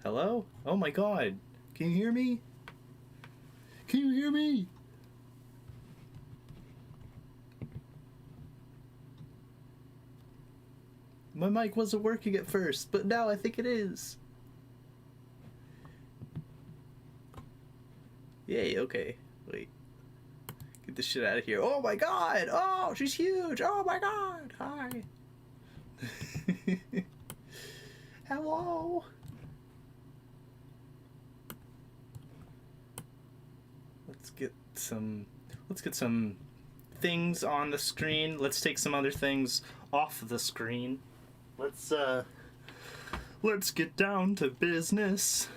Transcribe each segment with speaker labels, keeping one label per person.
Speaker 1: Hello? Oh my god. Can you hear me? Can you hear me? My mic wasn't working at first, but now I think it is. Yay, okay. Wait. Get this shit out of here. Oh my god! Oh, she's huge! Oh my god! Hi. Hello? Let's get some things on the screen. Let's take some other things off the screen. Let's get down to business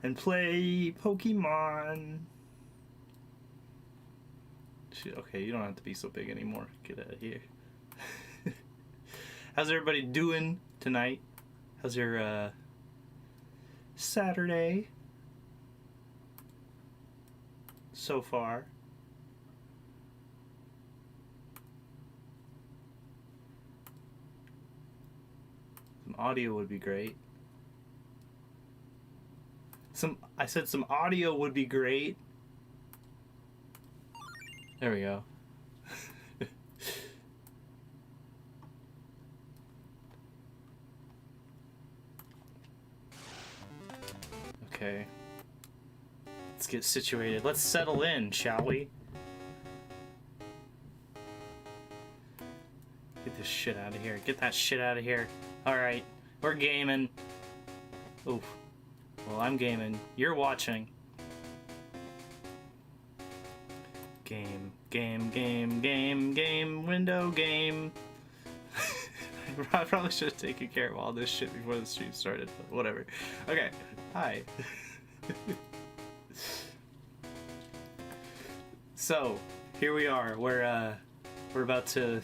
Speaker 1: and play Pokemon. Shit, okay, you don't have to be so big anymore. Get out of here. How's everybody doing tonight? How's your Saturday so far? Some audio would be great. I said some audio would be great. There we go. Okay. Let's get situated. Let's settle in, shall we? Get this shit out of here. Get that shit out of here. Alright. We're gaming. Oof. Well, I'm gaming. You're watching. Game, window game. I probably should have taken care of all this shit before the stream started, but whatever. Okay, hi. So, here we are. We're about to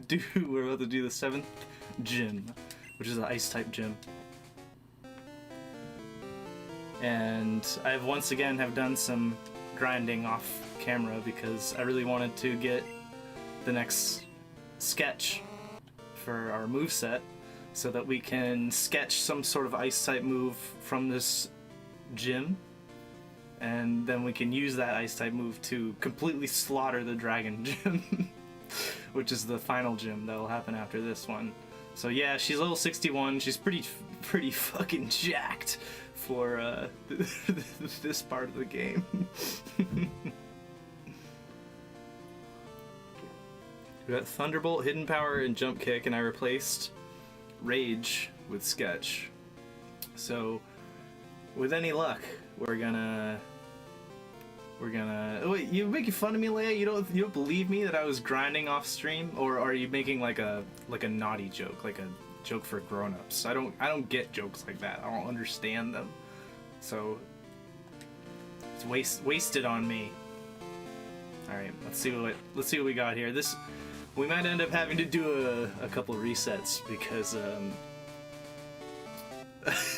Speaker 1: do the 7th gym, which is an ice type gym. And I've once again have done some grinding off camera because I really wanted to get the next sketch for our moveset so that we can sketch some sort of ice type move from this gym, and then we can use that ice type move to completely slaughter the dragon gym, which is the final gym that will happen after this one. So yeah, she's level 61. She's pretty fucking jacked for this part of the game. We got Thunderbolt, Hidden Power, and Jump Kick, and I replaced Rage with Sketch. So, with any luck, we're gonna. Wait, you making fun of me, Leia? You don't believe me that I was grinding off stream, or are you making like a naughty joke, like a joke for grown-ups? I don't get jokes like that. I don't understand them. So it's wasted on me. All right, let's see what we got here. We might end up having to do a couple resets because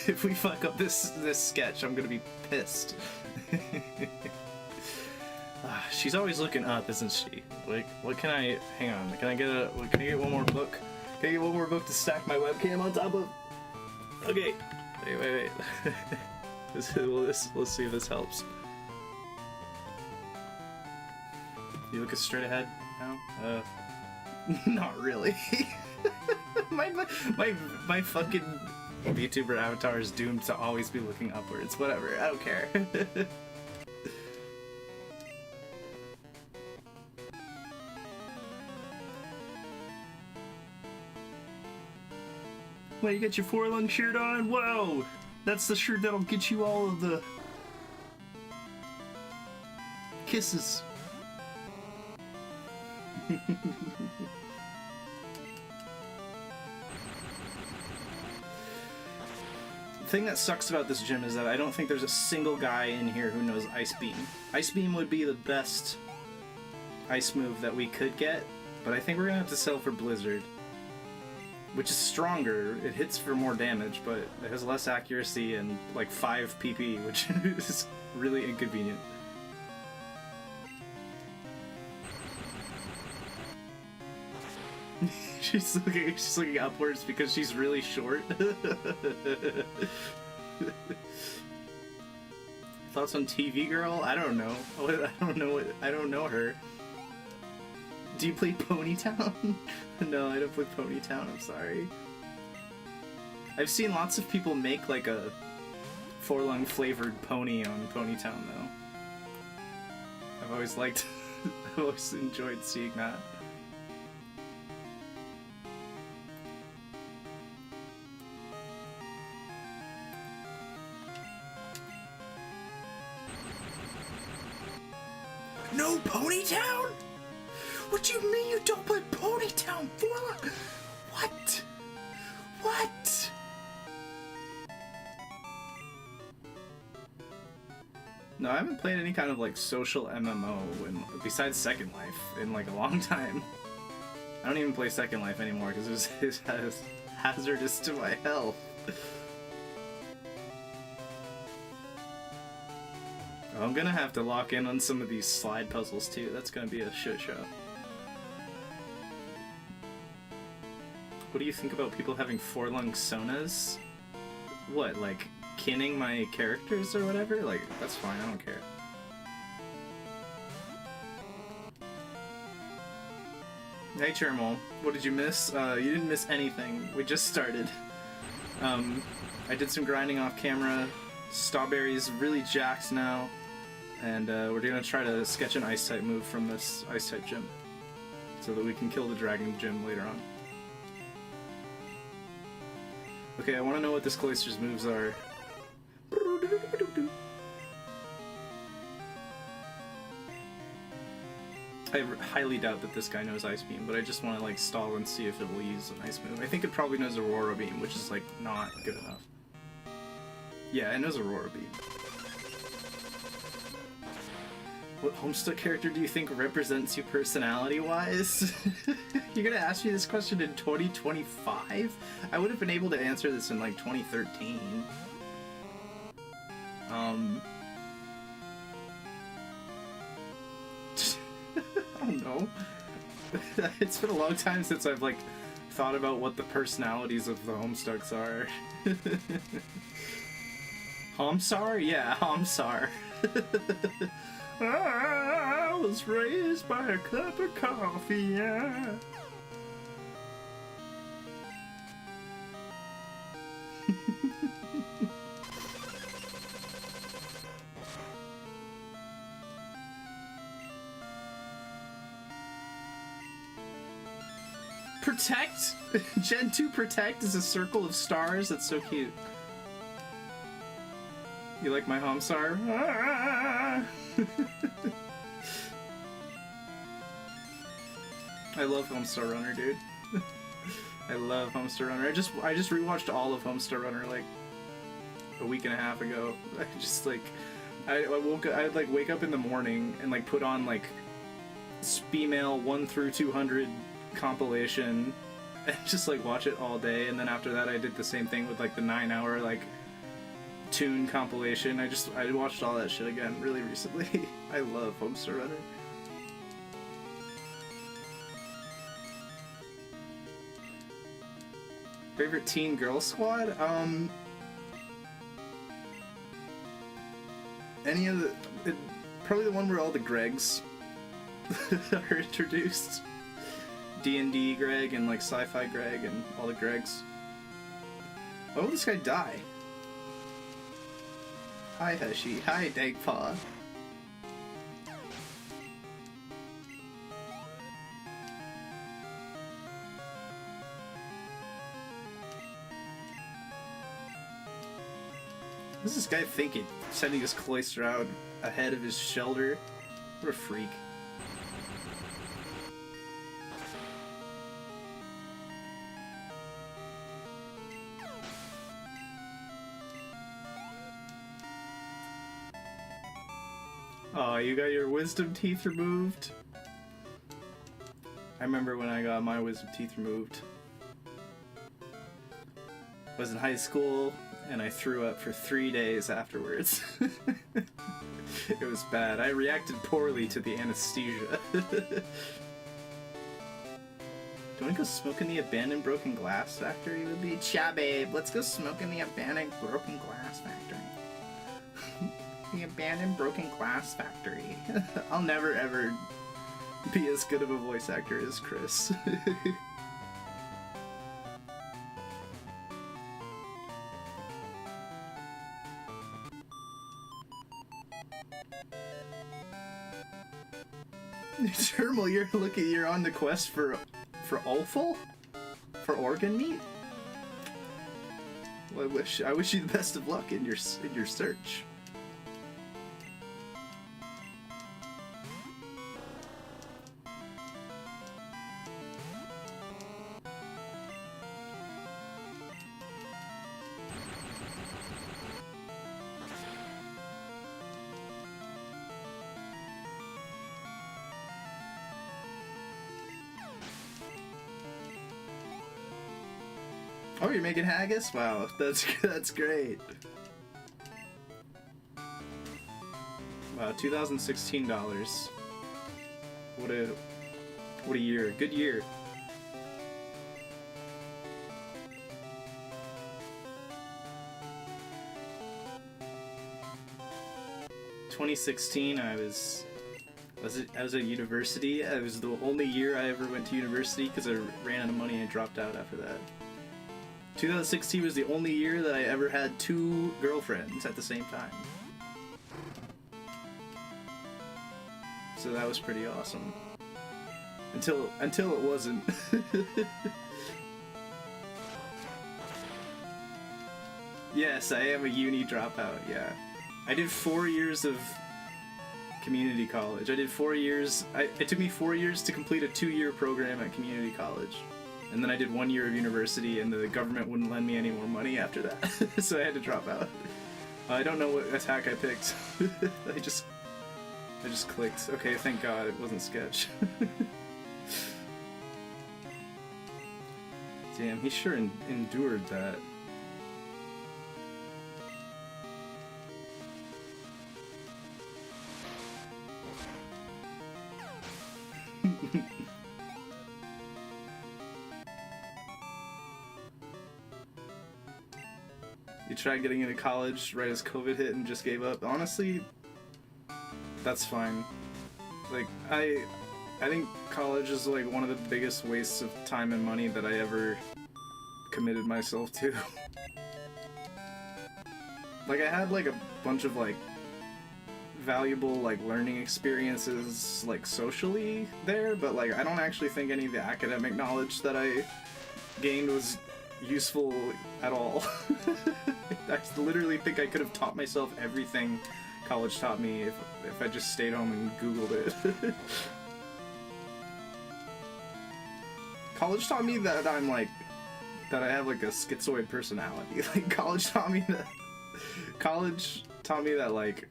Speaker 1: if we fuck up this sketch, I'm gonna be pissed. She's always looking up, isn't she? Like, what can I? Hang on. Can I get one more book? Can I get one more book to stack my webcam on top of? Okay. Wait. Let's see if this helps. You looking straight ahead now? Not really. my fucking VTuber avatar is doomed to always be looking upwards. Whatever. I don't care. Wait, you got your 4-lung shirt on? Whoa! That's the shirt that'll get you all of the kisses. The thing that sucks about this gym is that I don't think there's a single guy in here who knows Ice Beam. Ice Beam would be the best ice move that we could get, but I think we're gonna have to settle for Blizzard, which is stronger. It hits for more damage, but it has less accuracy and like 5 PP, which is really inconvenient. She's looking upwards because she's really short. Thoughts on TV Girl? I don't know. I don't know her. Do you play Ponytown? No, I don't play Ponytown, I'm sorry. I've seen lots of people make like a Forlung flavored pony on Ponytown though. I've always liked, I've always enjoyed seeing that. No Ponytown? What do you mean you don't play Ponytown, Forlung? What? What? No, I haven't played any kind of like social MMO besides Second Life in like a long time. I don't even play Second Life anymore because it's hazardous to my health. I'm gonna have to lock in on some of these slide puzzles too. That's gonna be a shit show. What do you think about people having Forlung sonas? What, like kinning my characters or whatever? Like, that's fine, I don't care. Hey Chermol, what did you miss? You didn't miss anything. We just started. I did some grinding off camera. Strawberry's really jacked now. And we're gonna try to sketch an ice type move from this ice type gym. So that we can kill the dragon gym later on. Okay, I want to know what this Cloister's moves are. I highly doubt that this guy knows Ice Beam, but I just want to like stall and see if it will use an Ice move. I think it probably knows Aurora Beam, which is like not good enough. Yeah, it knows Aurora Beam. What Homestuck character do you think represents you personality-wise? You're gonna ask me this question in 2025? I would have been able to answer this in like 2013. I don't know. It's been a long time since I've like thought about what the personalities of the Homestucks are. Homsar? Yeah, Homsar. I was raised by a cup of coffee, yeah. Protect? Gen 2 Protect is a circle of stars. That's so cute. You like my Homsar? I love Homestar Runner, dude. I love Homestar Runner. I just rewatched all of Homestar Runner like a week and a half ago. I just like I'd like wake up in the morning and like put on like Speemail 1 through 200 compilation and just like watch it all day, and then after that I did the same thing with like the 9-hour like Toon compilation. I watched all that shit again really recently. I love Homestar Runner. Favorite teen girl squad? Any of the... probably the one where all the Gregs are introduced. D&D Greg and like Sci-Fi Greg and all the Gregs. Why will this guy die? Hi Hershey. Hi Dagpaw. What is this guy thinking? Sending his Cloister out ahead of his shelter? What a freak. Oh, you got your wisdom teeth removed? I remember when I got my wisdom teeth removed. I was in high school, and I threw up for 3 days afterwards. It was bad. I reacted poorly to the anesthesia. Do you want to go smoke in the abandoned broken glass factory with me? Cha, babe, let's go smoke in the abandoned broken glass factory. The abandoned broken glass factory. I'll never ever be as good of a voice actor as Chris. Termal, you're on the quest for offal? For organ meat? Well, I wish you the best of luck in your search. Oh, you're making haggis? Wow, that's great. Wow, $2016. What a year. Good year. ...2016, I was at university. It was the only year I ever went to university because I ran out of money and dropped out after that. 2016 was the only year that I ever had 2 girlfriends at the same time. So that was pretty awesome. Until it wasn't. Yes, I am a uni dropout, yeah. I did 4 years of community college. I did 4 years. It took me 4 years to complete a 2-year program at community college. And then I did 1 year of university, and the government wouldn't lend me any more money after that, so I had to drop out. I don't know what attack I picked. I just clicked. Okay, thank God it wasn't sketch. Damn, he sure endured that. You tried getting into college right as COVID hit and just gave up. Honestly, that's fine. Like, I think college is like one of the biggest wastes of time and money that I ever committed myself to. Like, I had like a bunch of like valuable like learning experiences like socially there, but like I don't actually think any of the academic knowledge that I gained was useful at all. I literally think I could have taught myself everything college taught me if I just stayed home and Googled it. College taught me that I have like a schizoid personality. Like college taught me that like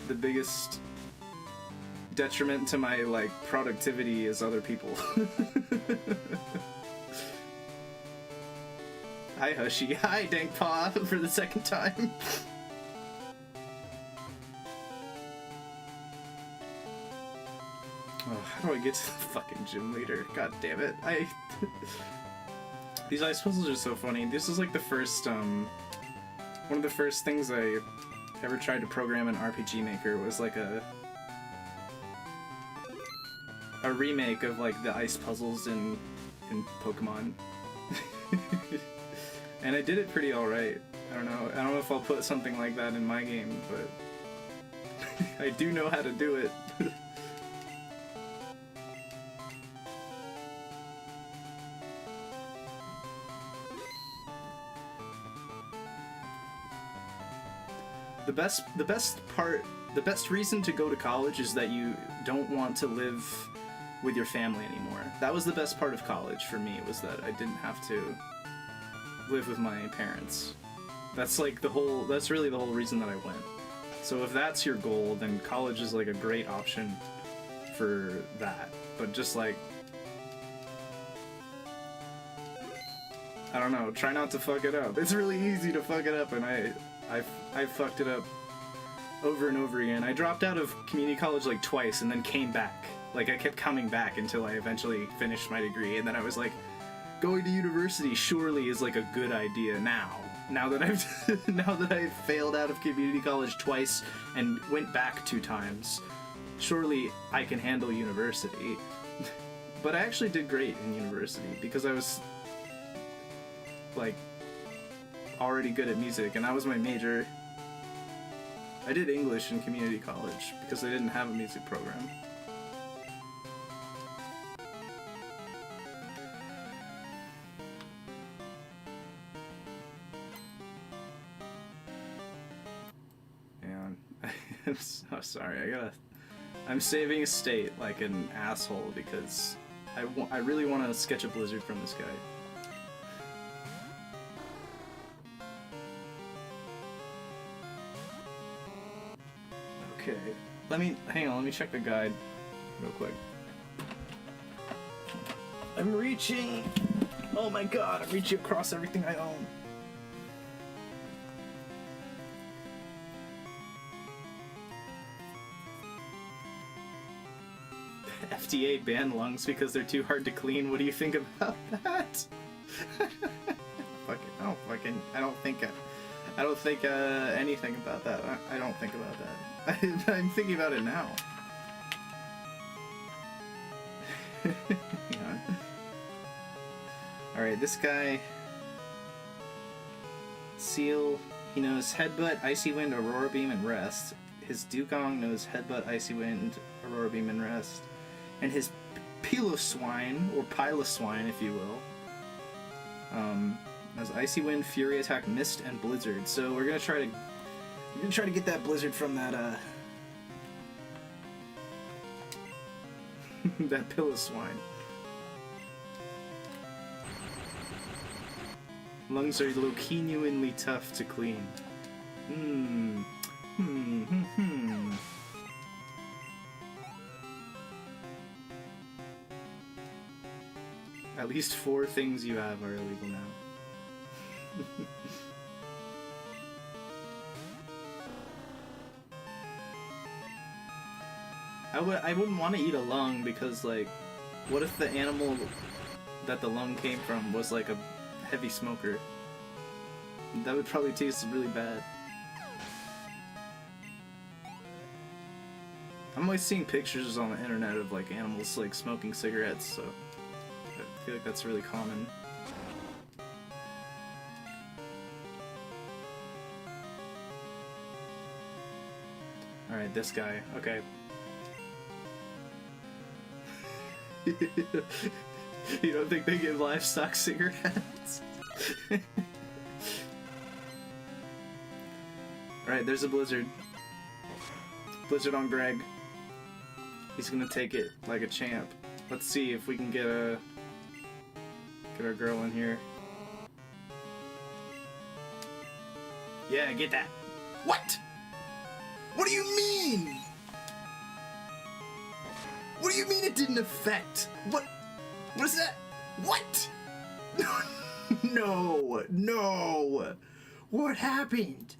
Speaker 1: the biggest detriment to my like productivity is other people. Hi Hushy, hi Dankpaw for the second time. Oh, how do I get to the fucking gym leader? God damn it. These ice puzzles are so funny. This is like the first, one of the first things I ever tried to program in RPG Maker was like a remake of like the ice puzzles in Pokemon. And I did it pretty alright. I don't know if I'll put something like that in my game, but I do know how to do it. The best reason to go to college is that you don't want to live with your family anymore. That was the best part of college for me, was that I didn't have to live with my parents. That's really the whole reason that I went. So if that's your goal, then college is like a great option for that. But just like, I don't know, try not to fuck it up. It's really easy to fuck it up, and I fucked it up over and over again. I dropped out of community college like twice and then came back Like, I kept coming back until I eventually finished my degree, and then I was like, going to university surely is like a good idea now. Now that I've failed out of community college twice and went back 2 times, surely I can handle university. But I actually did great in university because I was like already good at music, and that was my major. I did English in community college because they didn't have a music program. And I'm so sorry, I'm saving a state like an asshole because I really want to sketch a blizzard from this guy. Okay, hang on, let me check the guide real quick. I'm reaching! Oh my god, I'm reaching across everything I own. FDA banned lungs because they're too hard to clean. What do you think about that? I don't think anything about that. I don't think about that. I'm thinking about it now. Alright, this guy... Seal, he knows Headbutt, Icy Wind, Aurora Beam, and Rest. His Dugong knows Headbutt, Icy Wind, Aurora Beam, and Rest. And his Piloswine, or Piloswine if you will, has Icy Wind, Fury Attack, Mist, and Blizzard. So we're gonna try to get that Blizzard from that that Piloswine. Lungs are genuinely tough to clean. At least 4 things you have are illegal now. I wouldn't want to eat a lung because, like, what if the animal that the lung came from was like a heavy smoker? That would probably taste really bad. I'm always seeing pictures on the internet of like animals like smoking cigarettes, so I feel like that's really common. Alright, this guy. Okay. You don't think they give livestock cigarettes? Alright, there's a Blizzard. Blizzard on Greg. He's gonna take it like a champ. Let's see if we can get our girl in here. Yeah, get that. What? What do you mean? What do you mean it didn't affect? What is that? What? No, no. What happened?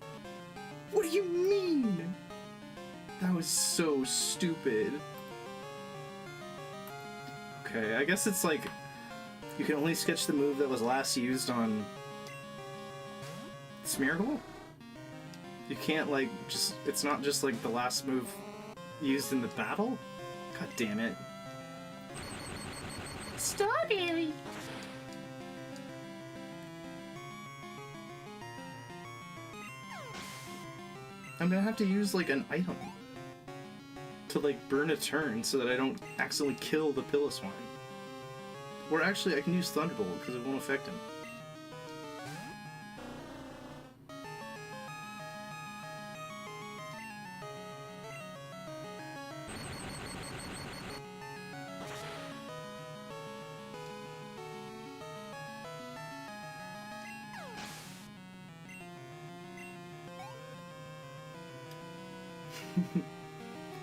Speaker 1: What do you mean? That was so stupid. Okay, I guess it's like you can only sketch the move that was last used on Smeargle? You can't like just, it's not just like the last move used in the battle? God damn it. Strawberry! I'm gonna have to use like an item to like burn a turn so that I don't accidentally kill the Piloswine. Or actually I can use Thunderbolt because it won't affect him.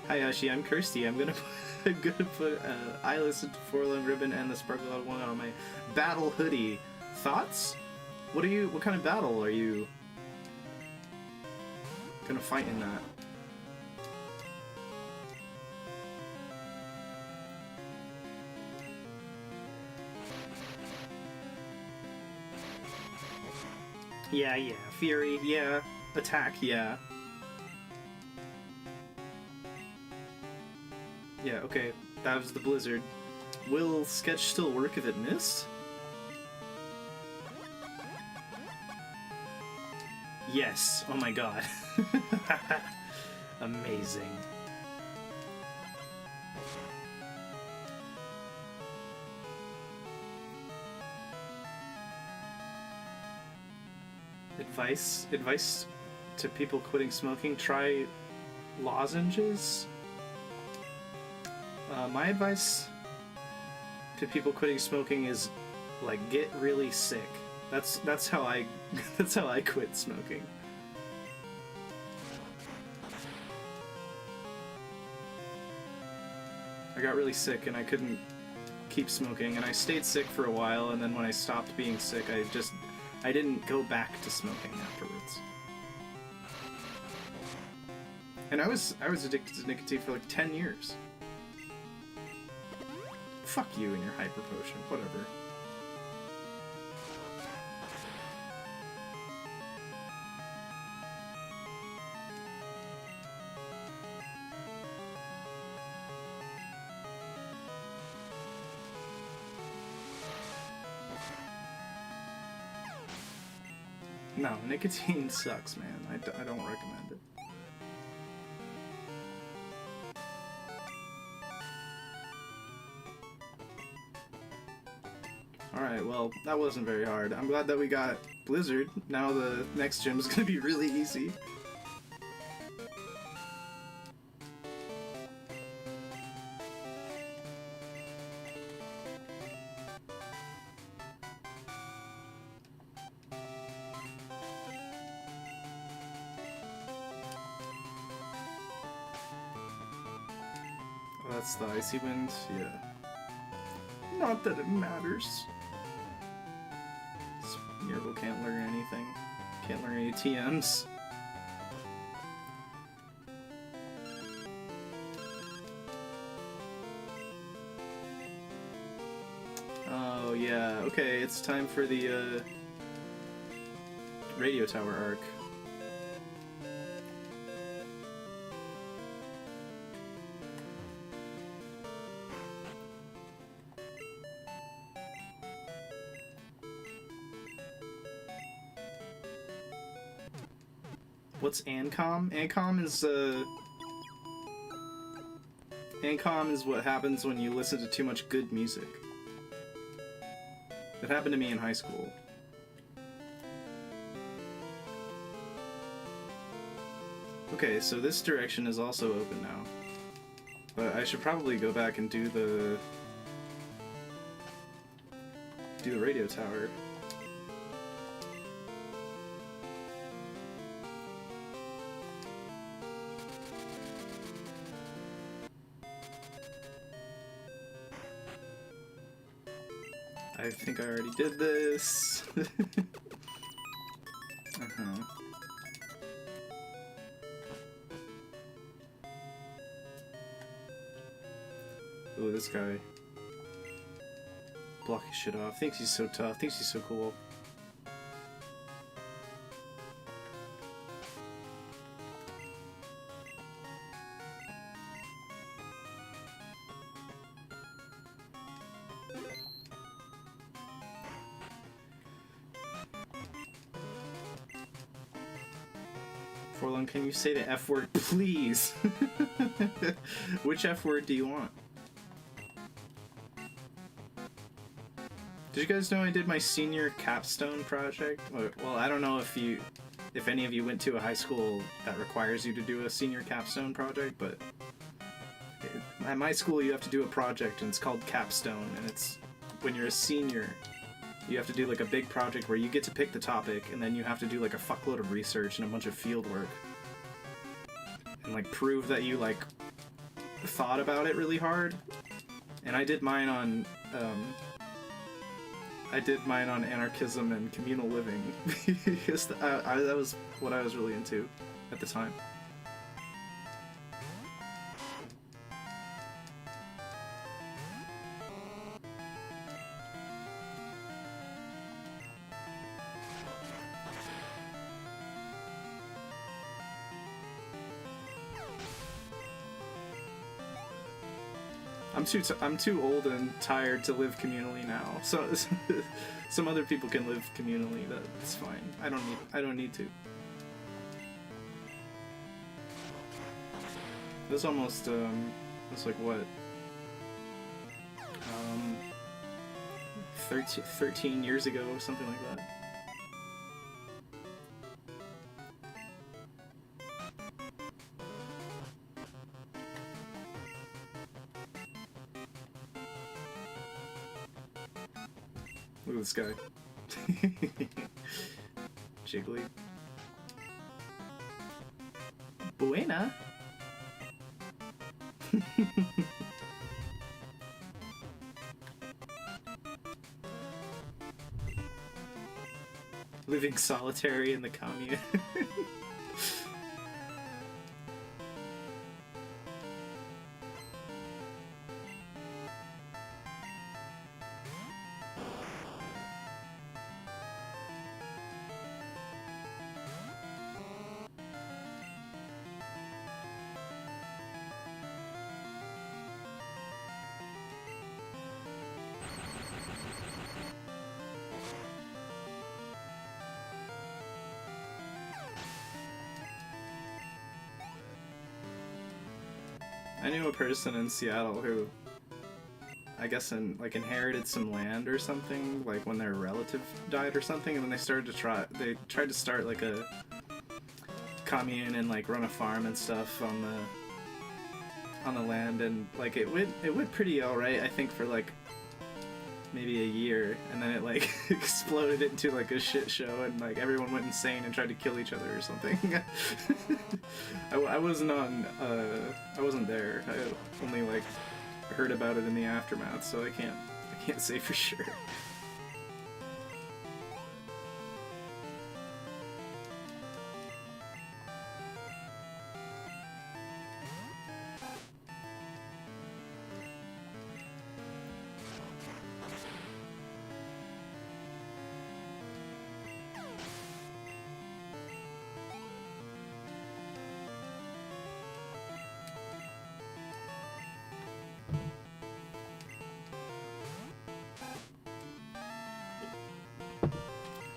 Speaker 1: Hi Yoshi, I'm Kirsty. I'm gonna put Eyeless into Forlorn Ribbon and the Sparkle Out One on my battle hoodie. Thoughts? What kind of battle are you gonna fight in that? Yeah, yeah. Fury, yeah. Attack, yeah. Yeah, okay. That was the blizzard. Will sketch still work if it missed? Yes. Oh my god. Amazing. Advice to people quitting smoking: try lozenges. My advice to people quitting smoking is like get really sick. That's how I that's how I quit smoking. I got really sick and I couldn't keep smoking, and I stayed sick for a while, and then when I stopped being sick, I didn't go back to smoking afterwards. And I was addicted to nicotine for like 10 years. Fuck you and your hyper potion, whatever. No, nicotine sucks, man. I don't recommend it. Alright, well, that wasn't very hard. I'm glad that we got Blizzard. Now the next gym is gonna be really easy. That's the icy wind, yeah. Not that it matters. Smeargle can't learn anything. Can't learn any TMs. Oh yeah, okay, it's time for the radio tower arc. What's ANCOM? ANCOM is what happens when you listen to too much good music. It happened to me in high school. Okay, so this direction is also open now. But I should probably go back and do the radio tower. I think I already did this. Oh, this guy. Block his shit off. Thinks he's so tough. Thinks he's so cool. Forlung, can you say the F word, please? Which F word do you want? Did you guys know I did my senior capstone project? Well, I don't know if any of you went to a high school that requires you to do a senior capstone project, but at my school you have to do a project and it's called capstone, and it's when you're a senior you have to do like a big project where you get to pick the topic and then you have to do like a fuckload of research and a bunch of field work and like prove that you like thought about it really hard. And I did mine on anarchism and communal living because that was what I was really into at the time. I'm too old and tired to live communally now. So some other people can live communally. That's fine. I don't need to. It was almost it was like what? 13 years ago, something like that. Look at this guy. Jiggly. Buena. Living solitary in the commune. I knew a person in Seattle who, I guess, inherited some land or something, like when their relative died or something, and then they tried to start like a commune and like run a farm and stuff on the land, and like it went pretty alright, I think, for like maybe a year, and then it like exploded into like a shit show, and like everyone went insane and tried to kill each other or something. I wasn't there. I only like heard about it in the aftermath, so I can't say for sure.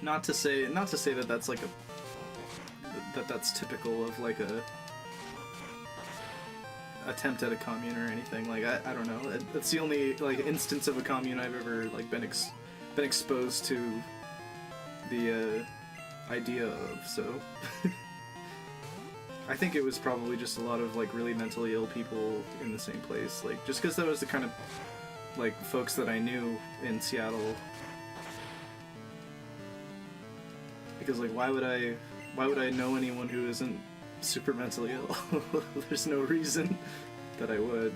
Speaker 1: Not to say that that's like that's typical of like a attempt at a commune or anything. Like I don't know. That's the only like instance of a commune I've ever like been exposed to the idea of. So I think it was probably just a lot of like really mentally ill people in the same place. Like just because that was the kind of like folks that I knew in Seattle. Because like why would I know anyone who isn't super mentally ill? There's no reason that I would.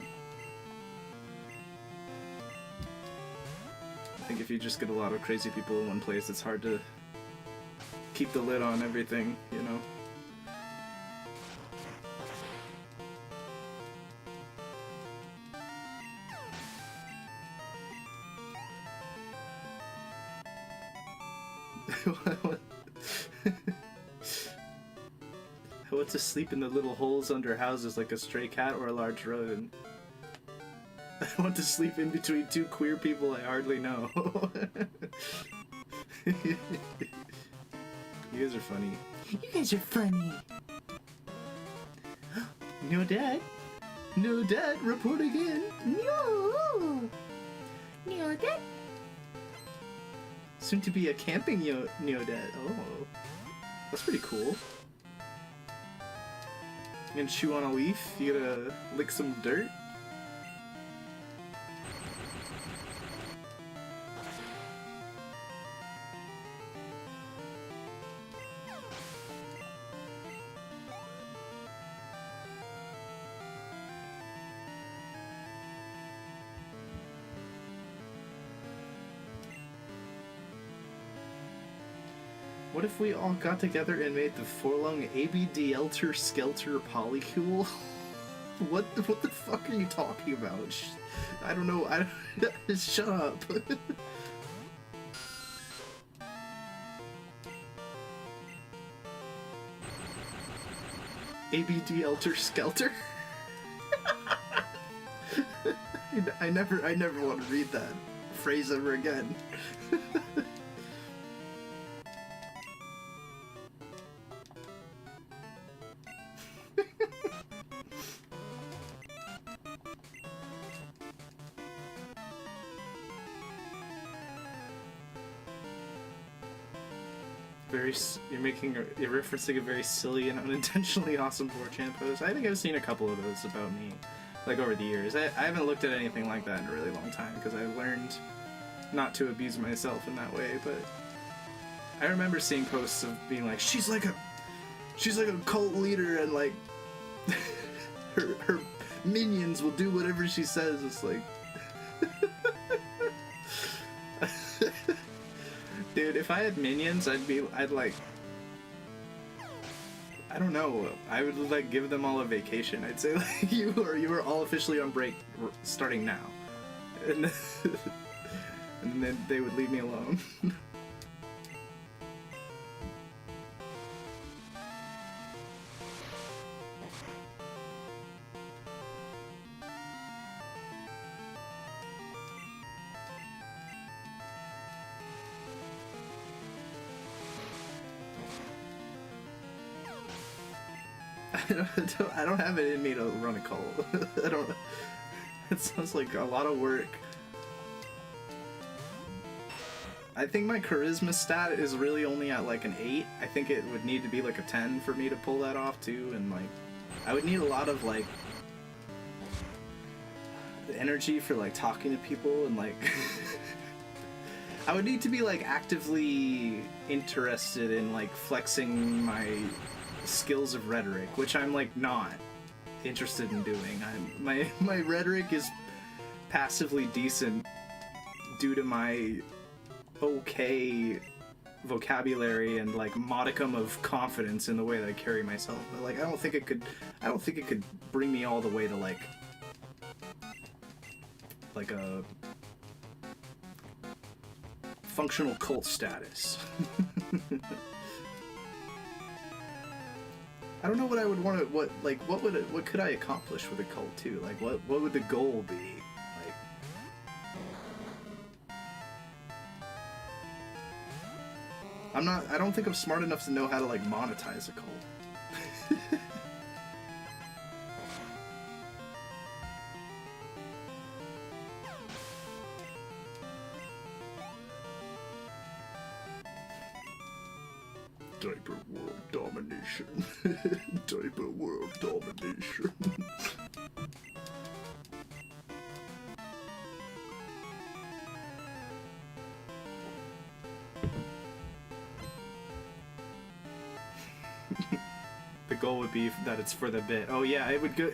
Speaker 1: I think if you just get a lot of crazy people in one place, it's hard to keep the lid on everything, you know? I want to sleep in the little holes under houses like a stray cat or a large rodent. I want to sleep in between two queer people I hardly know. You guys are funny. You guys are funny. No dad. No dad, report again. No. No dad. Soon to be a camping Neodad. Oh, that's pretty cool. You gonna chew on a leaf? You gonna lick some dirt? What if we all got together and made the Forlung ABDLter Skelter Polycule? What the fuck are you talking about? I don't know. Shut up. ABDLter Skelter? I never want to read that phrase ever again. You're referencing a very silly and unintentionally awesome 4chan post. I think I've seen a couple of those about me, like, over the years. I haven't looked at anything like that in a really long time, because I've learned not to abuse myself in that way, but I remember seeing posts of being like, she's like a cult leader, and like her minions will do whatever she says. It's like dude, if I had minions, I'd like, I don't know, I would like give them all a vacation. I'd say like, you are all officially on break starting now, and then they would leave me alone. I don't have it in me to run a cult. I don't. It sounds like a lot of work. I think my charisma stat is really only at like an 8. I think it would need to be like a 10 for me to pull that off too, and like I would need a lot of like energy for like talking to people, and like I would need to be like actively interested in like flexing my skills of rhetoric, which I'm like not interested in doing. My rhetoric is passively decent due to my okay vocabulary and like modicum of confidence in the way that I carry myself. But like I don't think it could bring me all the way to like a functional cult status. I don't know what I would want to, what could I accomplish with a cult too? Like what would the goal be? Like I don't think I'm smart enough to know how to like monetize a cult. Diaper world domination. Diaper world domination. The goal would be that it's for the bit. Oh yeah, it would go.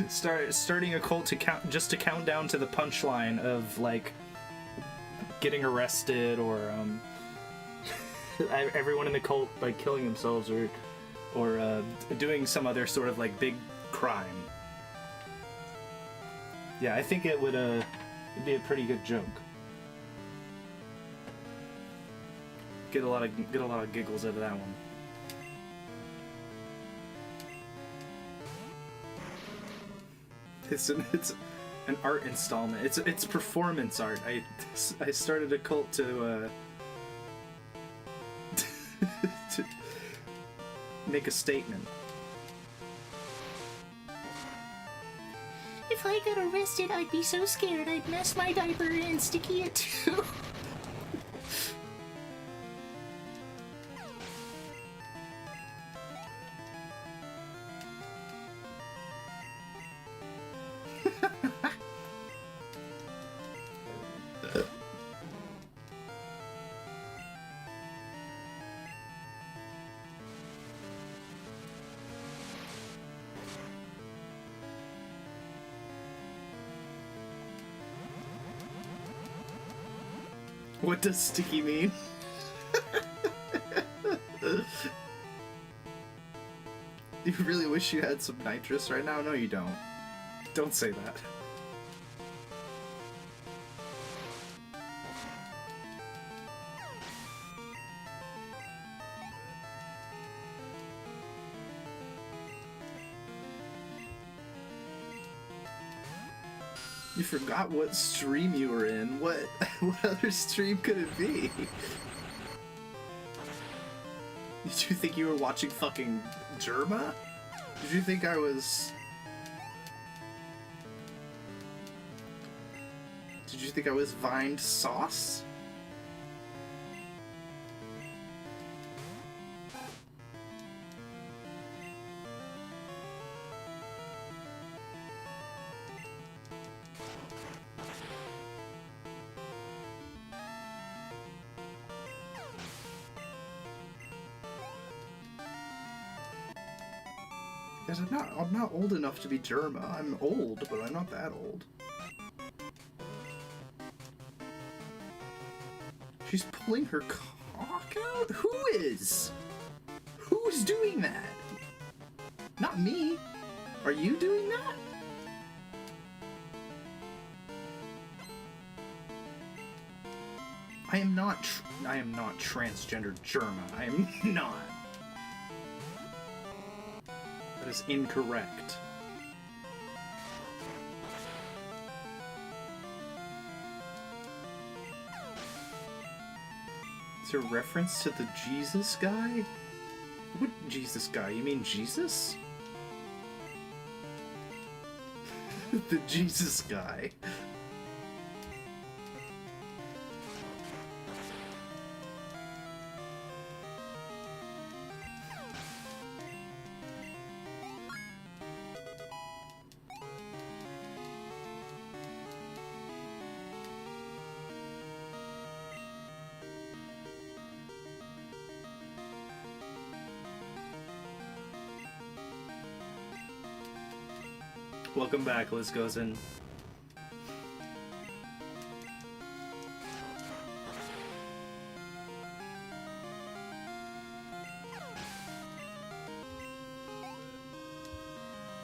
Speaker 1: Starting a cult to count down to the punchline of like getting arrested or everyone in the cult like killing themselves or doing some other sort of like big crime. Yeah, I think it'd be a pretty good joke. Get a lot of giggles out of that one. It's an art installment. It's performance art. I started a cult to to make a statement.
Speaker 2: If I got arrested, I'd be so scared I'd mess my diaper and sticky it too.
Speaker 1: What does sticky mean? You really wish you had some nitrous right now? No, you don't. Don't say that.
Speaker 3: You forgot what stream you were in. What other stream could it be? Did you think you were watching fucking Germa? Did you think I was... Did you think I was Vined Sauce? Guys, I'm not old enough to be Germa. I'm old, but I'm not that old. She's pulling her cock out? Who is? Who's doing that? Not me. Are you doing that? I am not transgender Germa. I am not. That is incorrect. Is there a reference to the Jesus guy? What Jesus guy? You mean Jesus? The Jesus guy.
Speaker 1: Welcome back, Liz goes in.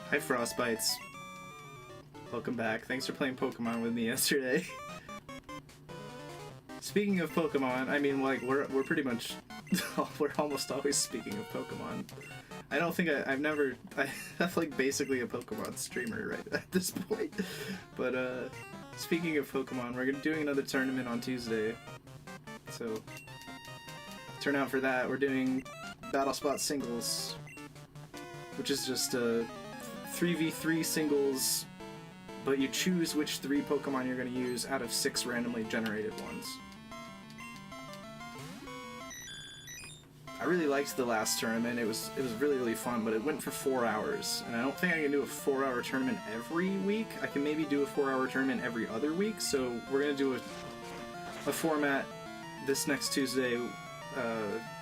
Speaker 1: Hi, Frostbites. Welcome back. Thanks for playing Pokemon with me yesterday. Speaking of Pokemon, I mean, like, we're pretty much... we're almost always speaking of Pokemon. I don't think I'm like basically a Pokemon streamer right at this point. But speaking of Pokemon, we're doing another tournament on Tuesday. So turn out for that. We're doing Battle Spot singles, which is just a 3v3 singles, but you choose which 3 Pokemon you're going to use out of 6 randomly generated ones. I really liked the last tournament. It was really fun, but it went for 4 hours, and I don't think I can do a 4-hour tournament every week. I can maybe do a 4-hour tournament every other week, so we're gonna do a format this next Tuesday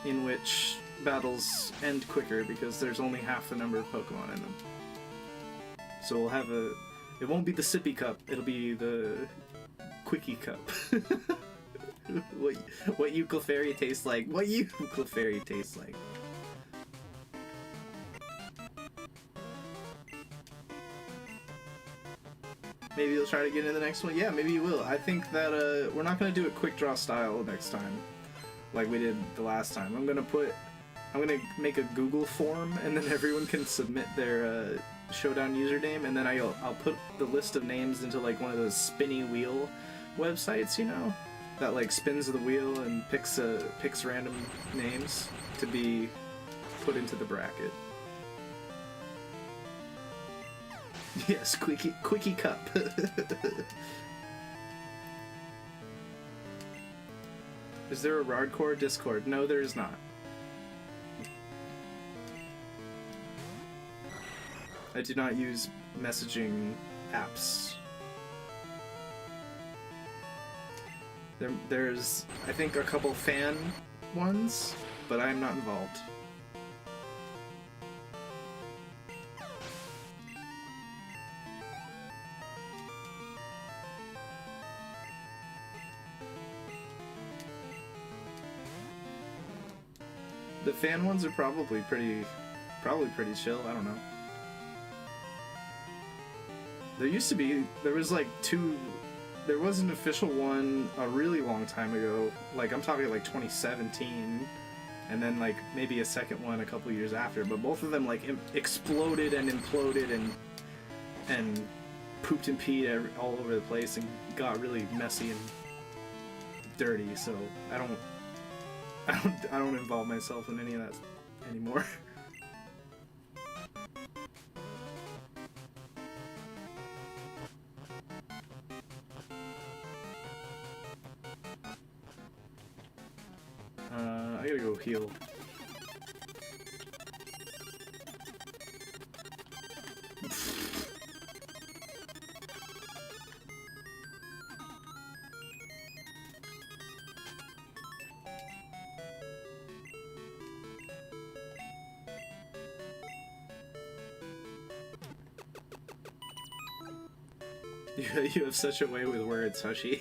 Speaker 1: in which battles end quicker because there's only half the number of Pokemon in them. So we'll have it won't be the Sippy Cup, it'll be the Quickie Cup. What you Clefairy tastes like. What you Clefairy tastes like. Maybe you'll try to get in the next one? Yeah, maybe you will. I think that we're not going to do it quick draw style next time like we did the last time. I'm going to make a Google form and then everyone can submit their Showdown username, and then I'll put the list of names into like one of those spinny wheel websites, you know? That like spins the wheel and picks random names to be put into the bracket. Yes, Quickie Cup. Is there a Hardcore Discord? No, there is not. I do not use messaging apps. There's, I think, a couple fan ones, but I am not involved. The fan ones are probably pretty chill, I don't know. There was like 2... There was an official one a really long time ago, like I'm talking like 2017, and then like maybe a second one a couple years after, but both of them like exploded and imploded and pooped and peed all over the place and got really messy and dirty. So I don't involve myself in any of that anymore. I gotta go heal. You have such a way with words, Hushi.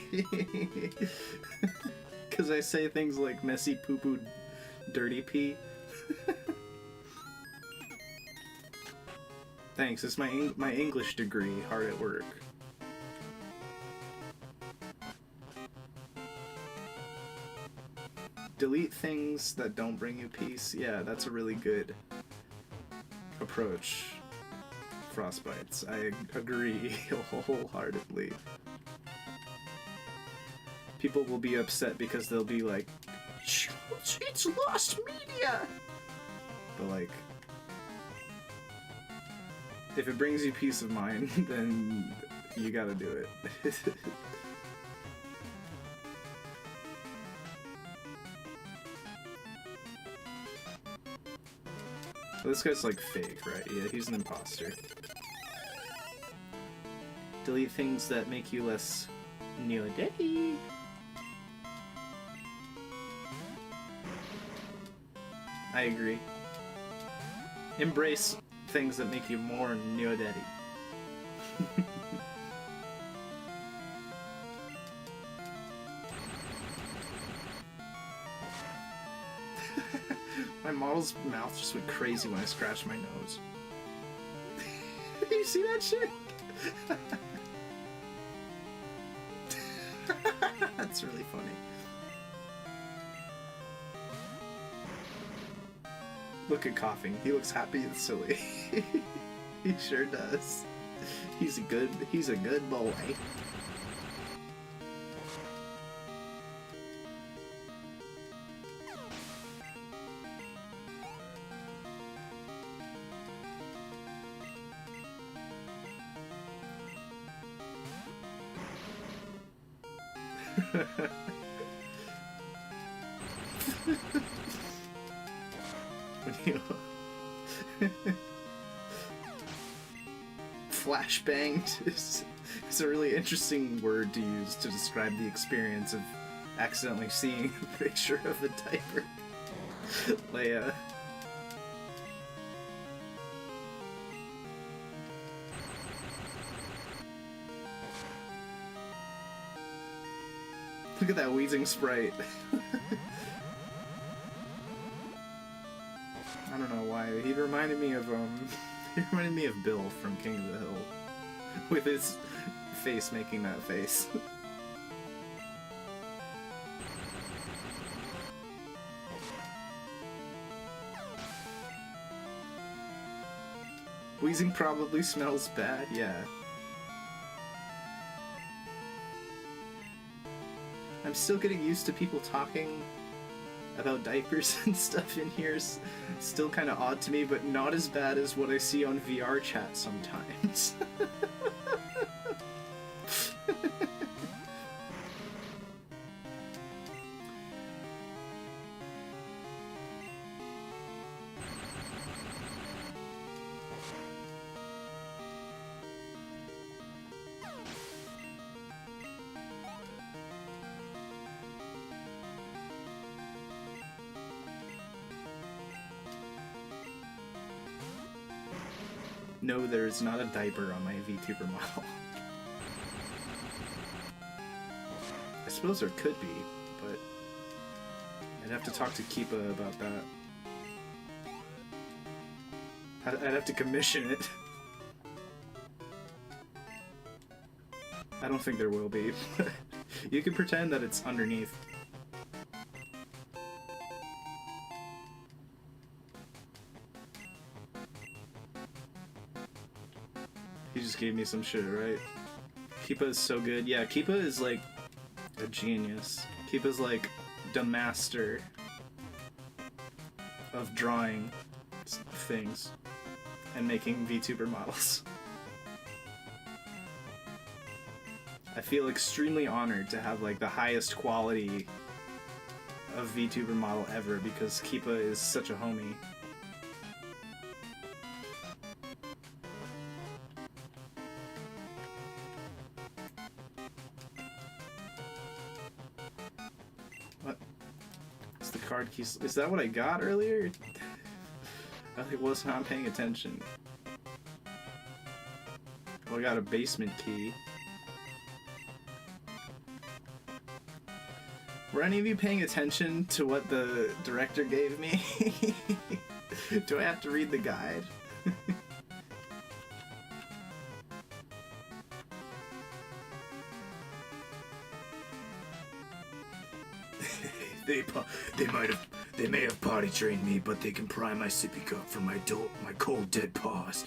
Speaker 1: Because I say things like messy poo-poo dirty pee. Thanks, it's my English degree hard at work. Delete things that don't bring you peace. Yeah, that's a really good approach. Frostbites. I agree wholeheartedly. People will be upset because they'll be like, it's lost media! But like, if it brings you peace of mind, then you gotta do it. This guy's like fake, right? Yeah, he's an imposter. Delete things that make you less neo-daddy. I agree. Embrace things that make you more neo-daddy. My model's mouth just went crazy when I scratched my nose. You see that shit? That's really funny. Look at coughing. He looks happy and silly. He sure does. He's a good boy. Flashbanged is a really interesting word to use to describe the experience of accidentally seeing a picture of a diaper. Leia. Look at that wheezing sprite. I don't know why. He reminded me of Bill from King of the Hill. With his face making that face. Wheezing probably smells bad, yeah. I'm still getting used to people talking about diapers and stuff in here. Is still kind of odd to me, but not as bad as what I see on VR chat sometimes. No, there's not a diaper on my VTuber model. I suppose there could be, but I'd have to talk to Keepa about that. I'd have to commission it. I don't think there will be. You can pretend that it's underneath. He just gave me some shit, right? Keepa is so good. Yeah, Keepa is like a genius. Keepa's like the master of drawing things and making VTuber models. I feel extremely honored to have like the highest quality of VTuber model ever because Keepa is such a homie. What? Is the card keys? Is that what I got earlier? I was not paying attention. Well, I got a basement key. Were any of you paying attention to what the director gave me? Do I have to read the guide?
Speaker 3: They may have potty trained me, but they can pry my sippy cup from my cold dead paws.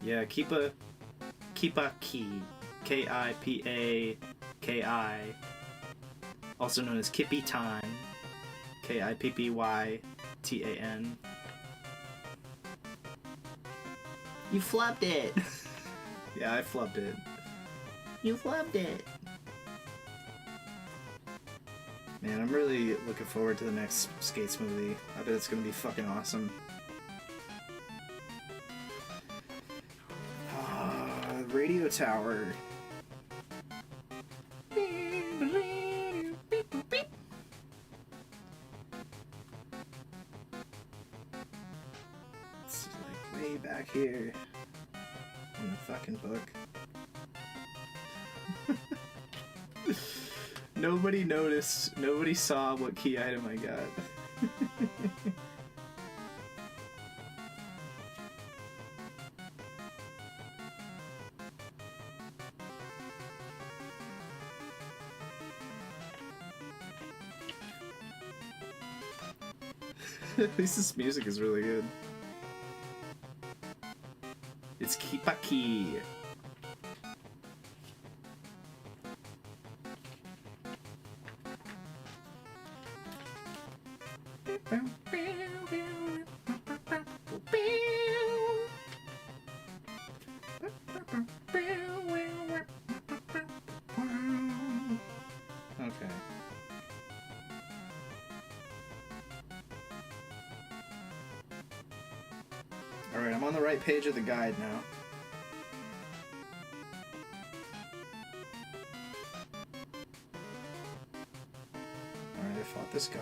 Speaker 1: Yeah, Keepa Key. K-I-P-A-K-I. Also known as Kippy Time. Kippytan.
Speaker 2: You flubbed it.
Speaker 1: Yeah, I flubbed it.
Speaker 2: You flubbed it.
Speaker 1: Man, I'm really looking forward to the next Skates movie. I bet it's gonna be fucking awesome. Radio tower. It's like way back here in the fucking book. Nobody noticed. Nobody saw what key item I got. At least this music is really good. It's Kipaki. Okay. Alright, I'm on the right page of the guide now. Alright, I fought this guy.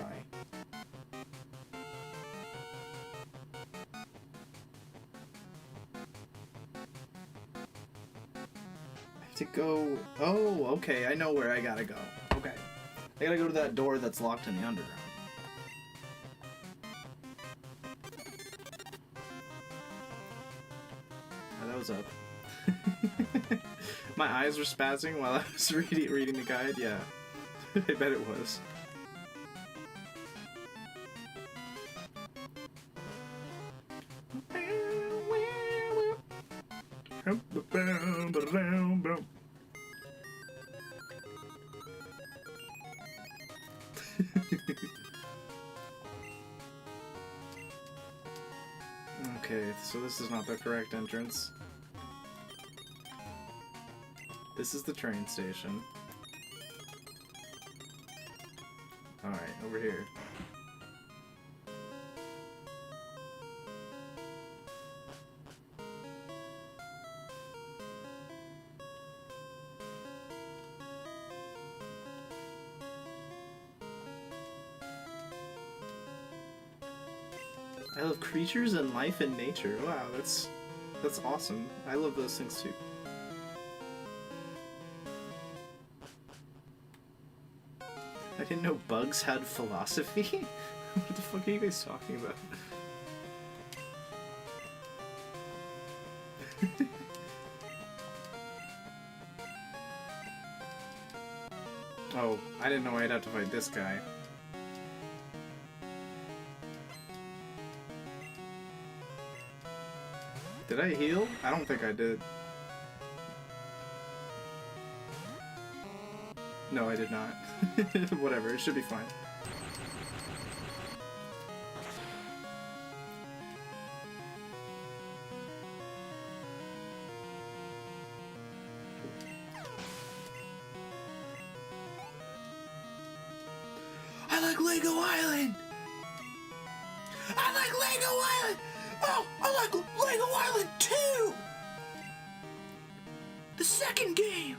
Speaker 1: I have to go... Oh, okay, I know where I gotta go. Okay. I gotta go to that door that's locked in the underground. Was up. My eyes were spazzing while I was reading the guide. Yeah, I bet it was. Okay, so this is not the correct entrance. This is the train station. Alright, over here. I love creatures and life and nature. Wow, that's awesome. I love those things too. I didn't know bugs had philosophy? What the fuck are you guys talking about? Oh, I didn't know I'd have to fight this guy.
Speaker 3: Did I heal? I don't think I did. No, I did not. Whatever, it should be fine. I like Lego Island! I like Lego Island! Oh, I like Lego Island 2! The second game!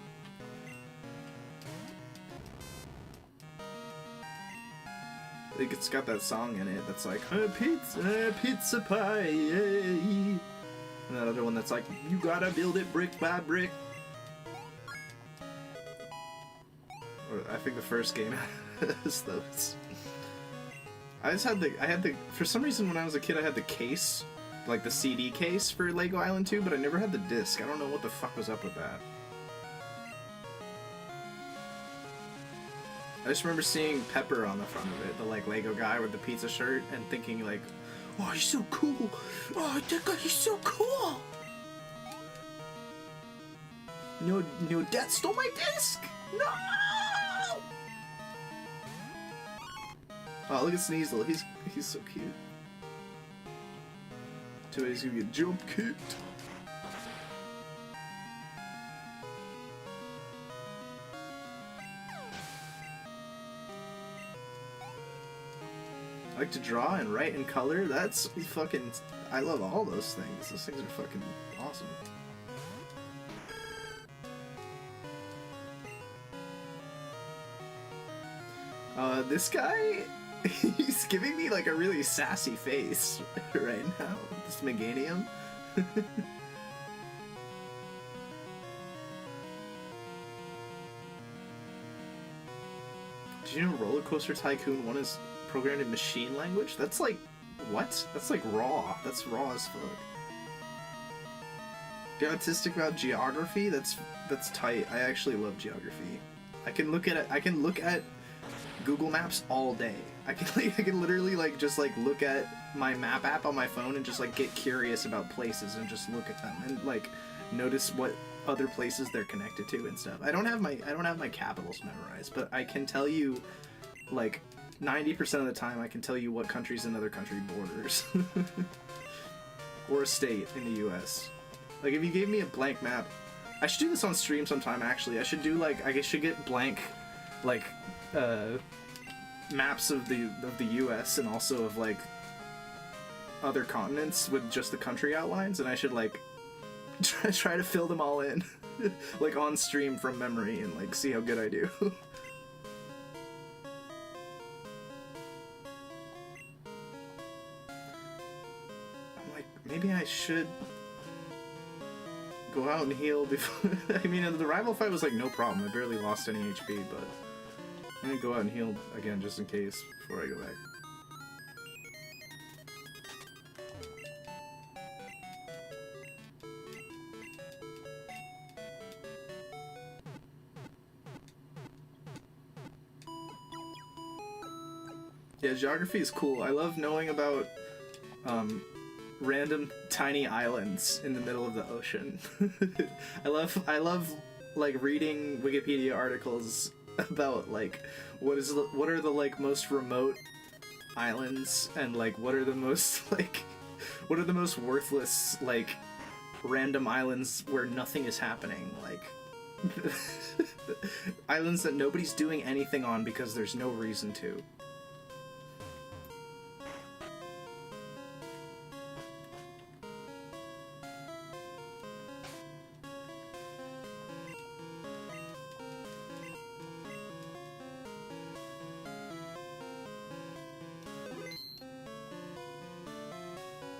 Speaker 3: I think it's got that song in it that's like, pizza pie, yay. And that other one that's like, you gotta build it brick by brick. Or I think the first game has those. I had the, for some reason when I was a kid I had the case, like the CD case for Lego Island 2, but I never had the disc. I don't know what the fuck was up with that. I just remember seeing Pepper on the front of it, the like Lego guy with the pizza shirt, and thinking like, oh, he's so cool. Oh, that guy, he's so cool. No, Dad stole my disc. No! Oh, look at Sneasel. He's so cute. Today's gonna get jump kicked. I like to draw and write and color. That's fucking... I love all those things. Those things are fucking awesome. This guy... He's giving me like a really sassy face right now. This Meganium. Did you know Roller Coaster Tycoon 1 is programmed in machine language? That's like, what? That's like raw. That's raw as fuck. If you're autistic about geography, that's tight. I actually love geography. I can look at Google Maps all day. I can literally like just like look at my map app on my phone and just like get curious about places and just look at them and like notice what other places they're connected to and stuff. I don't have my capitals memorized, but I can tell you like 90% of the time I can tell you what countries another country borders. Or a state in the US. Like if you gave me a blank map, I should do this on stream sometime actually. I should do like, I should get blank like maps of the US and also of like other continents with just the country outlines, and I should like try to fill them all in like on stream from memory and like see how good I do. I'm like, maybe I should go out and heal before. I mean, the rival fight was like no problem. I barely lost any HP, but I'm gonna go out and heal again just in case before I go back. Yeah, geography is cool. I love knowing about random tiny islands in the middle of the ocean. I love like reading Wikipedia articles about like what are the like most remote islands, and like what are the most worthless like random islands where nothing is happening, like islands that nobody's doing anything on because there's no reason to.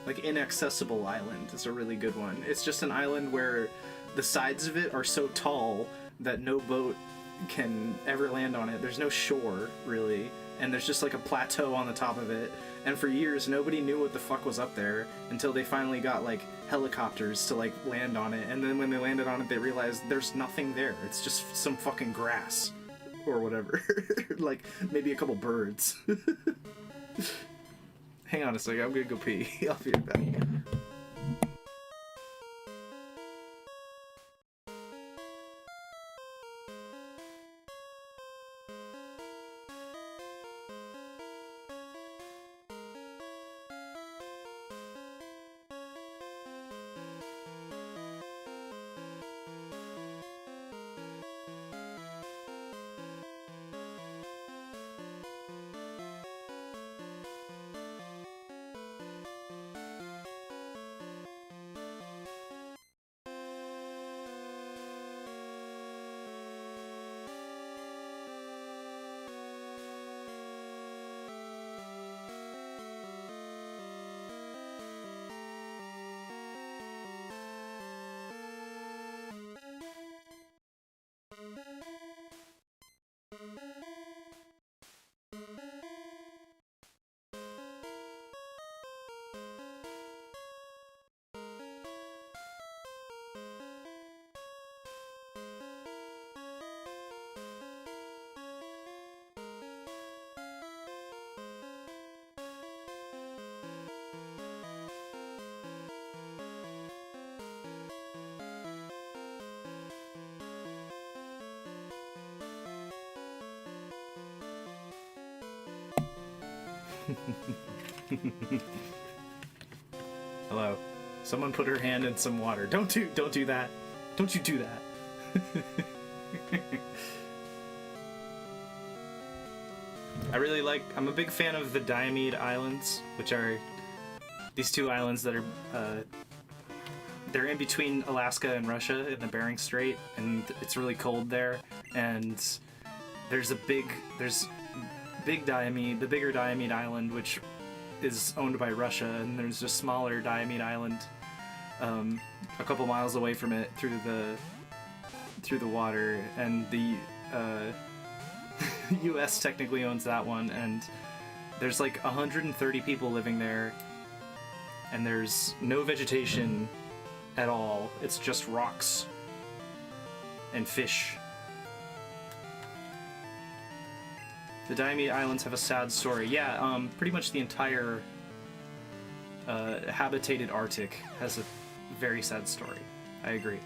Speaker 3: Like Inaccessible Island is a really good one. It's just an island where the sides of it are so tall that no boat can ever land on it. There's no shore, really, and there's just like a plateau on the top of it. And for years, nobody knew what the fuck was up there until they finally got like helicopters to like land on it. And then when they landed on it, they realized there's nothing there. It's just some fucking grass or whatever. Like maybe a couple birds. Hang on a second, I'm gonna go pee. I'll be right back.
Speaker 1: Hello. Someone put her hand in some water. Don't do that. Don't you do that. I'm a big fan of the Diomede Islands, which are these two islands that are, they're in between Alaska and Russia in the Bering Strait, and it's really cold there, and there's big Diomede, the bigger Diomede Island, which is owned by Russia, and there's a smaller Diomede Island a couple miles away from it through the water, and the US technically owns that one, and there's like 130 people living there, and there's no vegetation at all. It's just rocks and fish. The Diomede Islands have a sad story. Yeah, pretty much the entire habitated Arctic has a very sad story. I agree.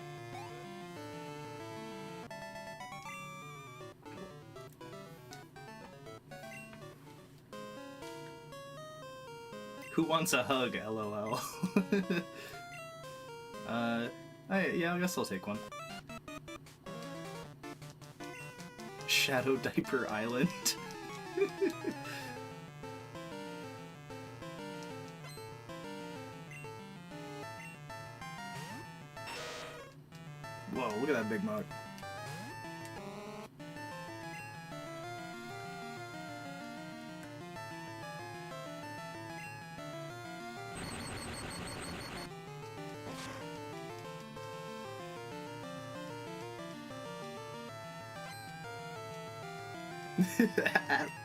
Speaker 1: Who wants a hug, LOL? Yeah, I guess I'll take one. Shadow Diaper Island. Whoa, look at that big mug.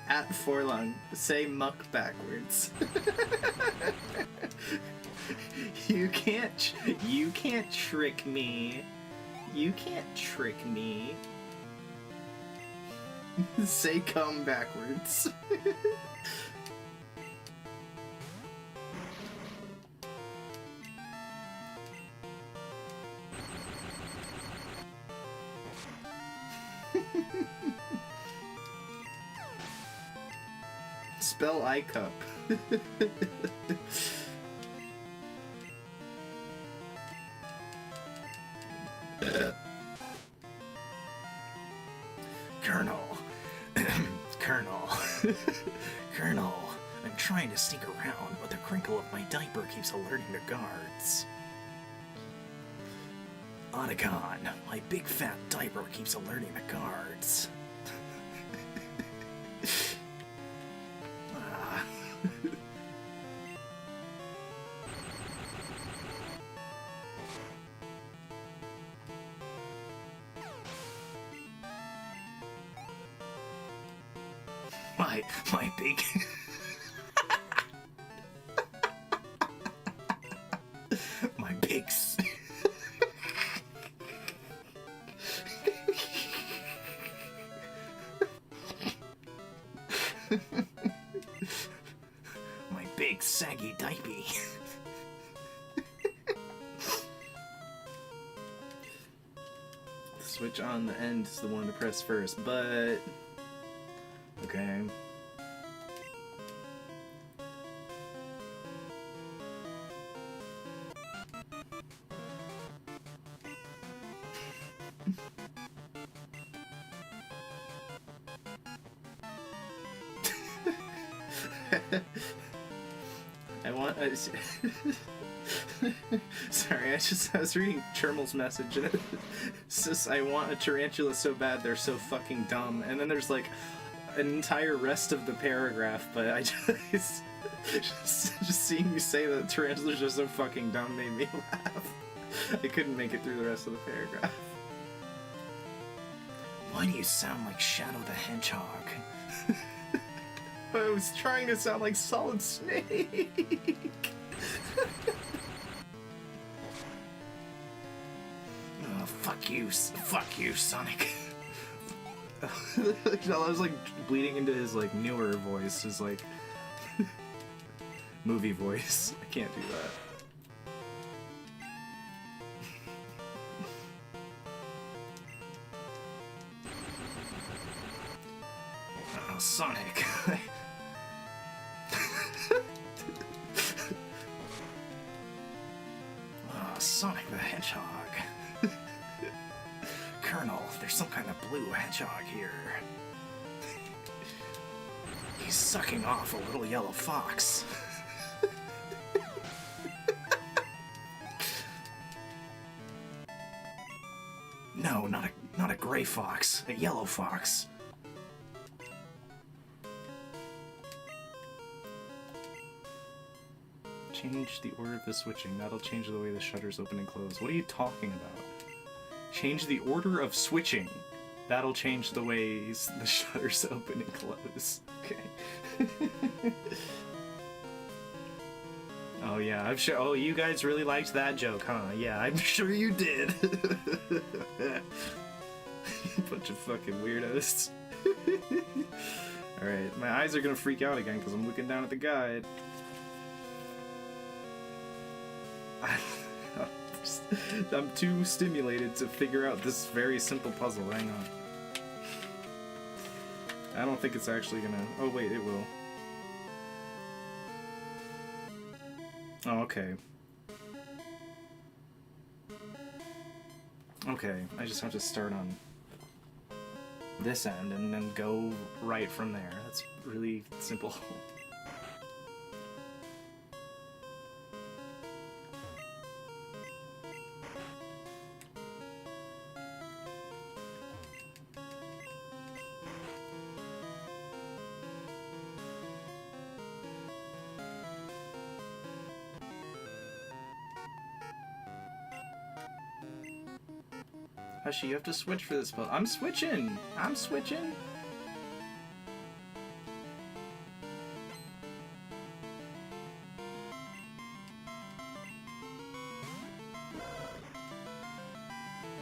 Speaker 1: at Forlung, say muck backwards. You can't trick me. You can't trick me. Say come backwards. Spell iCup. Colonel. Colonel. Colonel. I'm trying to sneak around, but the crinkle of my diaper keeps alerting the guards. Otacon, my big fat diaper keeps alerting the guards. My big... my big... my big saggy diaper. The switch on the end is the one to press first, but... Okay. I want a... Sorry, I was reading Chermel's message and it says, I want a tarantula so bad they're so fucking dumb. And then there's like an entire rest of the paragraph, but I just seeing you say that tarantulas are so fucking dumb made me laugh. I couldn't make it through the rest of the paragraph. Why do you sound like Shadow the Hedgehog? I was trying to sound like Solid Snake. Oh, fuck you, Sonic. I was like bleeding into his like newer voice, his like movie voice. I can't do that. Oh, Sonic.
Speaker 3: hedgehog. Colonel, there's some kind of blue hedgehog here. He's sucking off a little yellow fox. No, not a gray fox, a yellow fox.
Speaker 1: Change the order of the switching. That'll change the way the shutters open and close. What are you talking about? Change the order of switching. That'll change the ways the shutters open and close. Okay. Oh yeah, I'm sure. Oh, you guys really liked that joke, huh? Yeah, I'm sure you did. Bunch of fucking weirdos. Alright, my eyes are gonna freak out again because I'm looking down at the guide. I'm too stimulated to figure out this very simple puzzle. Hang on. I don't think it's actually gonna... Oh wait, it will. Oh, okay. Okay, I just have to start on this end and then go right from there. That's really simple. Hushie, you have to switch for this puzzle. I'm switching! I'm switching!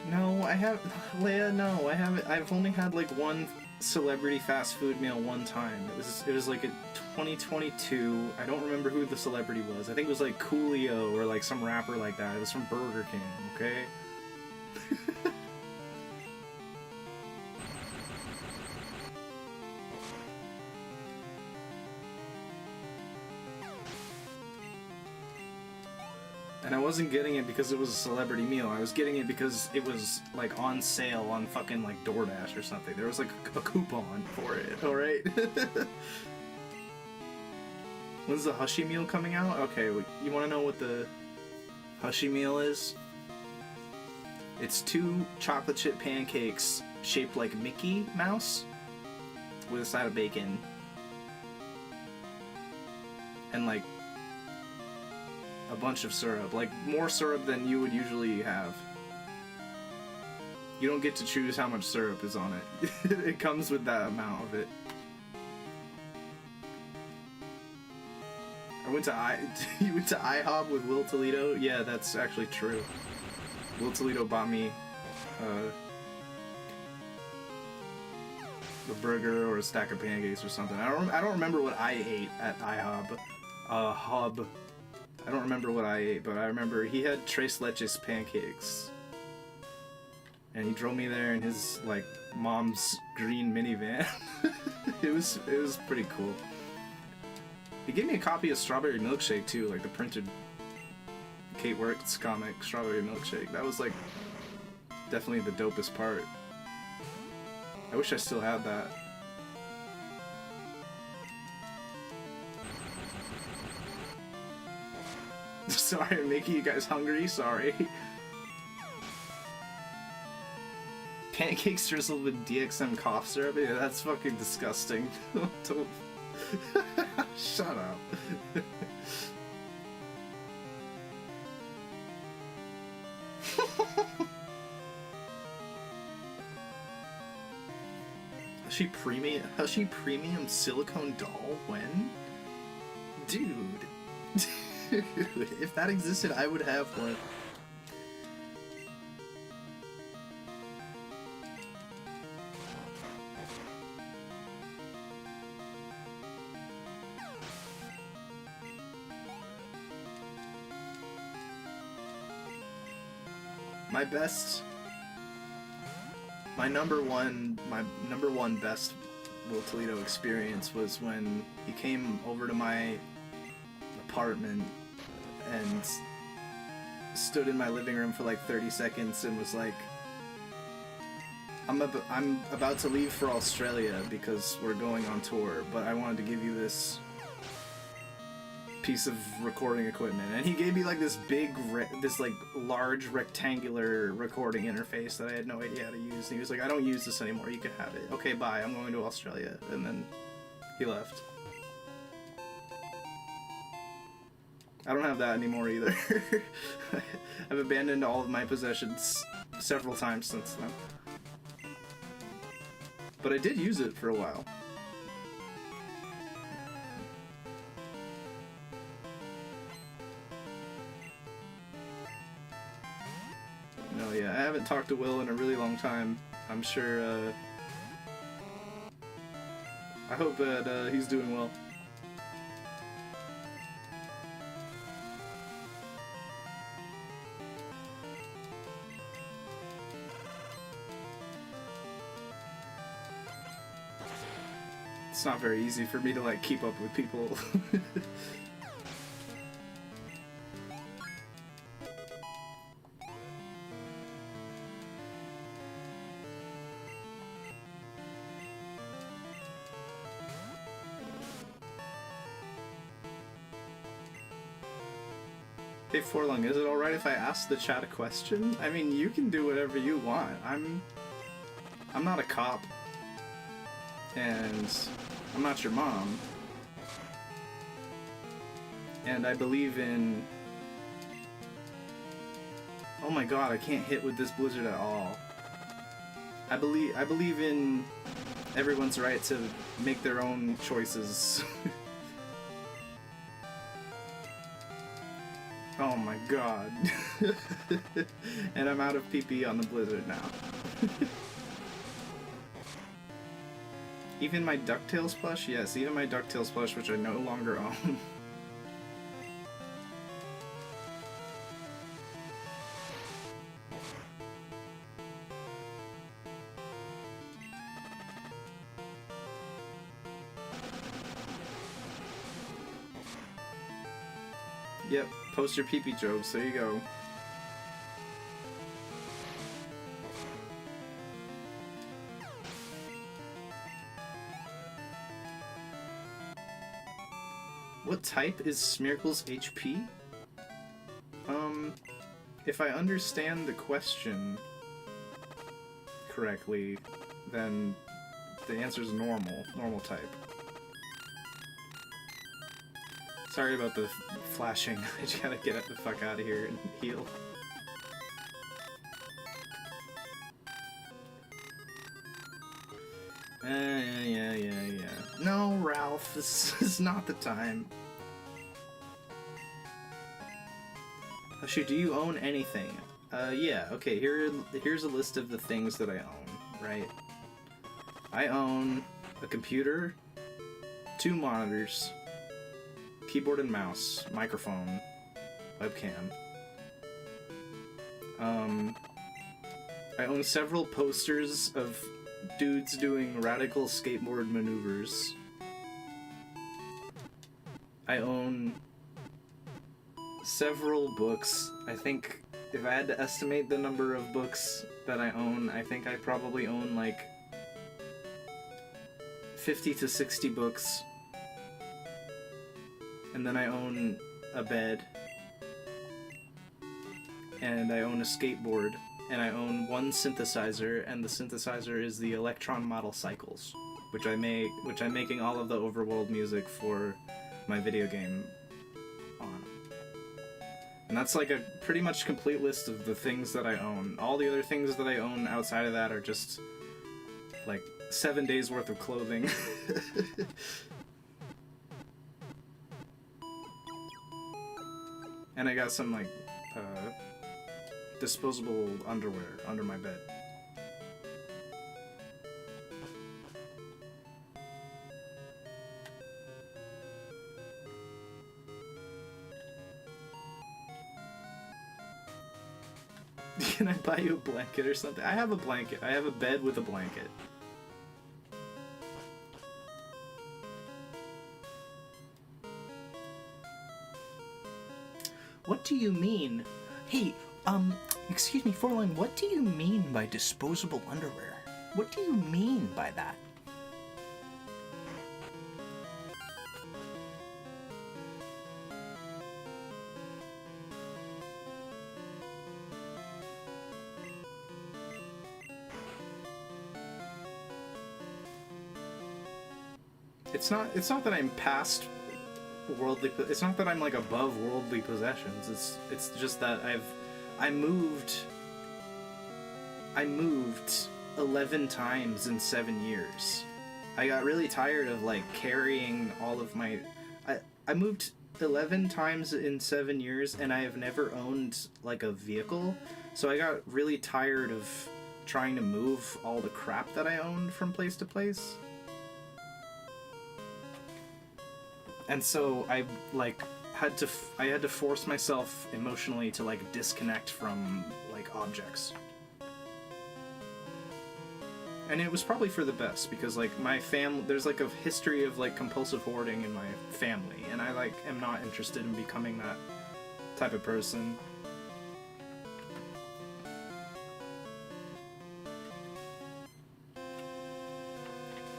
Speaker 1: No, I have... Leia, no, I haven't... I've only had like one celebrity fast food meal one time. It was like a 2022. I don't remember who the celebrity was. I think it was like Coolio or like some rapper like that. It was from Burger King, okay? And I wasn't getting it because it was a celebrity meal. I was getting it because it was like on sale on fucking like DoorDash or something. There was like a coupon for it, alright? When's the Hushie meal coming out? Okay, you want to know what the Hushie meal is? It's 2 chocolate chip pancakes shaped like Mickey Mouse with a side of bacon. And like a bunch of syrup, like more syrup than you would usually have. You don't get to choose how much syrup is on it. It comes with that amount of it. You went to IHOP with Will Toledo? Yeah, that's actually true. Will Toledo bought me a burger or a stack of pancakes or something. I don't remember what I ate at IHOP. Hub. I don't remember what I ate, but I remember he had tres leches pancakes. And he drove me there in his, like, mom's green minivan. It was pretty cool. He gave me a copy of Strawberry Milkshake, too, like the printed Kate Works comic, Strawberry Milkshake. That was, like, definitely the dopest part. I wish I still had that. Sorry, I'm making you guys hungry, sorry. Pancakes drizzled with DXM cough syrup? Yeah, that's fucking disgusting. Don't... Shut up. Hushie premium silicone doll? When? Dude. If that existed, I would have one. My number one best Will Toledo experience was when he came over to my apartment and
Speaker 3: stood in my living room for like 30 seconds and was like, I'm about to leave for Australia because we're going on tour, but I wanted to give you this piece of recording equipment. And he gave me like this big, this like large rectangular recording interface that I had no idea how to use. And he was like, I don't use this anymore, you can have it. Okay, bye, I'm going to Australia. And then he left. I don't have that anymore either. I've abandoned all of my possessions several times since then. But I did use it for a while. No, yeah, I haven't talked to Will in a really long time. I'm sure, I hope that he's doing well. It's not very easy for me to like keep up with people. Hey Forlung, is it alright if I ask the chat a question? I mean, you can do whatever you want. I'm not a cop. And I'm not your mom. And I believe in... Oh my god, I can't hit with this blizzard at all. I believe in everyone's right to make their own choices. Oh my god. And I'm out of PP on the blizzard now. Even my DuckTales plush? Yes, even my DuckTales plush, which I no longer own. Yep, post your pee-pee jokes, there you go. What type is Smeargle's HP? If I understand the question correctly, then the answer is normal type. Sorry about the flashing, I just gotta get the fuck out of here and heal. Yeah. No, Ralph, this is not the time. Actually, do you own anything? Yeah, okay, here's a list of the things that I own, right? I own a computer, 2 monitors, keyboard and mouse, microphone, webcam. I own several posters of dudes doing radical skateboard maneuvers. I own several books. I think if I had to estimate the number of books that I own, I think I probably own like 50 to 60 books. And then I own a bed. And I own a skateboard. And I own 1 synthesizer, and the synthesizer is the Electron Model Cycles, which I'm making all of the overworld music for my video game on. And that's like a pretty much complete list of the things that I own. All the other things that I own outside of that are just like 7 days worth of clothing. And I got some like disposable underwear under my bed. Can I buy you a blanket or something? I have a blanket. I have a bed with a blanket. What do you mean?
Speaker 4: Hey, excuse me, Forlorn, what do you mean by disposable underwear? What do you mean by that?
Speaker 3: It's not that I'm past worldly. It's not that I'm like above worldly possessions. It's just that I moved 11 times in 7 years. I got really tired of like carrying all of my. I moved 11 times in 7 years, and I have never owned like a vehicle. So I got really tired of trying to move all the crap that I owned from place to place. And so I like had to force myself emotionally to like disconnect from like objects. And it was probably for the best, because like my family, there's like a history of like compulsive hoarding in my family, and I like am not interested in becoming that type of person.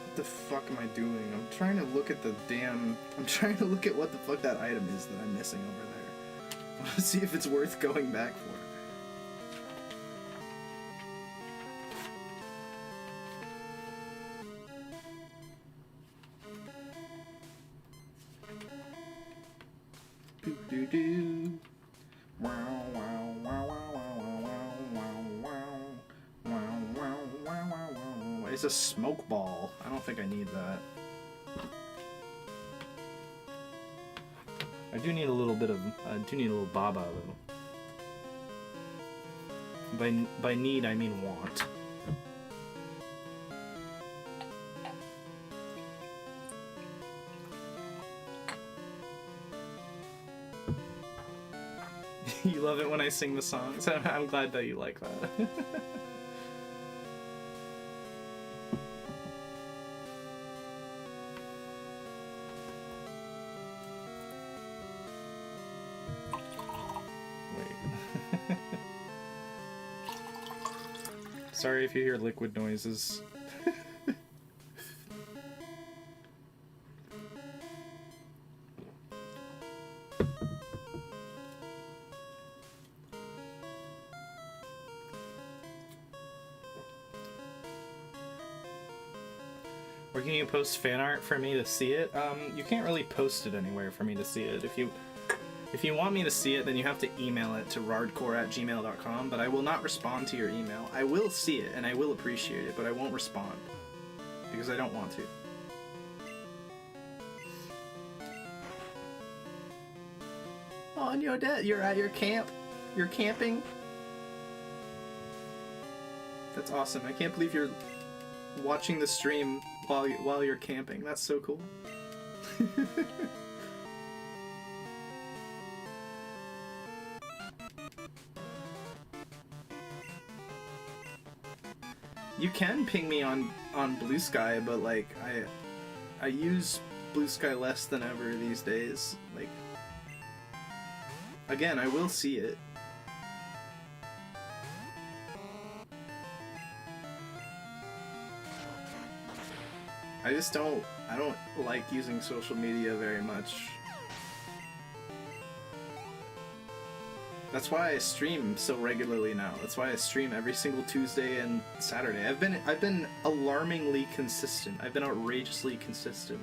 Speaker 3: What the fuck am I doing? I'm trying to look at what the fuck that item is that I'm missing over there. I want to see if it's worth going back for. Do do do. Wow wow wow wow wow wow wow wow wow wow wow. It's a smoke ball. I don't think I need that. I do need a little baba though. By need I mean want. You love it when I sing the songs. I'm glad that you like that. Wait. Sorry if you hear liquid noises. Or can you post fan art for me to see it? You can't really post it anywhere for me to see it. If you want me to see it, then you have to email it to rardcore@gmail.com, but I will not respond to your email. I will see it, and I will appreciate it, but I won't respond. Because I don't want to. Oh, and you're at your camp? You're camping? That's awesome. I can't believe you're watching the stream while you're camping. That's so cool. You can ping me on Blue Sky, but like I use Blue Sky less than ever these days. Like, again, I will see it. I don't like using social media very much. That's why I stream so regularly now. That's why I stream every single Tuesday and Saturday. I've been alarmingly consistent. I've been outrageously consistent.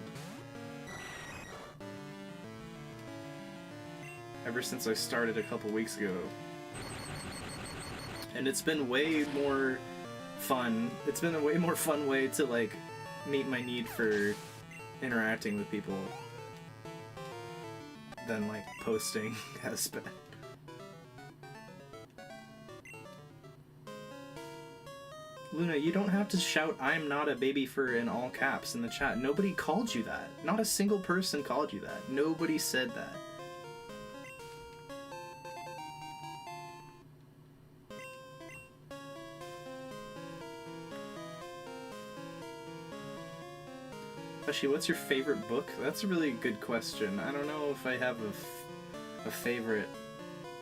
Speaker 3: Ever since I started a couple weeks ago. And it's been way more fun. It's been a way more fun way to like meet my need for interacting with people than like posting has been. Luna, you don't have to shout "I'm not a baby fur" in all caps in the chat. Nobody called you that. Not a single person called you that. Nobody said that. Actually, what's your favorite book? That's a really good question. I don't know if I have a favorite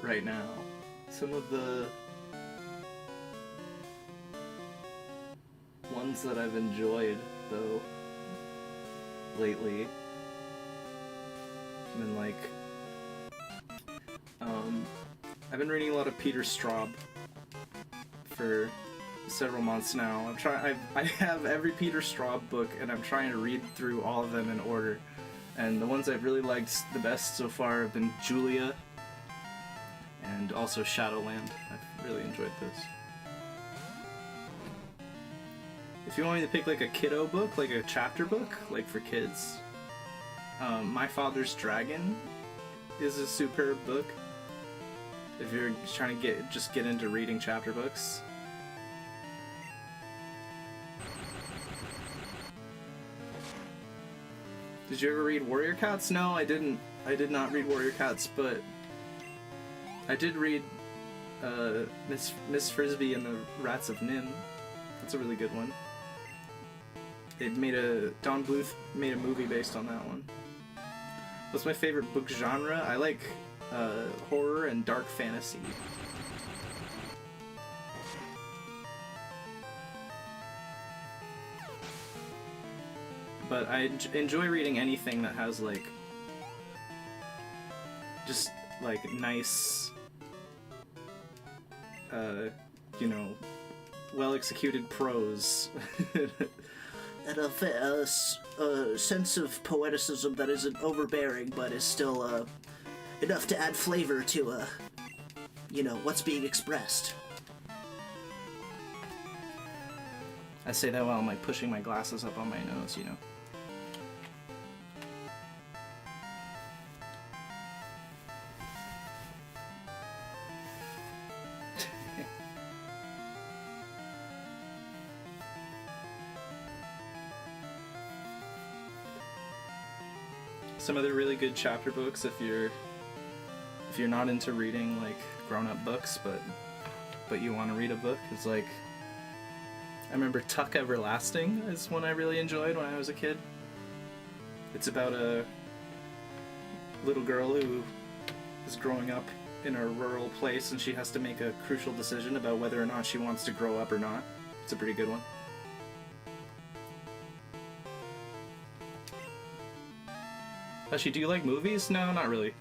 Speaker 3: right now.
Speaker 1: Some of the ones that I've enjoyed, though, lately, have been like, I've been reading a lot of Peter Straub for several months now. I have every Peter Straub book, and I'm trying to read through all of them in order. And the ones I've really liked the best so far have been Julia and also Shadowland. I've really enjoyed those. If you want me to pick like a kiddo book, like a chapter book, like for kids, My Father's Dragon is a superb book. If you're trying to get into reading chapter books. Did you ever read Warrior Cats? No, I didn't. I did not read Warrior Cats, but I did read Miss Frisbee and the Rats of Nim. That's a really good one. Don Bluth made a movie based on that one. What's my favorite book genre? I like horror and dark fantasy. But I enjoy reading anything that has like just like nice you know, well executed prose.
Speaker 4: And a sense of poeticism that isn't overbearing, but is still enough to add flavor to you know, what's being expressed.
Speaker 1: I say that while I'm like pushing my glasses up on my nose, you know. Some other really good chapter books if you're not into reading like grown-up books, but you want to read a book, is like, I remember Tuck Everlasting is one I really enjoyed when I was a kid. It's about a little girl who is growing up in a rural place and she has to make a crucial decision about whether or not she wants to grow up or not. It's a pretty good one. Actually, do you like movies? No, not really.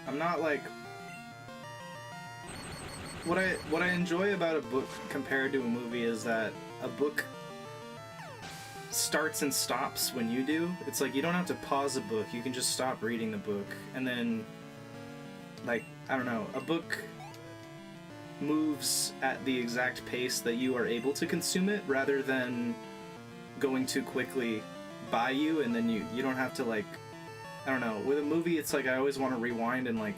Speaker 1: I'm not like... What I enjoy about a book compared to a movie is that a book starts and stops when you do. It's like you don't have to pause a book, you can just stop reading the book, and then, like, I don't know, a book moves at the exact pace that you are able to consume it, rather than going too quickly by you, and then you don't have to, like, I don't know, with a movie it's like I always want to rewind and like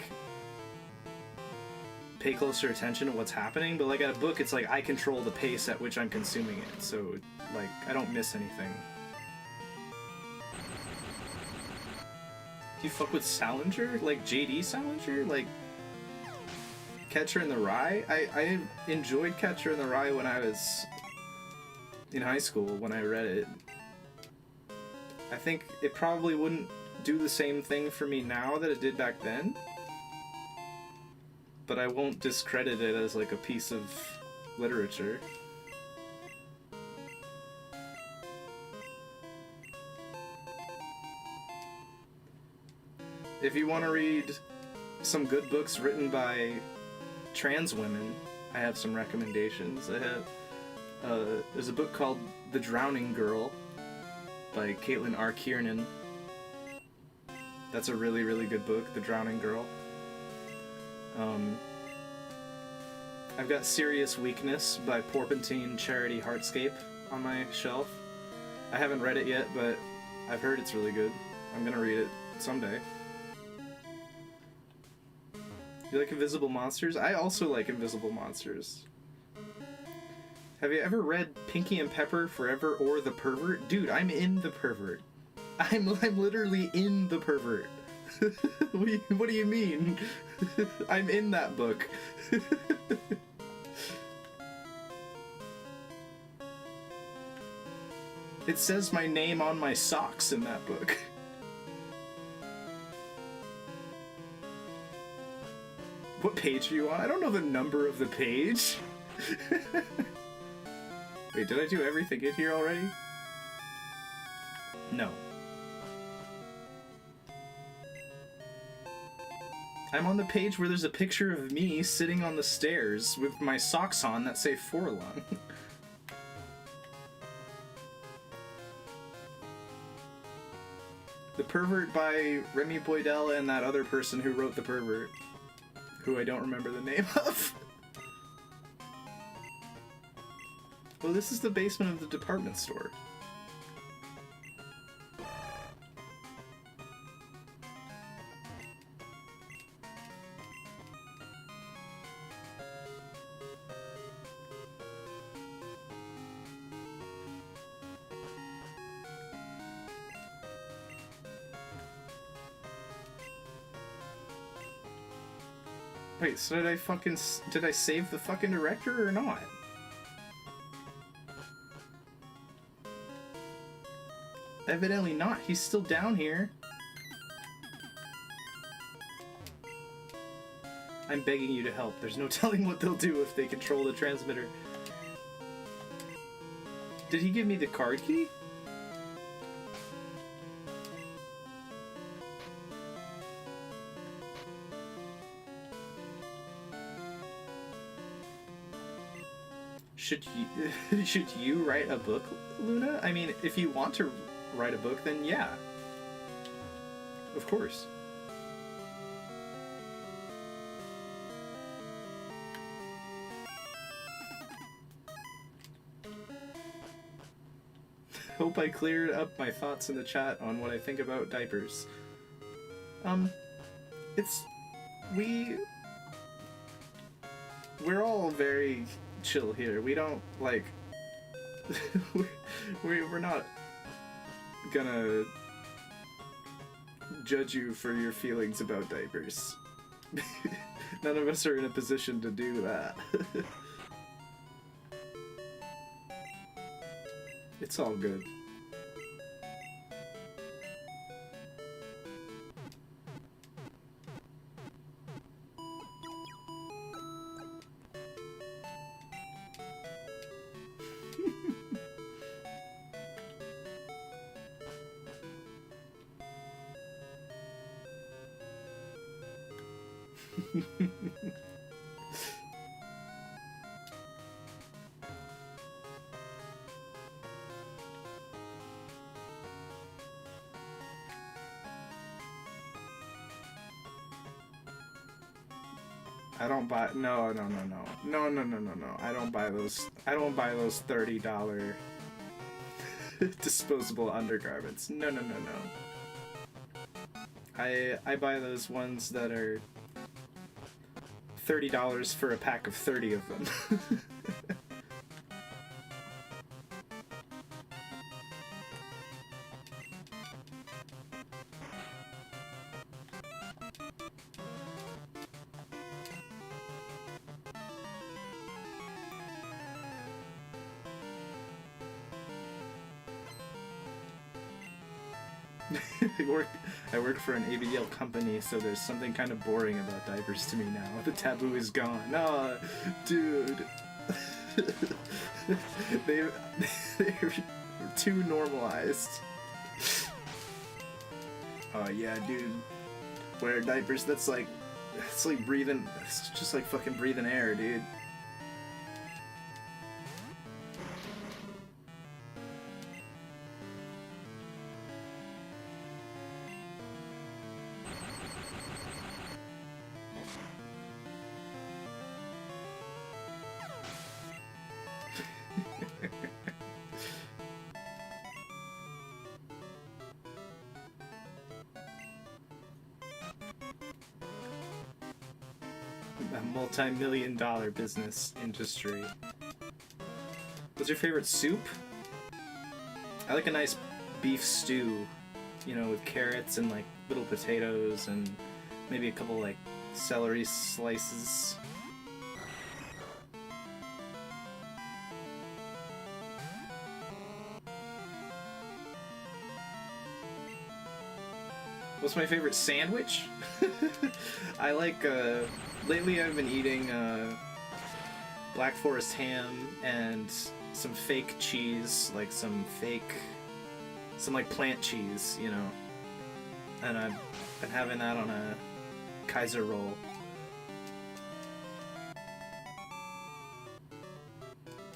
Speaker 1: pay closer attention to what's happening, but like at a book it's like I control the pace at which I'm consuming it, so like I don't miss anything. Do you fuck with Salinger? Like J.D. Salinger? Like Catcher in the Rye? I enjoyed Catcher in the Rye when I was in high school, when I read it. I think it probably wouldn't do the same thing for me now that it did back then, but I won't discredit it as like a piece of literature. If you want to read some good books written by trans women, I have some recommendations. I have there's a book called The Drowning Girl by Caitlin R. Kiernan. That's a really, really good book, The Drowning Girl. I've got Serious Weakness by Porpentine Charity Heartscape on my shelf. I haven't read it yet, but I've heard it's really good. I'm gonna read it someday. You like Invisible Monsters? I also like Invisible Monsters. Have you ever read Pinky and Pepper, Forever, or The Pervert? Dude, I'm in The Pervert. I'm literally in The Pervert.
Speaker 3: What do you mean? I'm in that book. It says my name on my socks in that book. What page are you on? I don't know the number of the page. Wait, did I do everything in here already? No. I'm on the page where there's a picture of me sitting on the stairs with my socks on that say Forlung. The Pervert by Remy Boydell and that other person who wrote The Pervert, who I don't remember the name of. Well, this is the basement of the department store. Wait, so did I save the fucking director or not? Evidently not. He's still down here. I'm begging you to help. There's no telling what they'll do if they control the transmitter. Did he give me the card key? Should you write a book, Luna? I mean, if you want to write a book, then yeah. Of course. Hope I cleared up my thoughts in the chat on what I think about diapers. We're all very chill here. We don't, like, we're not gonna judge you for your feelings about diapers. None of us are in a position to do that. It's all good. I don't buy no. I don't buy those $30 disposable undergarments. No. I buy those ones that are $30 for a pack of 30 of them. I work for an ABL company, so there's something kind of boring about diapers to me now. The taboo is gone. Aw, dude. They're too normalized. Oh yeah, dude. Wear diapers, it's like breathing, it's just like fucking breathing air, dude. A multi-million-dollar business industry. What's your favorite soup? I like a nice beef stew.
Speaker 1: you know, with carrots and like little potatoes and maybe a couple like celery slices. What's my favorite sandwich? I like, lately I've been eating, Black Forest ham and some fake cheese, like some like plant cheese, you know. And I've been having that on a Kaiser roll.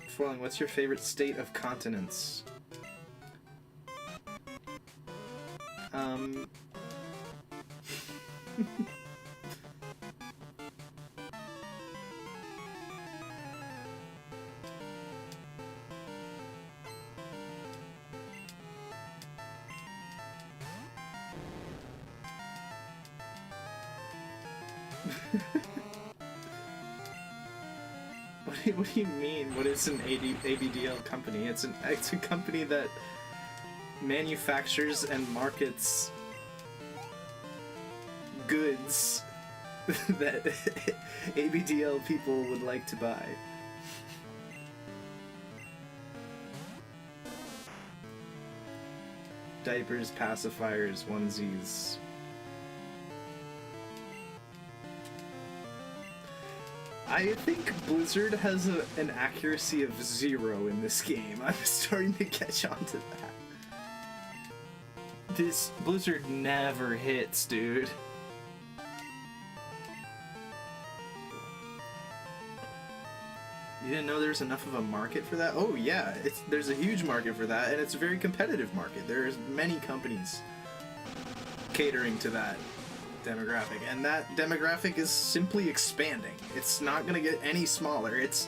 Speaker 1: Foiling, what's your favorite state of continence? What do you mean? What is an ABDL company? It's a company that manufactures and markets goods that ABDL people would like to buy. Diapers, pacifiers, onesies. I think Blizzard has an accuracy of 0 in this game. I'm starting to catch on to that. This Blizzard never hits, dude. You didn't know there's enough of a market for that? Oh yeah, there's a huge market for that, and it's a very competitive market. There's many companies catering to that demographic, and that demographic is simply expanding. It's not going to get any smaller. It's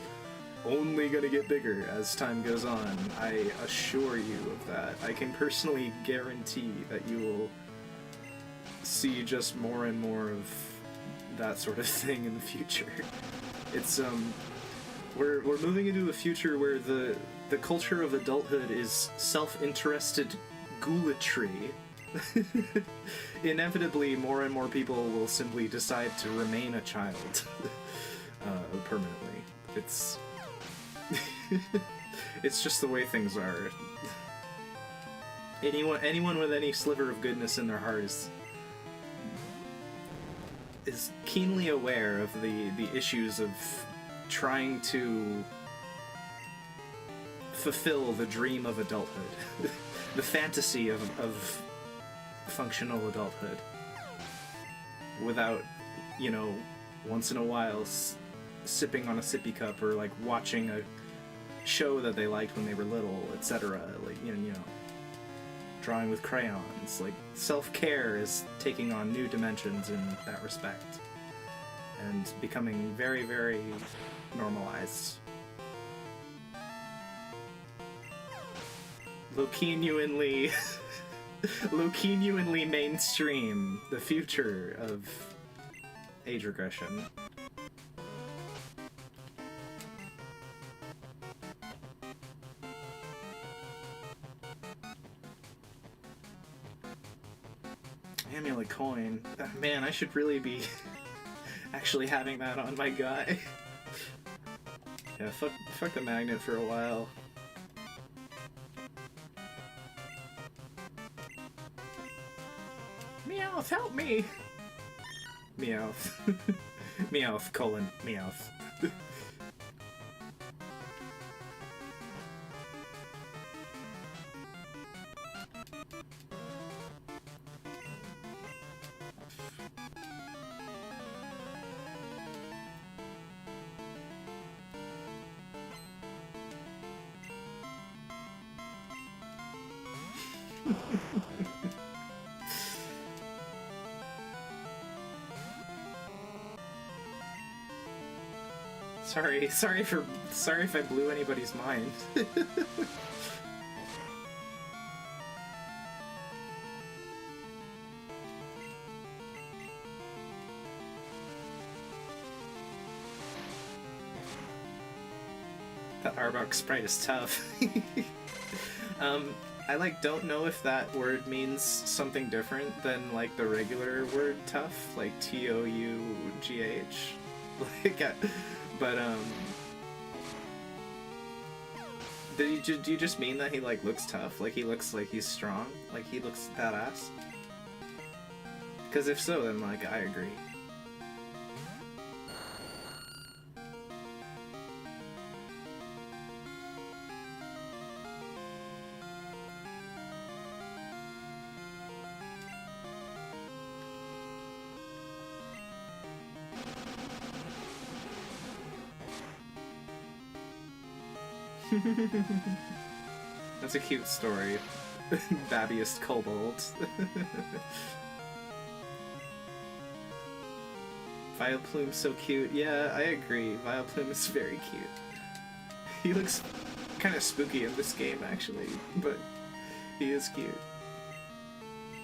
Speaker 1: only going to get bigger as time goes on. I assure you of that. I can personally guarantee that you will see just more and more of that sort of thing in the future. It's we're moving into a future where the culture of adulthood is self-interested ghoulatry. Inevitably, more and more people will simply decide to remain a child permanently. It's it's just the way things are. Anyone with any sliver of goodness in their heart is keenly aware of the issues of trying to fulfill the dream of adulthood, the fantasy of functional adulthood, without, you know, once in a while sipping on a sippy cup or like watching a show that they liked when they were little, etc. Like, you know, drawing with crayons. Like, self-care is taking on new dimensions in that respect and becoming very, very normalized. Low-genuinely mainstream, the future of age regression. Amulet coin. Man, I should really be actually having that on my guy. Yeah, fuck the magnet for a while. Meowth, help me! Meowth. Meowth, Meowth. Sorry if I blew anybody's mind. That Arbok sprite is tough.
Speaker 3: I like don't know if that word means something different than like the regular word tough, like Tough. Like, but do you just mean that he like looks tough? Like he looks like he's strong? Like he looks badass? Because if so, then like I agree. That's a cute story. Babbiest kobold. Vileplume's so cute. Yeah, I agree. Vileplume is very cute. He looks kind of spooky in this game, actually, but he is cute.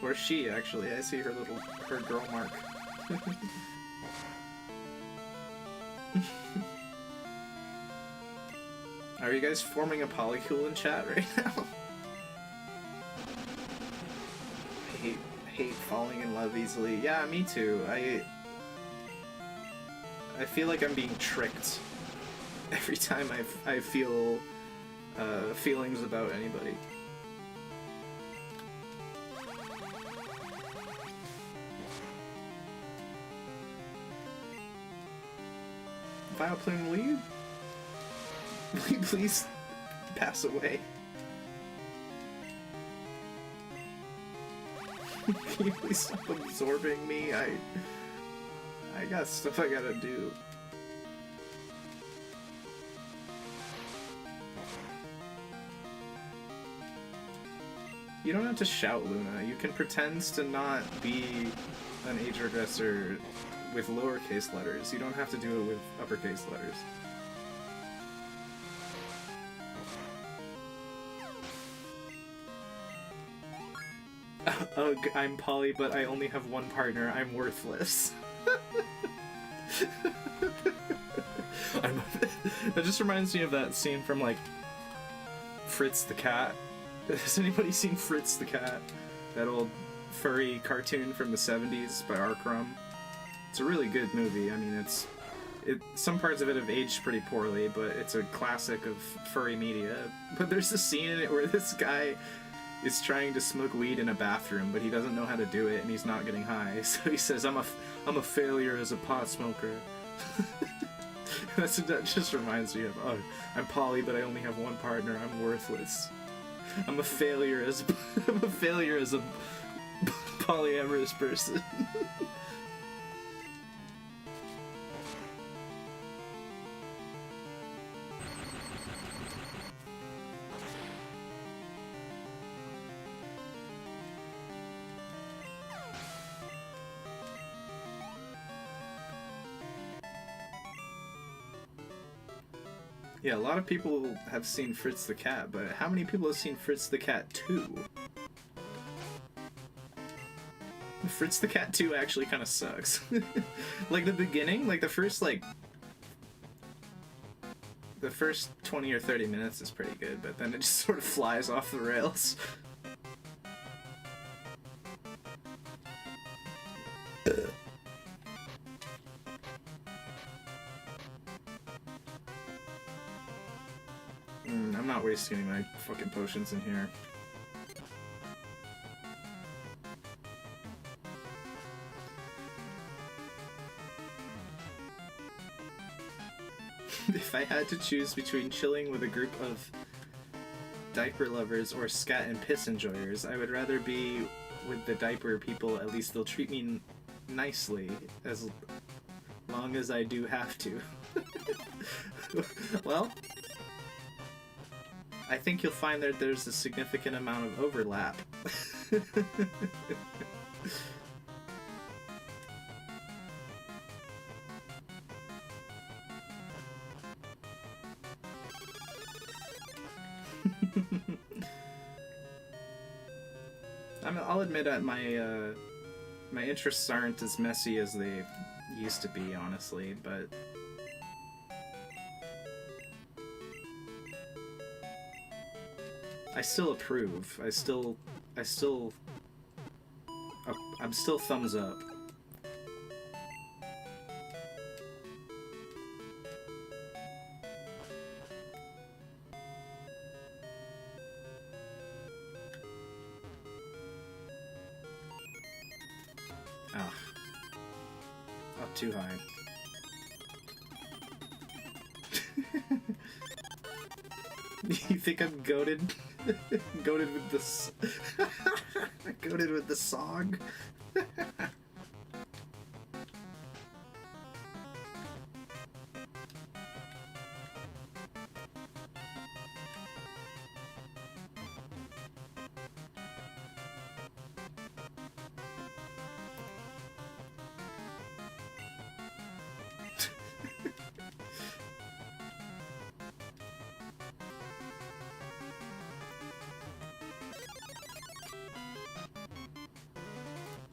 Speaker 3: Or she, actually. I see her girl mark. Are you guys forming a polycule in chat right now? I hate falling in love easily. Yeah, me too. I feel like I'm being tricked every time I feel feelings about anybody. Vileplume, will you please pass away? Can you please stop absorbing me? I got stuff I gotta do. You don't have to shout, Luna. You can pretend to not be an age regressor with lowercase letters. You don't have to do it with uppercase letters. Ugh, I'm Polly, but I only have one partner. I'm worthless. That just reminds me of that scene from, like, Fritz the Cat. Has anybody seen Fritz the Cat? That old furry cartoon from the 70s by Arkrum. It's a really good movie. I mean, some parts of it have aged pretty poorly, but it's a classic of furry media. But there's a scene in it where this guy is trying to smoke weed in a bathroom, but he doesn't know how to do it, and he's not getting high. So he says, I'm a failure as a pot smoker. That just reminds me of, oh, I'm Polly, but I only have one partner. I'm worthless. I'm a failure as a polyamorous person. Yeah, a lot of people have seen Fritz the Cat, but how many people have seen Fritz the Cat 2? Fritz the Cat 2 actually kind of sucks. Like, the beginning, like, the first 20 or 30 minutes is pretty good, but then it just sort of flies off the rails. I'm not wasting any of my fucking potions in here. If I had to choose between chilling with a group of diaper lovers or scat and piss enjoyers, I would rather be with the diaper people. At least they'll treat me nicely, as long as I do have to. Well, I think you'll find that there's a significant amount of overlap. I'll admit that my interests aren't as messy as they used to be, honestly, but I still approve. I'm still thumbs up. Oh. Up too high. You think I'm goated? Goated with this. Goated with the song?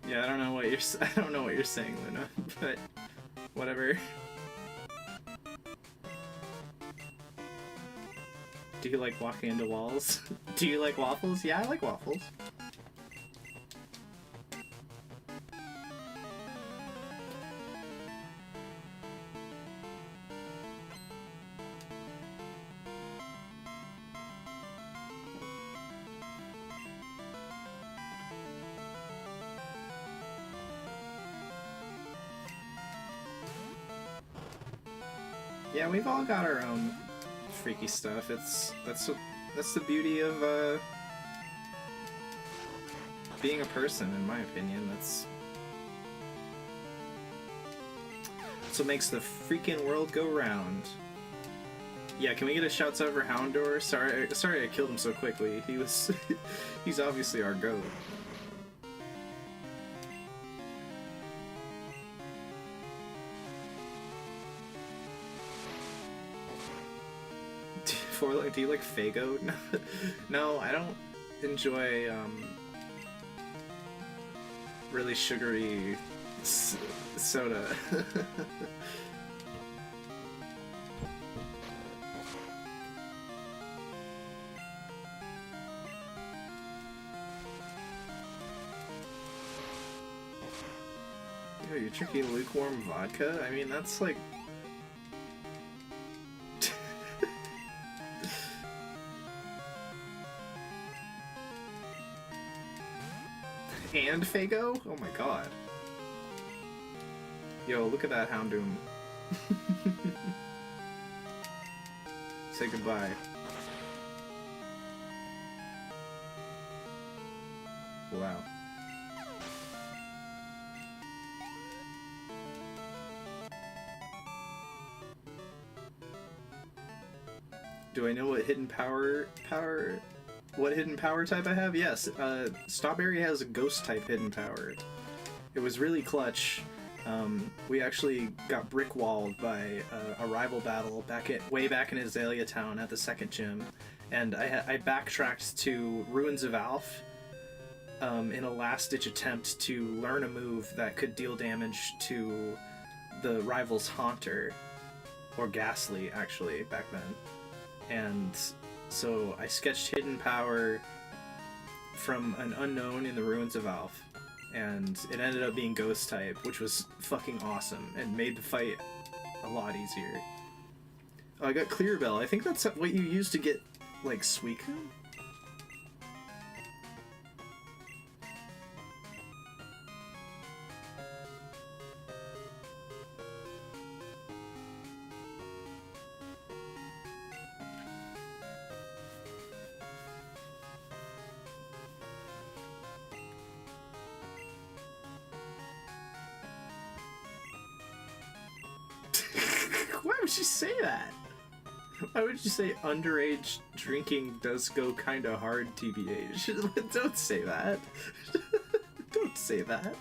Speaker 3: Yeah, I don't know what you're saying, Luna, but whatever. Do you like walking into walls? Do you like waffles? Yeah, I like waffles. Yeah, we've all got our own freaky stuff. That's the beauty of being a person, in my opinion. That's what makes the freaking world go round. Yeah, can we get a shouts out for Houndour? Sorry I killed him so quickly. He was he's obviously our goat. Do you like Faygo? No, I don't enjoy really sugary soda. Yo, you're drinking lukewarm vodka? I mean, that's like... And Faygo? Oh my god. Yo, look at that Houndoom. Say goodbye. Wow. Do I know what hidden power what hidden power type I have? Yes, Strawberry has a ghost type hidden power. It was really clutch. We actually got brick walled by a rival battle way back in Azalea Town at the second gym, and I backtracked to Ruins of Alph in a last-ditch attempt to learn a move that could deal damage to the rival's Haunter, or Ghastly actually back then, and so I sketched hidden power from an unknown in the Ruins of Alph, and it ended up being ghost type, which was fucking awesome and made the fight a lot easier. Oh, I got Clear Bell. I think that's what you use to get, like, Suicune? Why would you say that? Why would you say underage drinking does go kinda hard, TBH? Don't say that. Don't say that.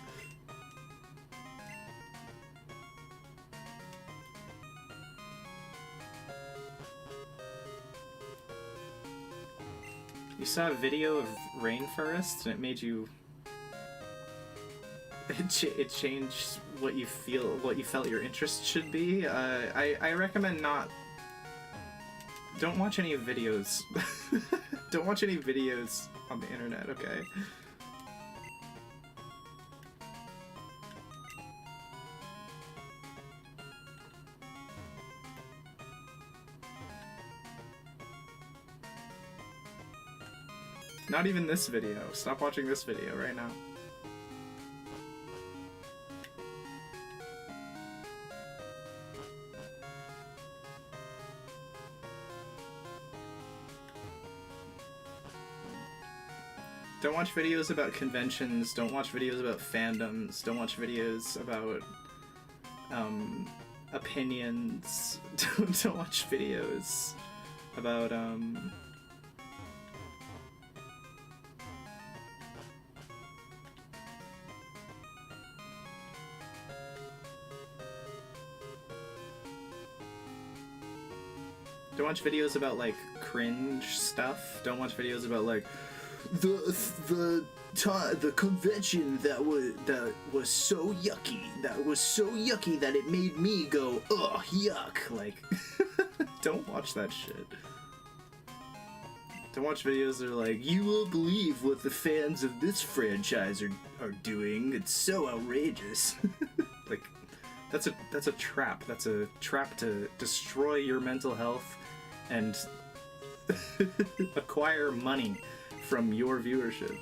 Speaker 3: You saw a video of rainforest and it made you... It changed what you felt your interest should be. I recommend not... Don't watch any videos Don't watch any videos on the internet, okay? Not even this video. Stop watching this video right now. Don't watch videos about conventions, don't watch videos about fandoms, don't watch videos about opinions, don't watch videos about don't watch videos about like cringe stuff. Don't watch videos about like the convention that was so yucky. That was so yucky that it made me go, ugh, yuck. Like, don't watch that shit. Don't watch videos that are like, you won't believe what the fans of this franchise are doing. It's so outrageous. Like, that's a trap. That's a trap to destroy your mental health and acquire money from your viewership.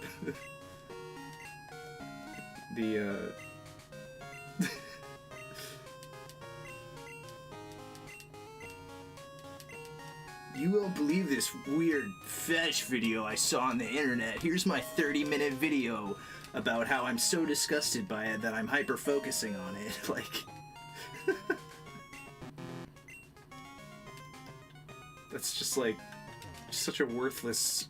Speaker 3: You won't believe this weird fetish video I saw on the internet. Here's my 30-minute video about how I'm so disgusted by it that I'm hyper-focusing on it. Like... That's just like such a worthless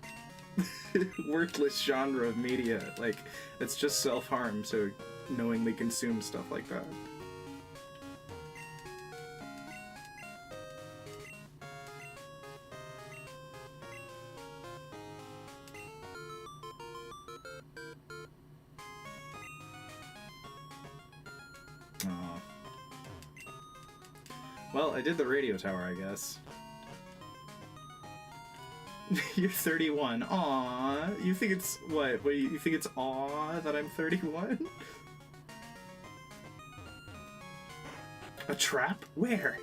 Speaker 3: genre of media. Like, it's just self-harm, so knowingly consume stuff like that. Aw. Well, I did the radio tower, I guess. You're 31. Aww. You think it's what? What you think it's aw that I'm 31? A trap? Where?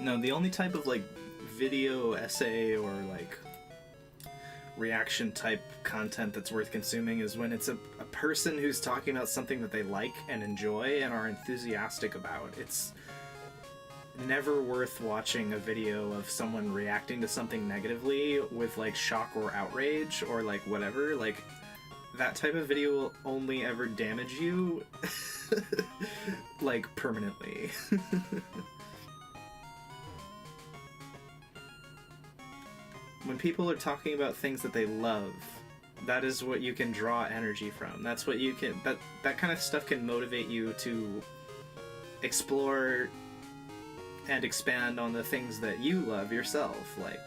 Speaker 3: No, the only type of like video essay or like reaction type content that's worth consuming is when it's a person who's talking about something that they like and enjoy and are enthusiastic about. It's never worth watching a video of someone reacting to something negatively with like shock or outrage or like whatever. Like, that type of video will only ever damage you like permanently. When people are talking about things that they love, that is what you can draw energy from. That's what you can... That kind of stuff can motivate you to explore and expand on the things that you love yourself. Like,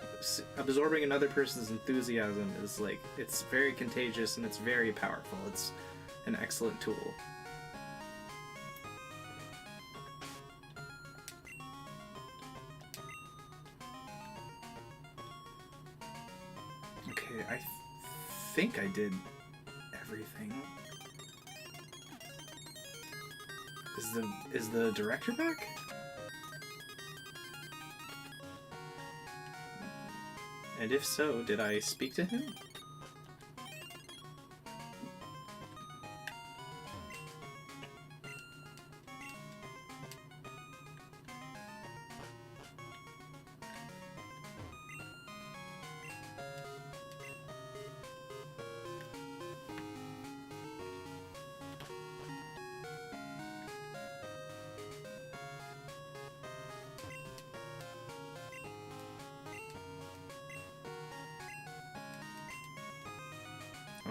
Speaker 3: absorbing another person's enthusiasm is like... It's very contagious and it's very powerful. It's an excellent tool. I think I did everything. Is the director back? And if so, did I speak to him?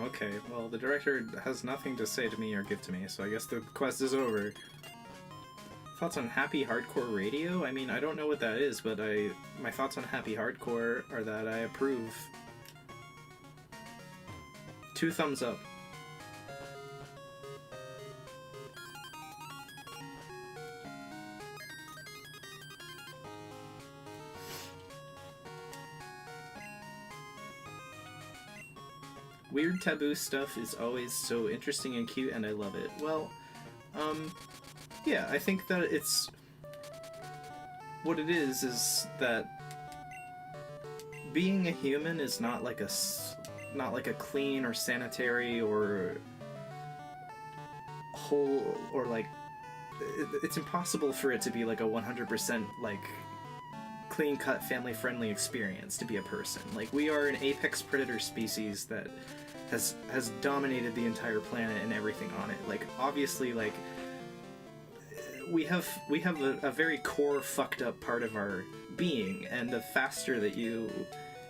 Speaker 3: Okay, well, the director has nothing to say to me or give to me, so I guess the quest is over. thoughts on Happy Hardcore Radio? I mean, I don't know what that is, but my thoughts on Happy Hardcore are that I approve. 2 thumbs up. Weird taboo stuff is always so interesting and cute, and I love it. Well, yeah, I think that it's... What it is that being a human is not like a clean or sanitary or whole, or like... It's impossible for it to be like a 100% like clean-cut, family-friendly experience to be a person. Like, we are an apex predator species that has dominated the entire planet and everything on it. Like, obviously, like, we have a very core fucked up part of our being, and the faster that you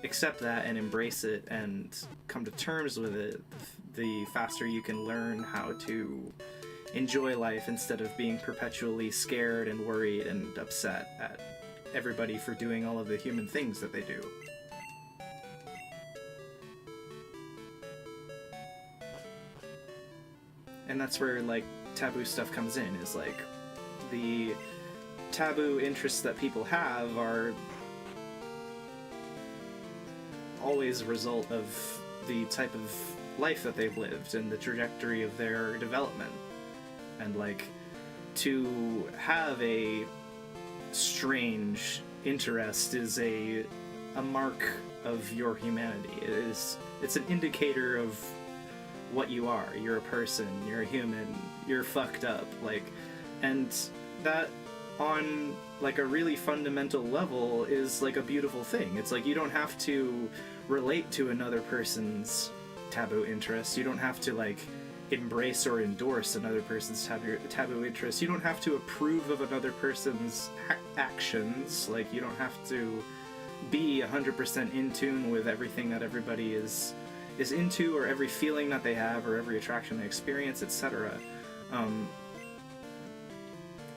Speaker 3: accept that and embrace it and come to terms with it, the faster you can learn how to enjoy life instead of being perpetually scared and worried and upset at everybody for doing all of the human things that they do. And that's where, like, taboo stuff comes in, is like, the taboo interests that people have are always a result of the type of life that they've lived and the trajectory of their development. And, like, to have a strange interest is a mark of your humanity. It's an indicator of what you are. You're a person, you're a human, you're fucked up, like, and that on like a really fundamental level is like a beautiful thing. It's like, you don't have to relate to another person's taboo interests. You don't have to like embrace or endorse another person's taboo interests. You don't have to approve of another person's actions. Like, you don't have to be 100% in tune with everything that everybody is into, or every feeling that they have, or every attraction they experience, etc.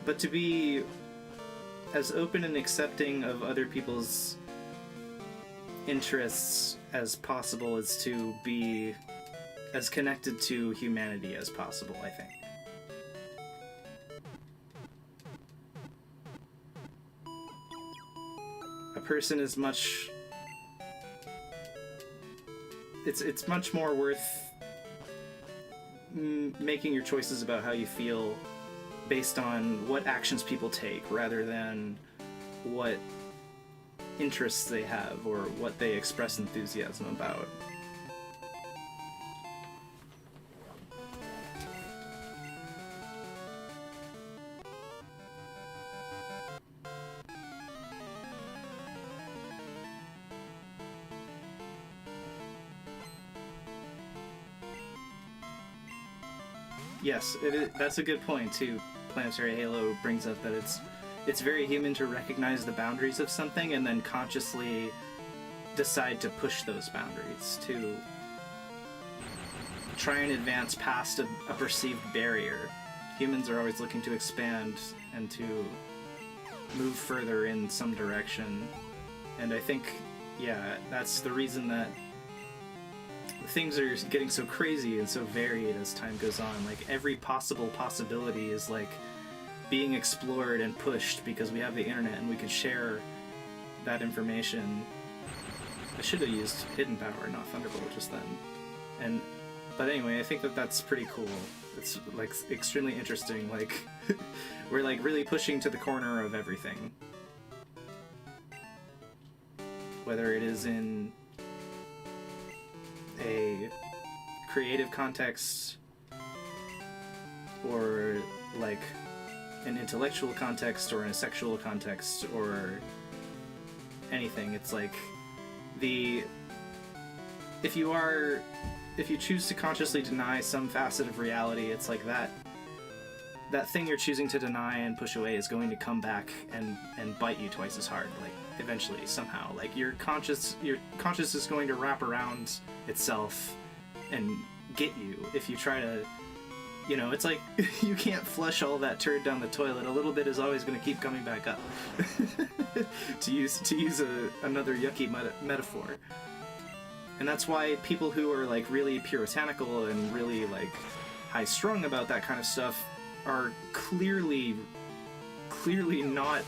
Speaker 3: But to be as open and accepting of other people's interests as possible is to be as connected to humanity as possible, I think. A person is much... It's much more worth making your choices about how you feel based on what actions people take, rather than what interests they have or what they express enthusiasm about. Yes, that's a good point too. Planetary Halo brings up that it's very human to recognize the boundaries of something and then consciously decide to push those boundaries, to try and advance past a perceived barrier. Humans are always looking to expand and to move further in some direction. And I think, yeah, that's the reason that things are getting so crazy and so varied as time goes on. Like, every possible possibility is like being explored and pushed because we have the internet and we can share that information. I should have used Hidden Power, not Thunderbolt, just then. But anyway, I think that that's pretty cool. It's like extremely interesting. Like, we're like really pushing to the corner of everything, whether it is in a creative context or like an intellectual context or in a sexual context or anything. It's like if you choose to consciously deny some facet of reality, it's like that thing you're choosing to deny and push away is going to come back and bite you twice as hard, like eventually, somehow. Like, your conscious is going to wrap around itself and get you if you try to
Speaker 1: You know, it's like you can't flush all that turd down the toilet. A little bit is always going to keep coming back up. to use another yucky metaphor. And that's why people who are like really puritanical and really like high-strung about that kind of stuff are clearly not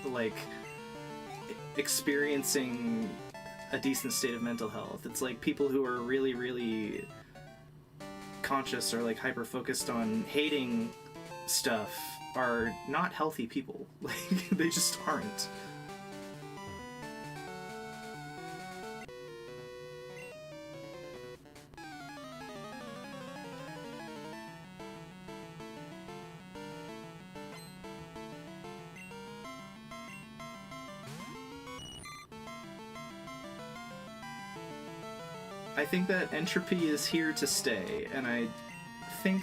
Speaker 1: like experiencing a decent state of mental health. It's like people who are really conscious or like hyper focused on hating stuff are not healthy people. Like they just aren't. I think that entropy is here to stay, and I think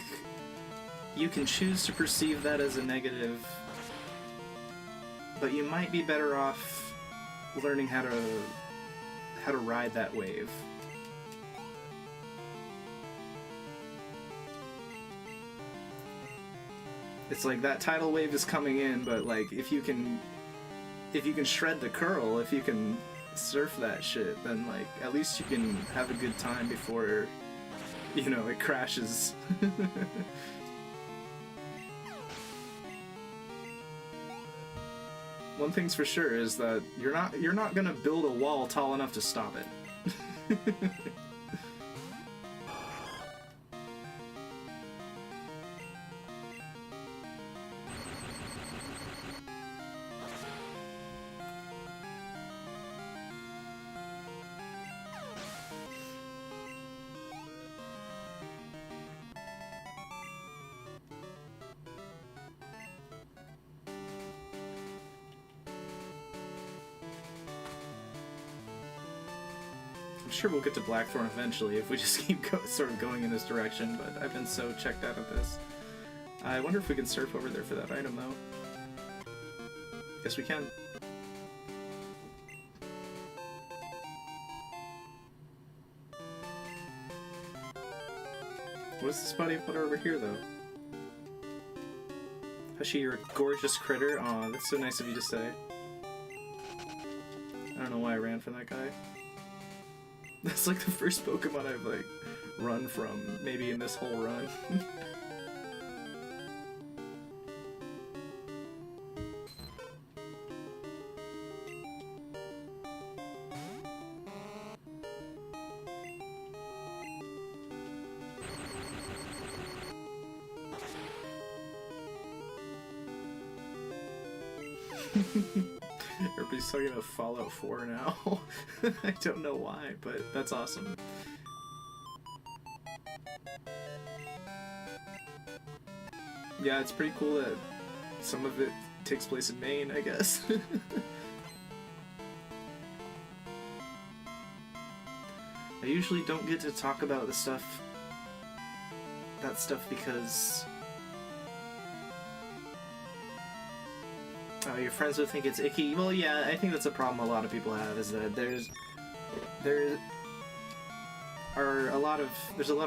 Speaker 1: you can choose to perceive that as a negative, but you might be better off learning how to ride that wave. It's like that tidal wave is coming in, but like if you can shred the curl, if you can surf that shit, then like at least you can have a good time before, you know, it crashes. One thing's for sure is that you're not gonna build a wall tall enough to stop it. I'm sure we'll get to Blackthorn eventually if we just keep sort of going in this direction, but I've been so checked out of this. I wonder if we can surf over there for that item, though. Guess we can. What's this body put over here, though? Hushie, you're a gorgeous critter. Aw, that's so nice of you to say. I don't know why I ran from that guy. That's like the first Pokemon I've like run from, maybe in this whole run. Everybody's talking about Fallout 4 now. I don't know why, but that's awesome. Yeah, it's pretty cool that some of it takes place in Maine, I guess. I usually don't get to talk about that stuff because your friends would think it's icky. Well, yeah, I think that's a problem a lot of people have, is that there's a lot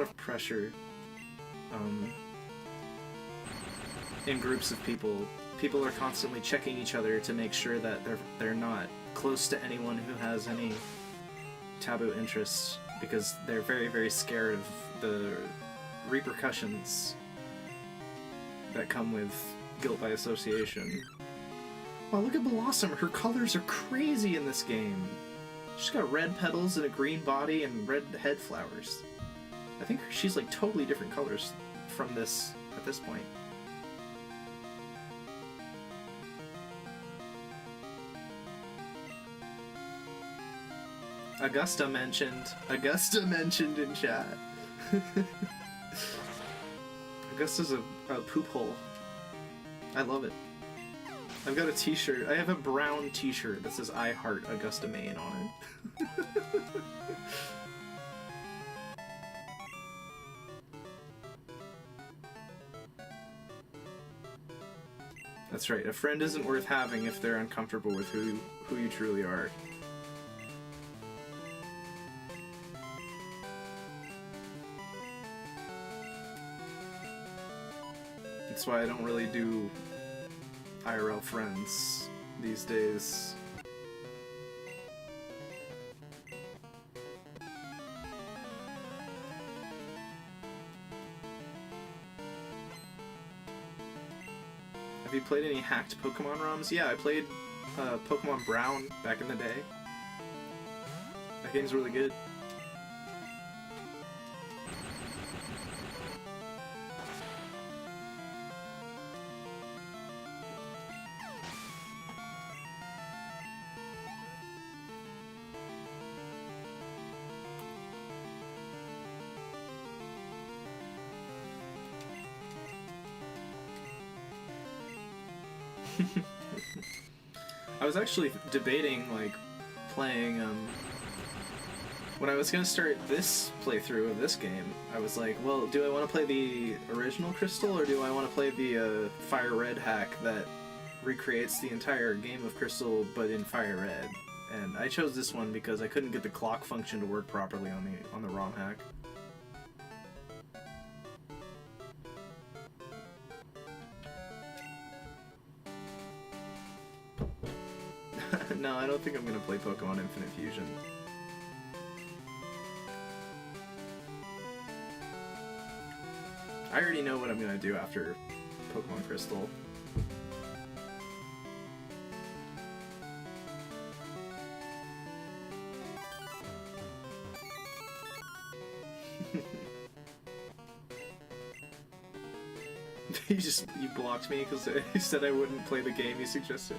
Speaker 1: of pressure in groups of people. People are constantly checking each other to make sure that they're not close to anyone who has any taboo interests, because they're very, very scared of the repercussions that come with guilt by association. Wow, look at Blossom. Her colors are crazy in this game. She's got red petals and a green body and red head flowers. I think she's like totally different colors from this at this point. Augusta mentioned in chat. Augusta's a poop hole. I love it. I've got a t-shirt. I have a brown t-shirt that says I Heart Augusta, Maine on it. That's right. A friend isn't worth having if they're uncomfortable with who you truly are.
Speaker 3: That's why I don't really do IRL friends these days. Have you played any hacked Pokemon ROMs? Yeah, I played Pokemon Brown back in the day. That game's really good. I was actually debating, like, playing, when I was gonna start this playthrough of this game, I was like, well, do I want to play the original Crystal, or do I want to play the, Fire Red hack that recreates the entire game of Crystal, but in Fire Red? And I chose this one because I couldn't get the clock function to work properly on the ROM hack. No, I don't think I'm gonna play Pokemon Infinite Fusion. I already know what I'm gonna do after Pokemon Crystal. You blocked me because you said I wouldn't play the game you suggested.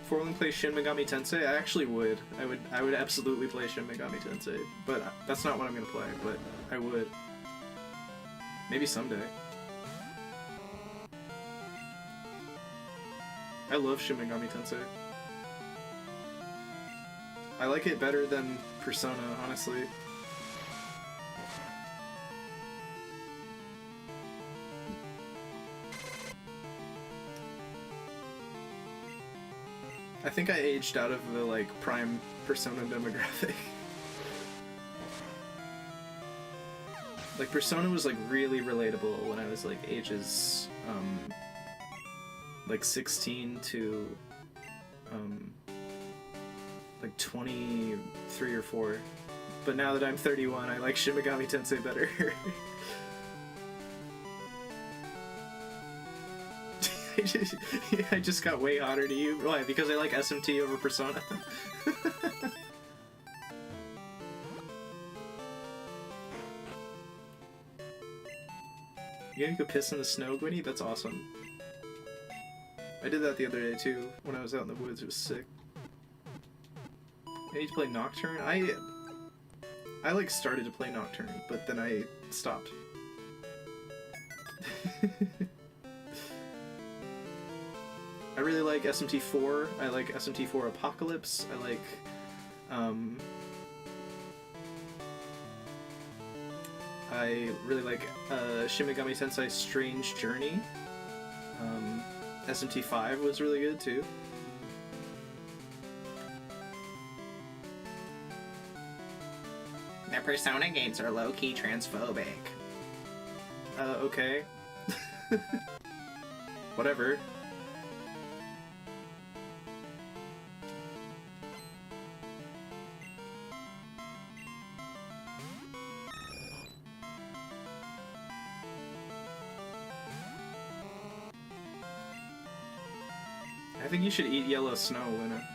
Speaker 3: If we're gonna play Shin Megami Tensei, I actually would. I would absolutely play Shin Megami Tensei, but that's not what I'm gonna play. But I would. Maybe someday. I love Shin Megami Tensei. I like it better than Persona, honestly. I think I aged out of the, like, prime Persona demographic. Like, Persona was, like, really relatable when I was, like, ages, like, 16 to, like, 23 or 4. But now that I'm 31, I like Shin Megami Tensei better. I just got way hotter to you. Why? Because I like SMT over Persona? You gonna go piss in the snow, Gwynny? That's awesome. I did that the other day too, when I was out in the woods. It was sick. I need to play Nocturne. I like started to play Nocturne, but then I stopped. I really like SMT4. I like SMT4 Apocalypse. I like, I really like Shin Megami Tensei Strange Journey. SMT5 was really good too.
Speaker 2: The Persona games are low-key transphobic.
Speaker 3: Okay. Whatever. I think you should eat yellow snow, Luna.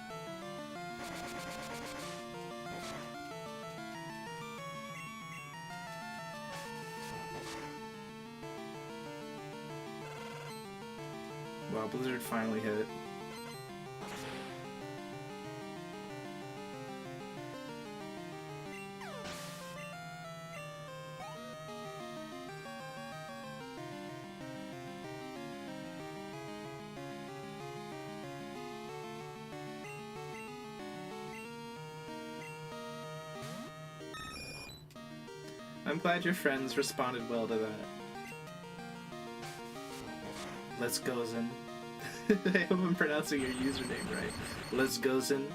Speaker 3: Wow, Blizzard finally hit. I'm glad your friends responded well to that. Let's go, Zen. I hope I'm pronouncing your username right. Let's go, Zen.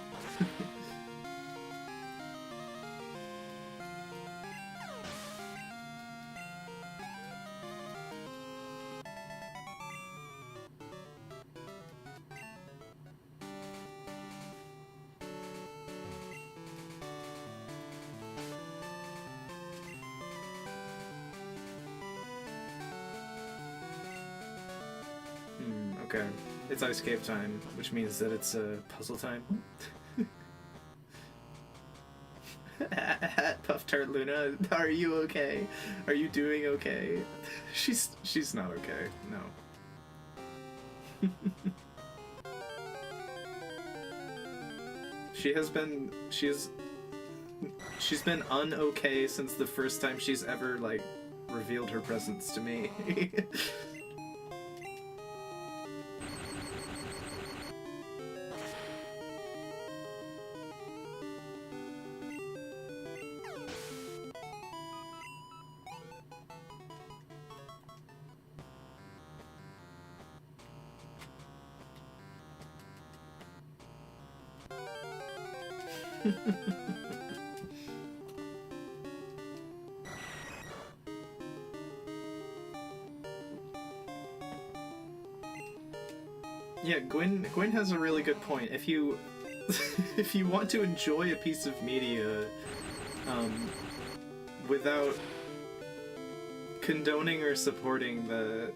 Speaker 3: Okay. It's ice cave time, which means that it's puzzle time. Puff Tart Luna, are you okay? Are you doing okay? She's not okay. No. She's been un-okay since the first time she's ever like revealed her presence to me. Yeah, Gwen has a really good point. If you if you want to enjoy a piece of media without condoning or supporting the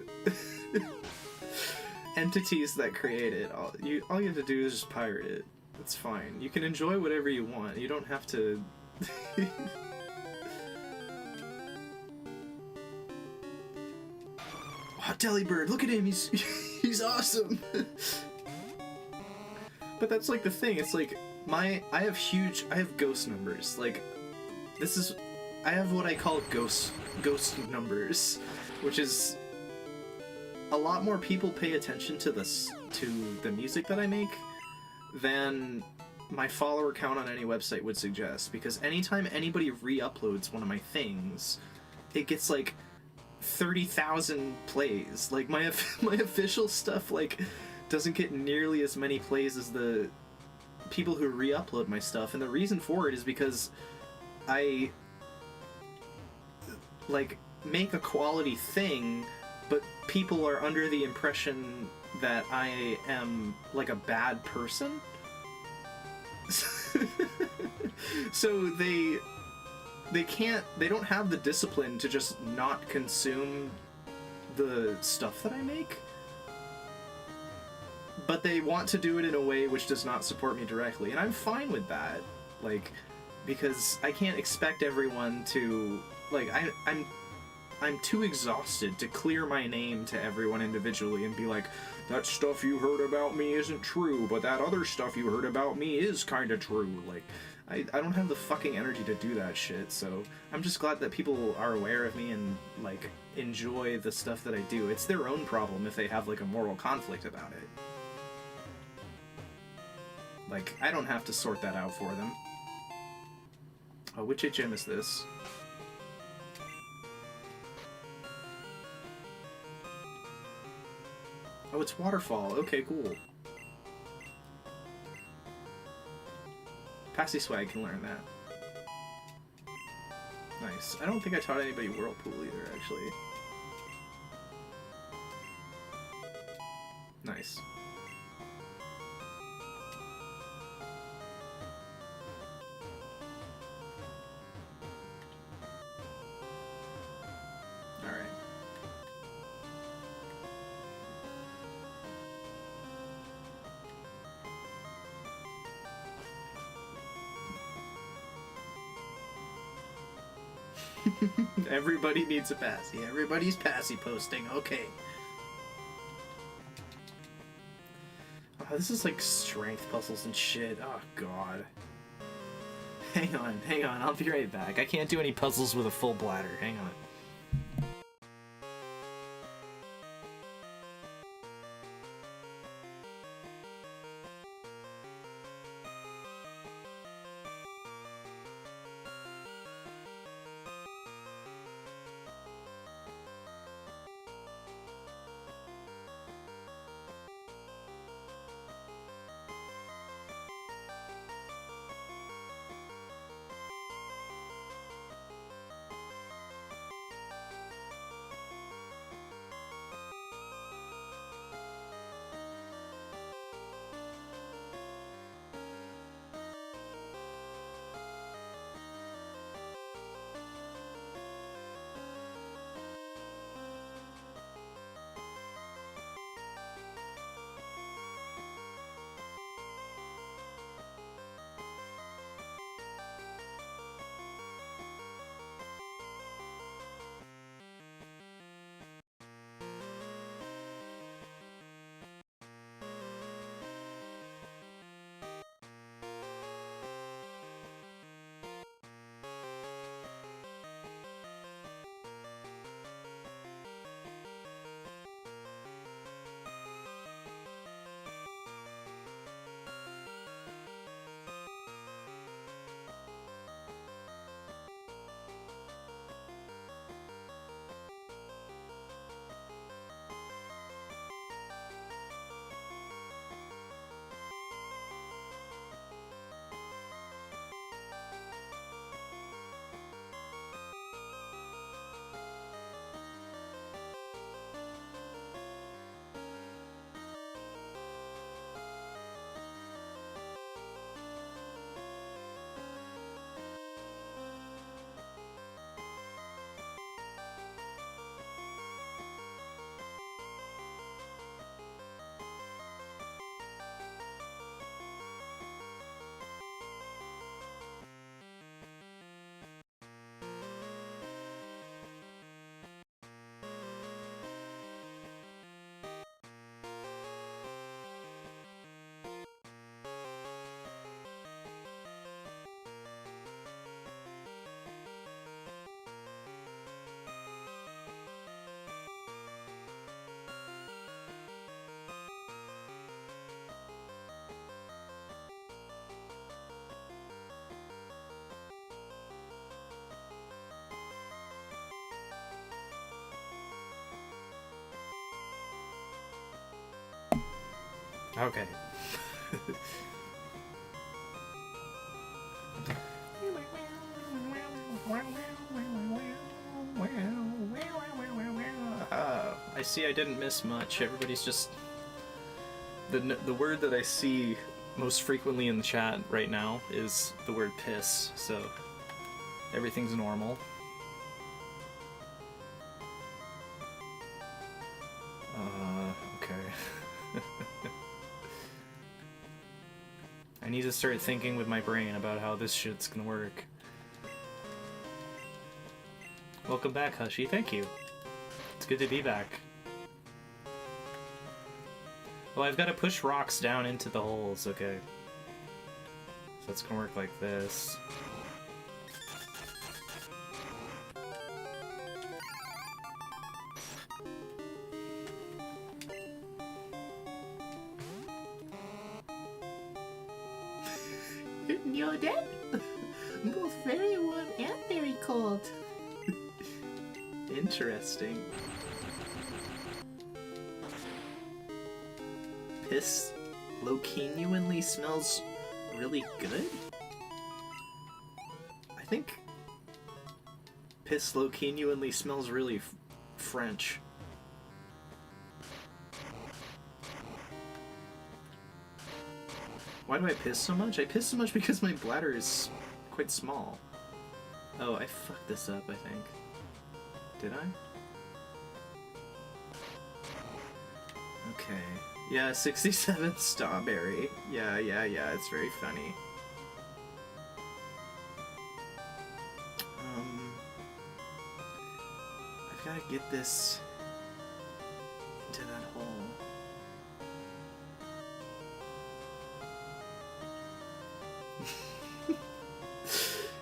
Speaker 3: entities that create it, all you have to do is just pirate it. It's fine. You can enjoy whatever you want. You don't have to Oh, Delibird, look at him, he's awesome. But that's like the thing, it's like I have ghost numbers. Like I have what I call ghost numbers, which is a lot more people pay attention to the music that I make than my follower count on any website would suggest, because anytime anybody re-uploads one of my things, it gets like 30,000 plays. Like my official stuff like doesn't get nearly as many plays as the people who re-upload my stuff, and the reason for it is because I like make a quality thing, but people are under the impression that I am like a bad person. So they don't have the discipline to just not consume the stuff that I make, but they want to do it in a way which does not support me directly, and I'm fine with that, like, because I can't expect everyone to, like, I'm too exhausted to clear my name to everyone individually and be like, that stuff you heard about me isn't true, but that other stuff you heard about me is kinda true. Like, I don't have the fucking energy to do that shit, so I'm just glad that people are aware of me and, like, enjoy the stuff that I do. It's their own problem if they have, like, a moral conflict about it. Like, I don't have to sort that out for them. Oh, which HM is this? Oh, it's Waterfall. Okay, cool. Passy Swag can learn that. Nice. I don't think I taught anybody Whirlpool either, actually. Nice. Alright. Everybody needs a passy. Everybody's passy posting. Okay. Oh, this is like strength puzzles and shit. Oh, God. Hang on. I'll be right back. I can't do any puzzles with a full bladder. Hang on.
Speaker 1: Okay. I see I didn't miss much. Everybody's just... The word that I see most frequently in the chat right now is the word piss, so everything's normal. Okay. I need to start thinking with my brain about how this shit's gonna work. Welcome back, Hushy. Thank you. It's good to be back. Well, I've got to push rocks down into the holes, okay. So it's gonna work like this.
Speaker 2: You're dead? Both very warm and very cold.
Speaker 3: Interesting. Piss genuinely smells really good? I think piss genuinely smells really French. Why do I piss so much? I piss so much because my bladder is quite small. Oh, I fucked this up, I think. Did I? Okay. Yeah, 67 strawberry. Yeah, it's very funny. I've gotta get this into that hole.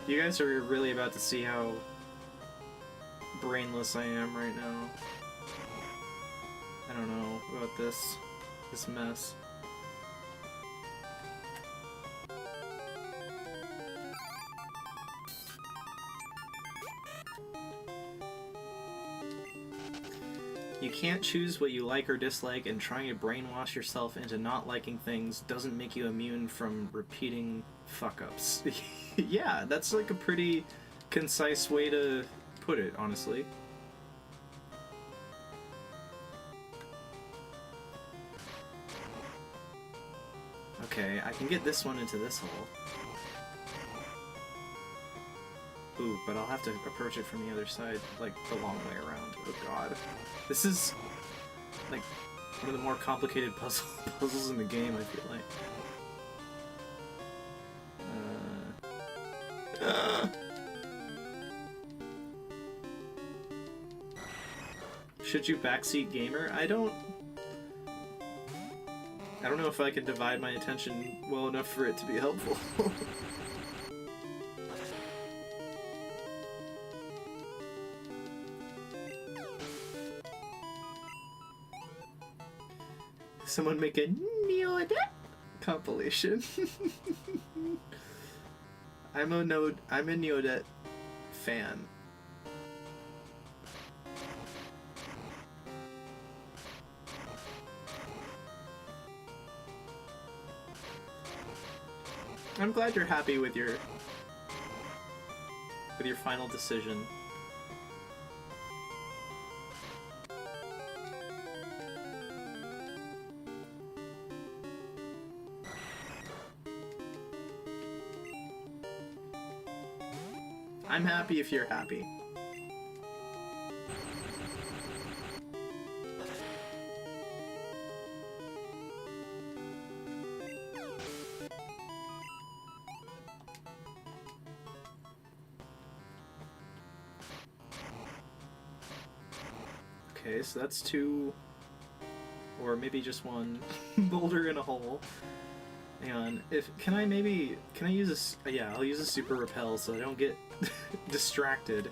Speaker 3: You guys are really about to see how brainless I am right now. I don't know about this mess. You can't choose what you like or dislike, and trying to brainwash yourself into not liking things doesn't make you immune from repeating fuck-ups. Yeah, that's like a pretty concise way to put it, honestly. Okay, I can get this one into this hole. Ooh, but I'll have to approach it from the other side, like, the long way around. Oh god. This is, like, one of the more complicated puzzles in the game, I feel like. Should you backseat gamer? I don't know if I can divide my attention well enough for it to be helpful. Someone make a Neodet compilation. I'm a Neodet fan. I'm glad you're happy with your final decision. I'm happy if you're happy. Okay, so that's two, or maybe just one boulder in a hole. Hang on, can I use this? Yeah, I'll use a super repel so I don't get distracted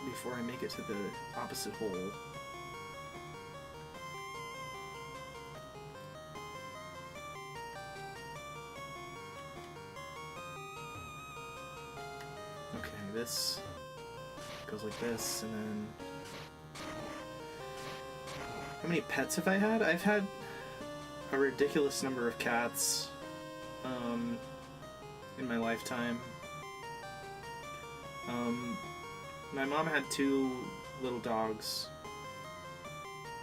Speaker 3: before I make it to the opposite hole. Okay, this goes like this, and then How many pets have I had? I've had a ridiculous number of cats in my lifetime. My mom had 2 little dogs,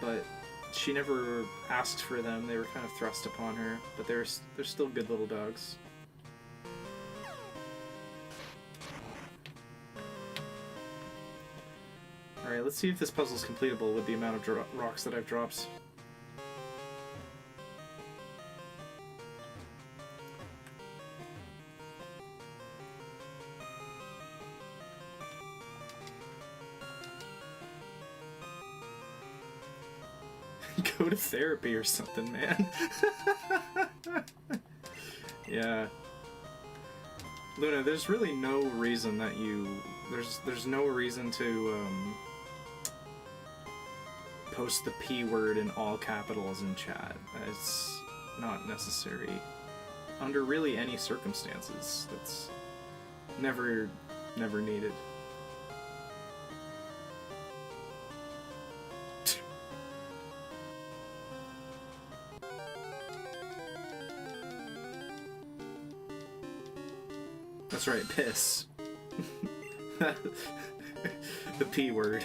Speaker 3: but she never asked for them. They were kind of thrust upon her, but they're still good little dogs. Alright, let's see if this puzzle's completable with the amount of rocks that I've dropped. Go to therapy or something, man. Yeah. Luna, there's really no reason that there's no reason to post the P word in all capitals in chat. It's not necessary under really any circumstances. That's never needed. That's right, piss. The P word.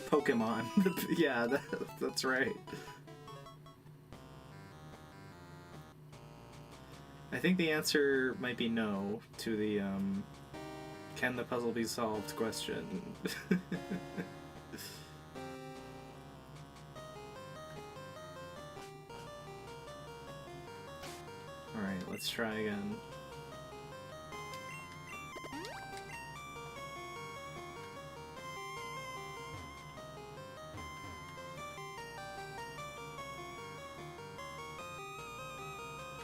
Speaker 3: Pokemon. Yeah, that's right. I think the answer might be no to the can the puzzle be solved question. Alright, let's try again.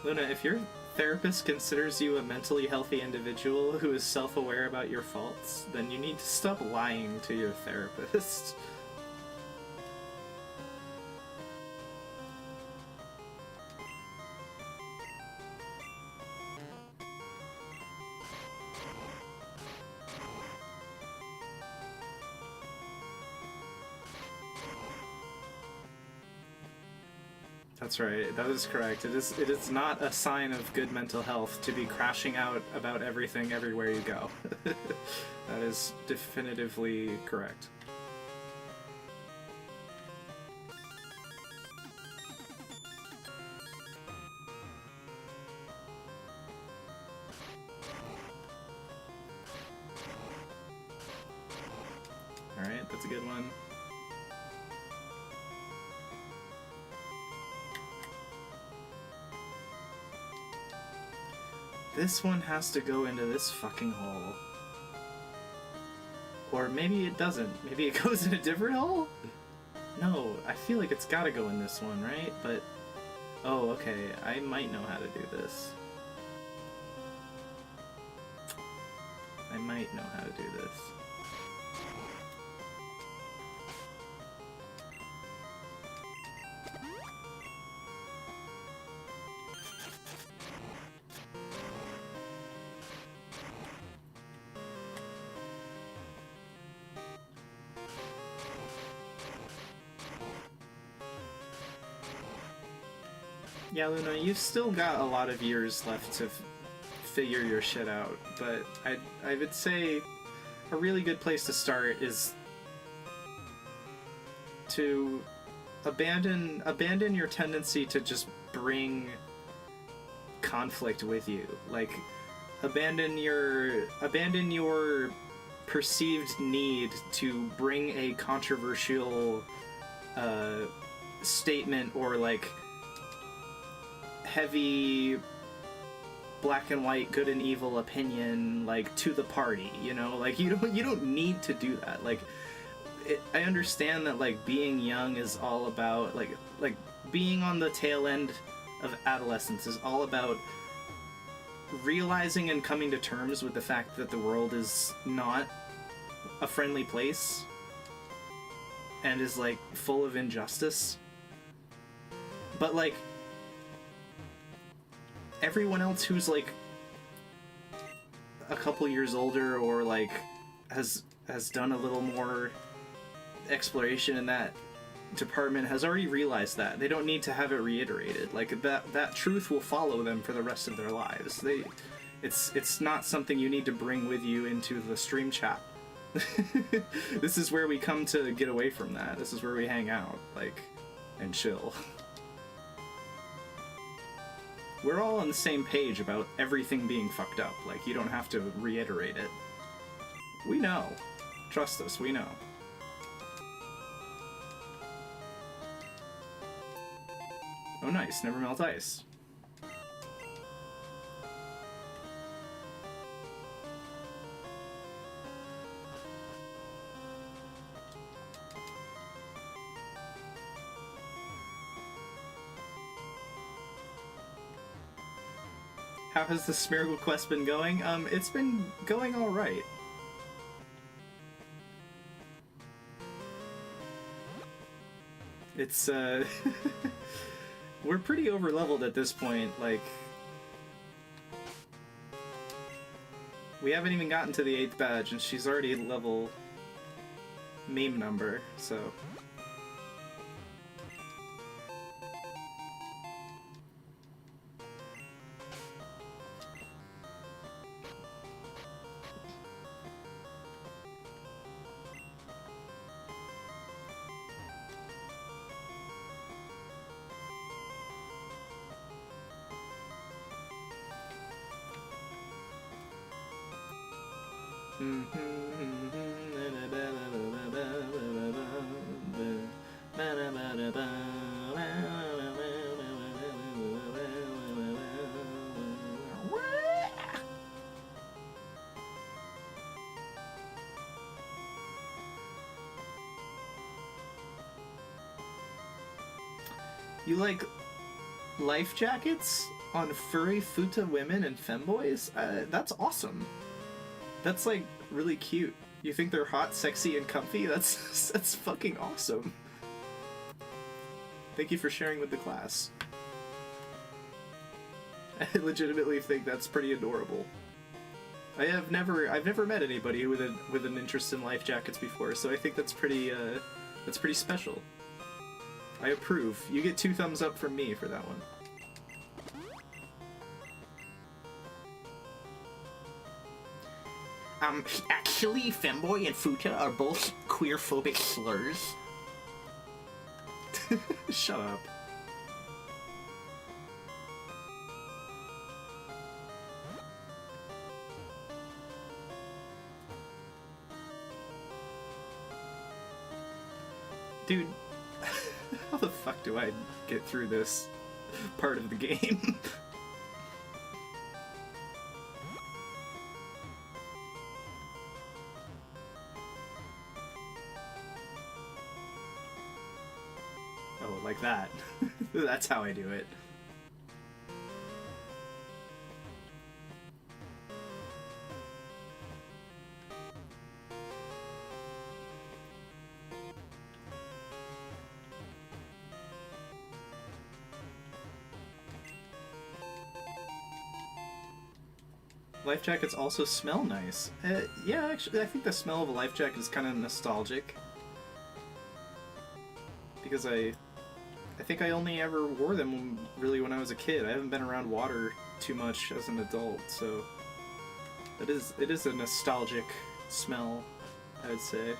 Speaker 3: Luna, if your therapist considers you a mentally healthy individual who is self-aware about your faults, then you need to stop lying to your therapist. That's right, that is correct. It is not a sign of good mental health to be crashing out about everything everywhere you go. That is definitively correct. Alright, that's a good one. This one has to go into this fucking hole. Or maybe it doesn't. Maybe it goes in a different hole? No, I feel like it's gotta go in this one, right? But... oh, okay. I might know how to do this. I might know how to do this. Yeah, Luna, you've still got a lot of years left to figure your shit out, but I would say a really good place to start is to abandon your tendency to just bring conflict with you. Like, abandon your perceived need to bring a controversial statement or like heavy black and white good and evil opinion like to the party, you know? Like you don't need to do that. Like I understand that like being young is all about like being on the tail end of adolescence is all about realizing and coming to terms with the fact that the world is not a friendly place and is like full of injustice. But like everyone else who's like a couple years older or like has done a little more exploration in that department has already realized that. They don't need to have it reiterated. Like that truth will follow them for the rest of their lives. It's not something you need to bring with you into the stream chat. This is where we come to get away from that. This is where we hang out, like, and chill. We're all on the same page about everything being fucked up. Like, you don't have to reiterate it. We know. Trust us, we know. Oh nice, never melt ice. How has the Smeargle quest been going? It's been going alright. It's, we're pretty over-leveled at this point, like... We haven't even gotten to the 8th badge, and she's already level... meme number, so... You like life jackets on furry futa women and femboys? That's awesome. That's like really cute. You think they're hot, sexy, and comfy? That's fucking awesome. Thank you for sharing with the class. I legitimately think that's pretty adorable. I've never met anybody with an interest in life jackets before, so I think that's pretty special. I approve. You get 2 thumbs up from me for that one.
Speaker 2: Actually, femboy and futa are both queer-phobic slurs.
Speaker 3: Shut up. Dude, how the fuck do I get through this part of the game? Oh, like that. That's how I do it. Life jackets also smell nice. Yeah, actually, I think the smell of a life jacket is kind of nostalgic. Because I think I only ever wore them really when I was a kid. I haven't been around water too much as an adult, so it is a nostalgic smell, I would say.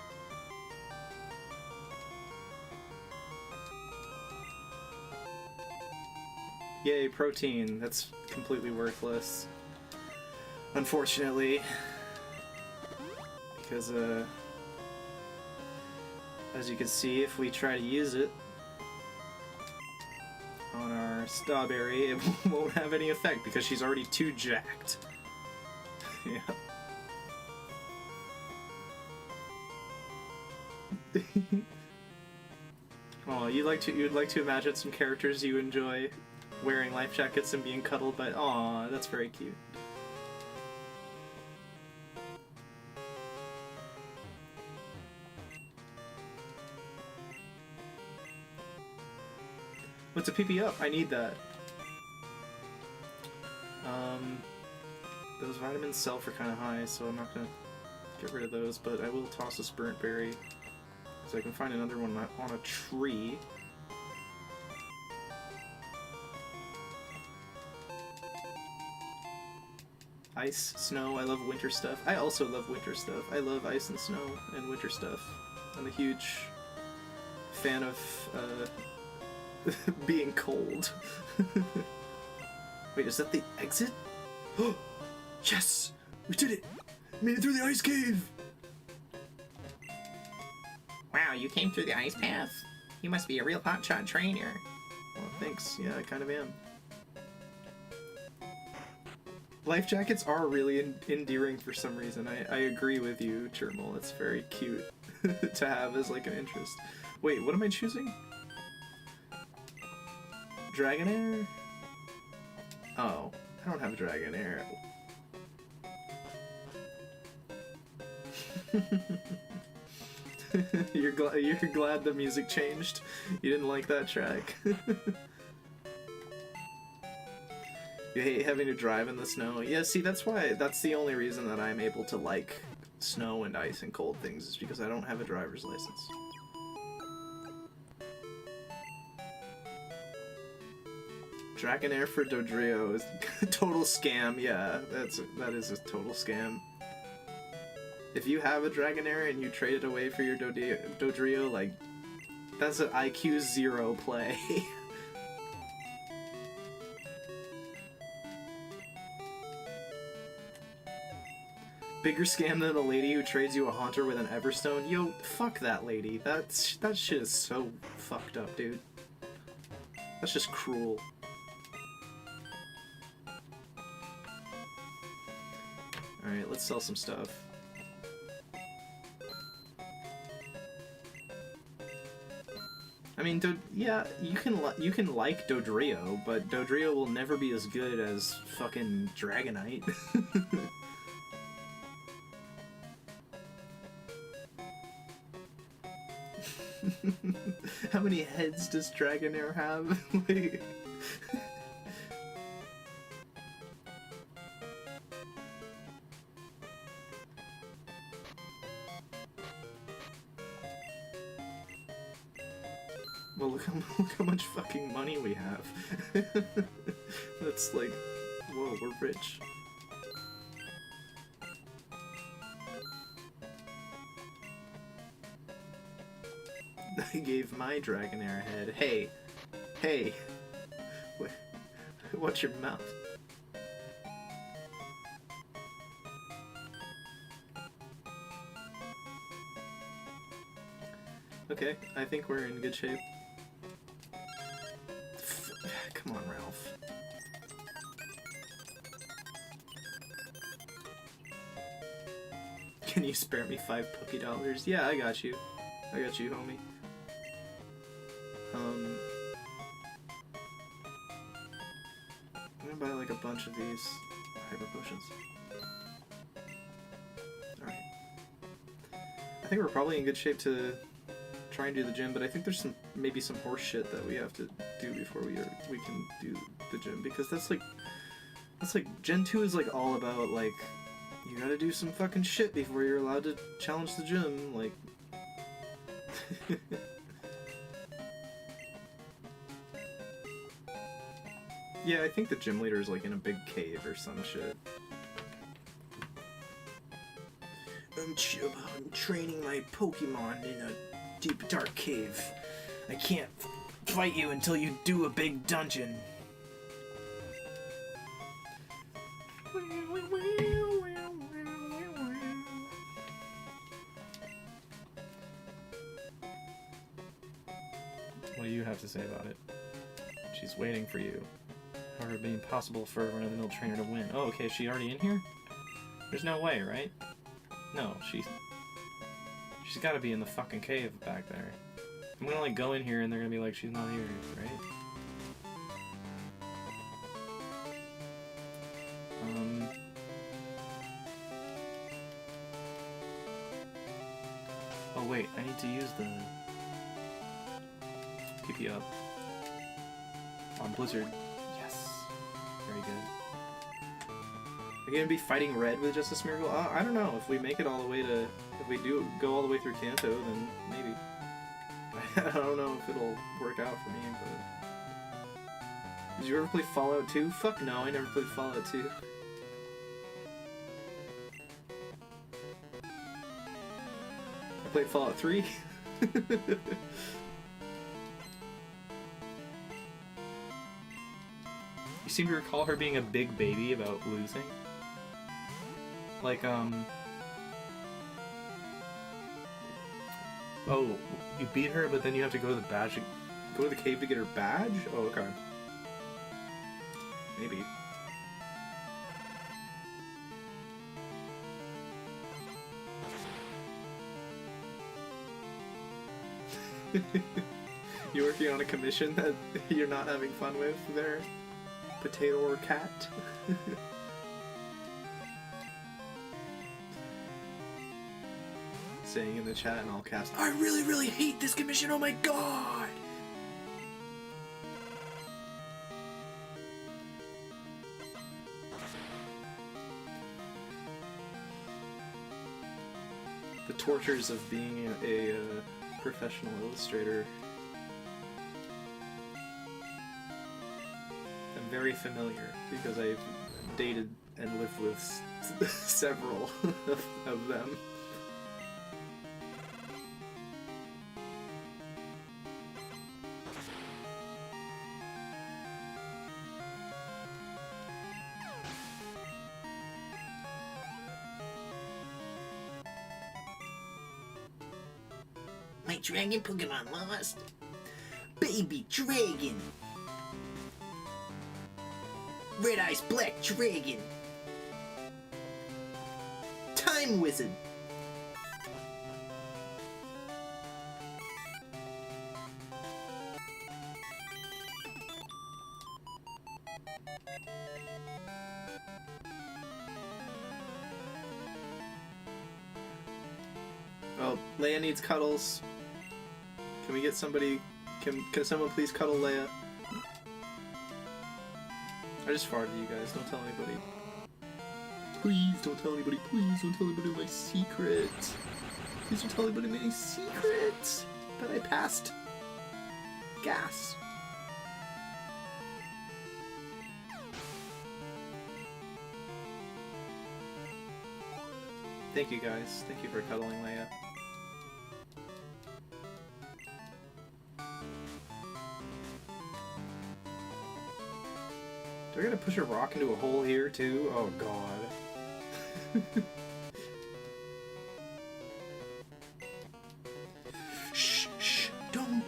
Speaker 3: Yay, protein. That's completely worthless. Unfortunately. Because, as you can see, if we try to use it on our strawberry, it won't have any effect because she's already too jacked. Yeah. Oh, you'd like to imagine some characters you enjoy wearing life jackets and being cuddled by. Aw, that's very cute. What's a PP up? I need that. Those vitamins sell for kind of high, so I'm not gonna get rid of those, but I will toss a Sprint Berry, so I can find another one on a tree. Ice, snow, I love winter stuff. I also love winter stuff. I love ice and snow and winter stuff. I'm a huge fan of being cold. Wait, is that the exit? Oh, yes! We did it! Made it through the ice cave!
Speaker 2: Wow, you came through the ice path? You must be a real hotshot trainer.
Speaker 3: Well, thanks. Yeah, I kind of am. Life jackets are really endearing for some reason. I agree with you, Chermal. It's very cute to have as like an interest. Wait, what am I choosing? Dragonair? Oh, I don't have Dragonair. You're glad the music changed? You didn't like that track? You hate having to drive in the snow? Yeah, see, that's the only reason that I'm able to like snow and ice and cold things is because I don't have a driver's license. Dragonair for Dodrio is a total scam. Yeah, that is a total scam. If you have a Dragonair and you trade it away for your Dodrio, like, that's an IQ 0 play. Bigger scam than the lady who trades you a Haunter with an Everstone? Yo, fuck that lady. That shit is so fucked up, dude. That's just cruel. Alright, let's sell some stuff. I mean, yeah, you can like Dodrio, but Dodrio will never be as good as fucking Dragonite. How many heads does Dragonair have? Like... Well, look how much fucking money we have. That's like, whoa, we're rich. I gave my Dragonair a head. Hey, hey, watch your mouth. Okay, I think we're in good shape. Come on, Ralph. Can you spare me $5 Poké-Dollars? Yeah, I got you. I got you, homie. I'm gonna buy like a bunch of these hyper potions. Alright. I think we're probably in good shape to try and do the gym, but I think there's maybe some horse shit that we have to do before we can do the gym, because that's like Gen 2 is like all about like you gotta do some fucking shit before you're allowed to challenge the gym, like. Yeah, I think the gym leader is like in a big cave or some shit. I'm training my Pokemon in a deep dark cave. I can't fight you until you do a big dungeon. What do you have to say about it? She's waiting for you. However, it would be impossible for a run-of-the-mill trainer to win. Oh, okay, is she already in here? There's no way, right? No, she's gotta be in the fucking cave back there. I'm gonna like go in here and they're gonna be like, she's not here, right? Oh wait, I need to use the PP up on Blizzard. Yes, very good. Are you gonna be fighting red with just a Smeargle? I don't know. If we make it all the way to... If we do go all the way through Kanto, then maybe. I don't know if it'll work out for me, but... Did you ever play Fallout 2? Fuck no, I never played Fallout 2. I played Fallout 3. You seem to recall her being a big baby about losing. Like, oh, you beat her, but then you have to go to the badge... Go to the cave to get her badge? Oh, okay. Maybe. You working on a commission that you're not having fun with there? Potato or cat? Saying in the chat in all caps, I really, really hate this commission, oh my god! The tortures of being a professional illustrator. I'm very familiar because I've dated and lived with several of them.
Speaker 4: My dragon Pokemon lost. Baby dragon. Red Eyes Black Dragon. Time Wizard.
Speaker 3: Oh, Leia needs cuddles. Can we get somebody... Can someone please cuddle Leia? I just farted, you guys. Don't tell anybody. Please don't tell anybody. Please don't tell anybody my secret. Please don't tell anybody my secret. That I passed gas. Thank you, guys. Thank you for cuddling Leia. Do I gotta push a rock into a hole here, too? Oh, God. Shh, shh. Don't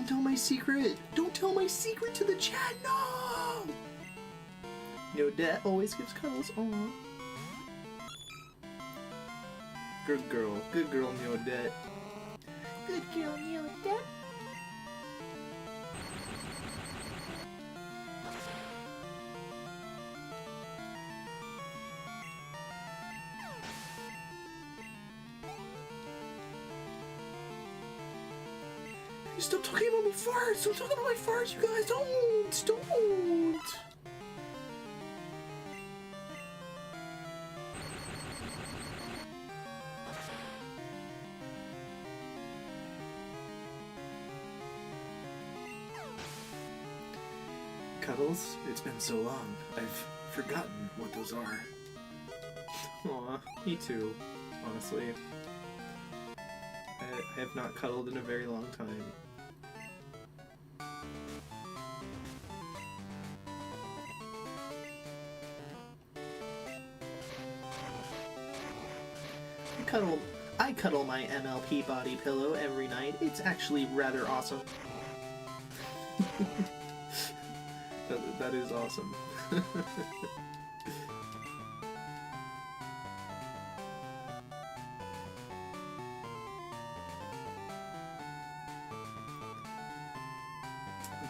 Speaker 3: tell my secret. Don't tell my secret to the chat, no! No, Dad always gives cuddles. Aww. Good girl, Neodette.
Speaker 2: Good girl, Neodette.
Speaker 3: Stop talking about my farts! Stop talking about my farts, you guys! Don't! Cuddles? It's been so long. I've forgotten what those are. Aw, me too, honestly. I have not cuddled in a very long time. I cuddle my MLP body pillow every night. It's actually rather awesome. that is awesome. Let's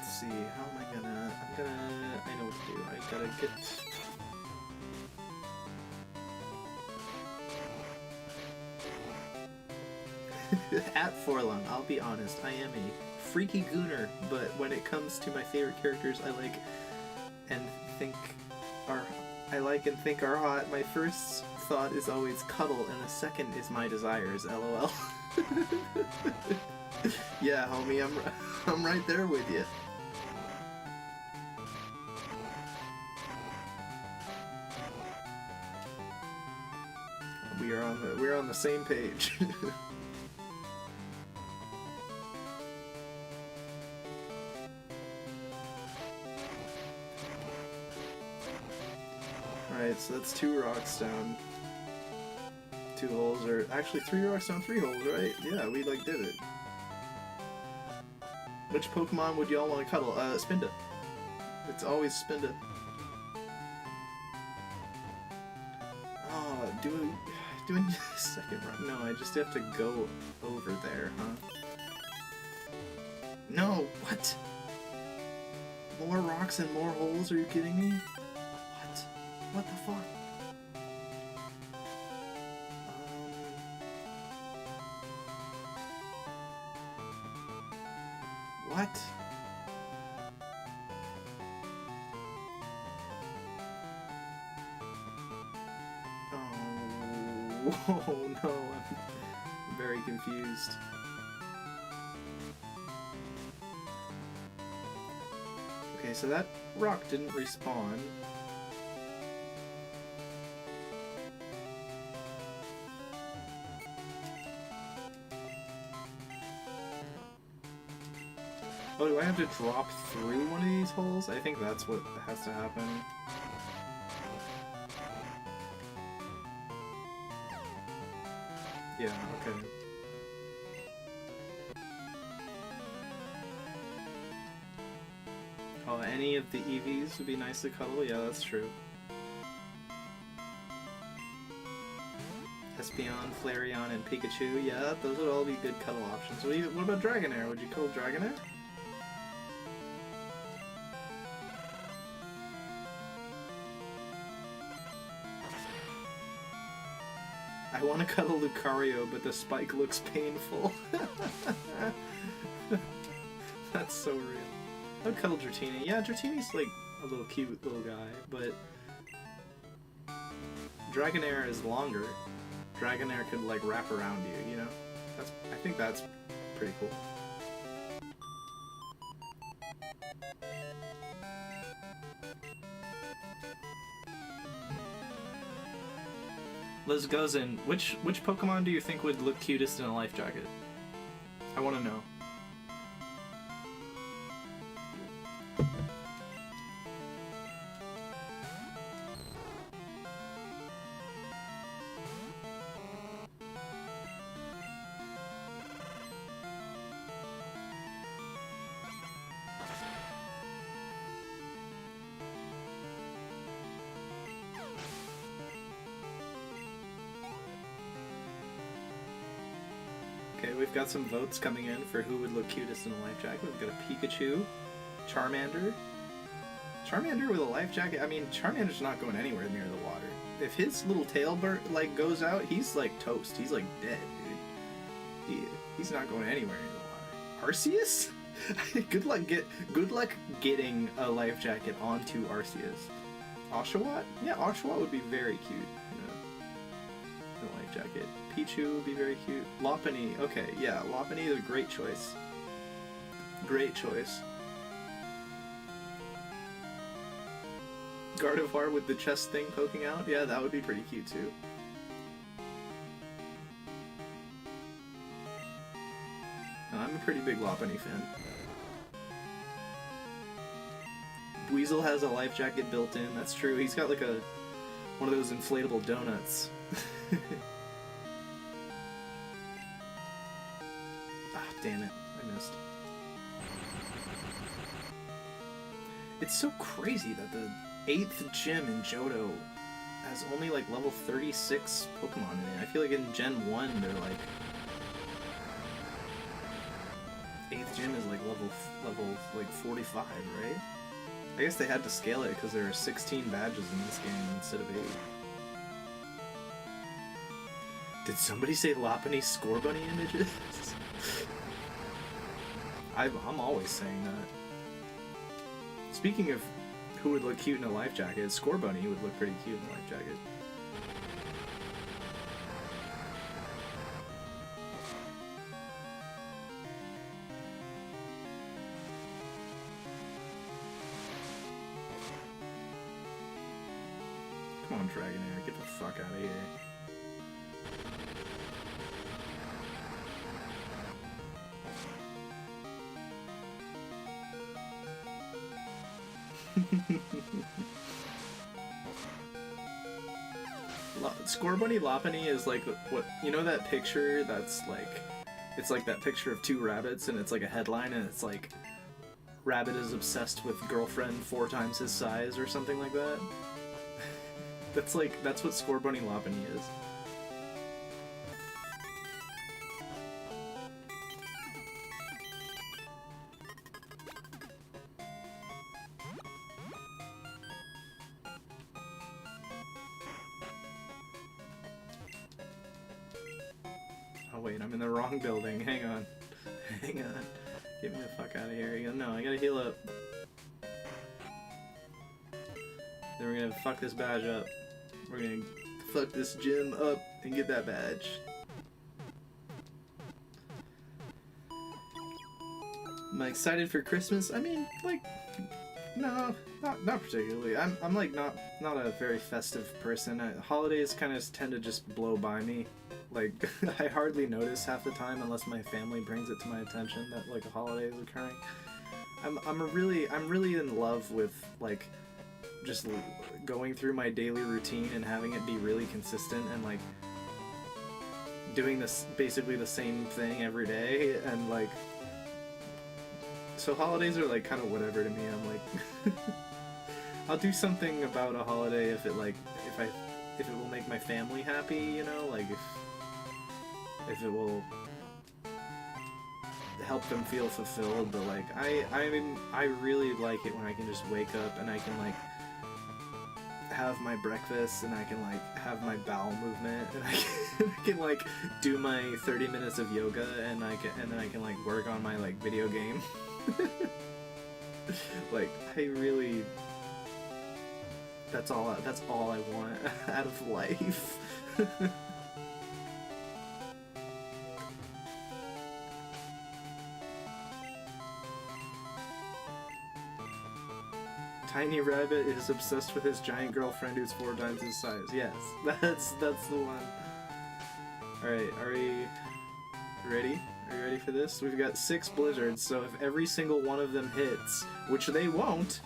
Speaker 3: see, how am I gonna... I know what to do. I gotta get... At Forlong, I'll be honest, I am a freaky gooner, but when it comes to my favorite characters I like and think are I like and think are hot. My first thought is always cuddle, and the second is my desires. LOL. Yeah, homie, I'm right there with you. We're on the same page. Alright, so that's 2 rocks down. 2 holes, or actually 3 rocks down, 3 holes, right? Yeah, we like did it. Which Pokemon would y'all want to cuddle? Spinda. It's always Spinda. Oh, do I need a second run? No, I just have to go over there, huh? No, what? More rocks and more holes? Are you kidding me? What? What the fuck? What? Oh no, I'm very confused. Okay, so that rock didn't respawn. Oh, do I have to drop through one of these holes? I think that's what has to happen. Yeah, okay. Oh, any of the EVs would be nice to cuddle? Yeah, that's true. Espeon, Flareon, and Pikachu. Yeah, those would all be good cuddle options. What about Dragonair? Would you cuddle Dragonair? I want to cuddle Lucario, but the spike looks painful. That's so real. I would cuddle Dratini. Yeah, Dratini's like a little cute little guy, but Dragonair is longer. Dragonair could like wrap around you, you know? I think that's pretty cool. Liz goes in. Which Pokemon do you think would look cutest in a life jacket? I want to know. Okay, we've got some votes coming in for who would look cutest in a life jacket. We've got a Pikachu, Charmander. Charmander with a life jacket? I mean, Charmander's not going anywhere near the water. If his little tail like goes out, he's like toast. He's like dead, dude. He's not going anywhere near the water. Arceus? Good luck getting a life jacket onto Arceus. Oshawott? Yeah, Oshawott would be very cute. In a life jacket. Pichu would be very cute. Lopunny, okay, yeah, Lopunny is a great choice. Great choice. Gardevoir with the chest thing poking out, yeah, that would be pretty cute too. I'm a pretty big Lopunny fan. Weasel has a life jacket built in, that's true. He's got like one of those inflatable donuts. Damn it, I missed. It's so crazy that the 8th gym in Johto has only like level 36 Pokemon in it. I feel like in Gen 1 they're like... 8th gym is like level like 45, right? I guess they had to scale it because there are 16 badges in this game instead of 8. Did somebody say Lopunny Score Bunny images? I'm always saying that. Speaking of who would look cute in a life jacket? Score Bunny would look pretty cute in a life jacket. Come on, Dragonair, get the fuck out of here. Score Bunny Lopunny is like what, you know that picture that's like, it's like that picture of two rabbits and it's like a headline and it's like rabbit is obsessed with girlfriend 4 times his size or something like that. That's what Score Bunny Lopunny is. Oh wait, I'm in the wrong building. Hang on. Hang on. Get me the fuck out of here. No, I gotta heal up. Then we're gonna fuck this badge up. We're gonna fuck this gym up and get that badge. Am I excited for Christmas? I mean, like, no, not particularly. I'm like not a very festive person. Holidays kind of tend to just blow by me. Like, I hardly notice half the time unless my family brings it to my attention that like a holiday is occurring. I'm really in love with like just going through my daily routine and having it be really consistent and like doing this basically the same thing every day, and like so holidays are like kind of whatever to me. I'm like I'll do something about a holiday if it will make my family happy, you know, like if it will help them feel fulfilled. But like I really like it when I can just wake up and I can like have my breakfast and I can like have my bowel movement and I can like do my 30 minutes of yoga and then I can like work on my like video game. Like I really, that's all I want out of life. Tiny Rabbit is obsessed with his giant girlfriend who's 4 times his size. Yes, that's the one. Alright, are we ready? Are you ready for this? We've got 6 blizzards, so if every single one of them hits, which they won't,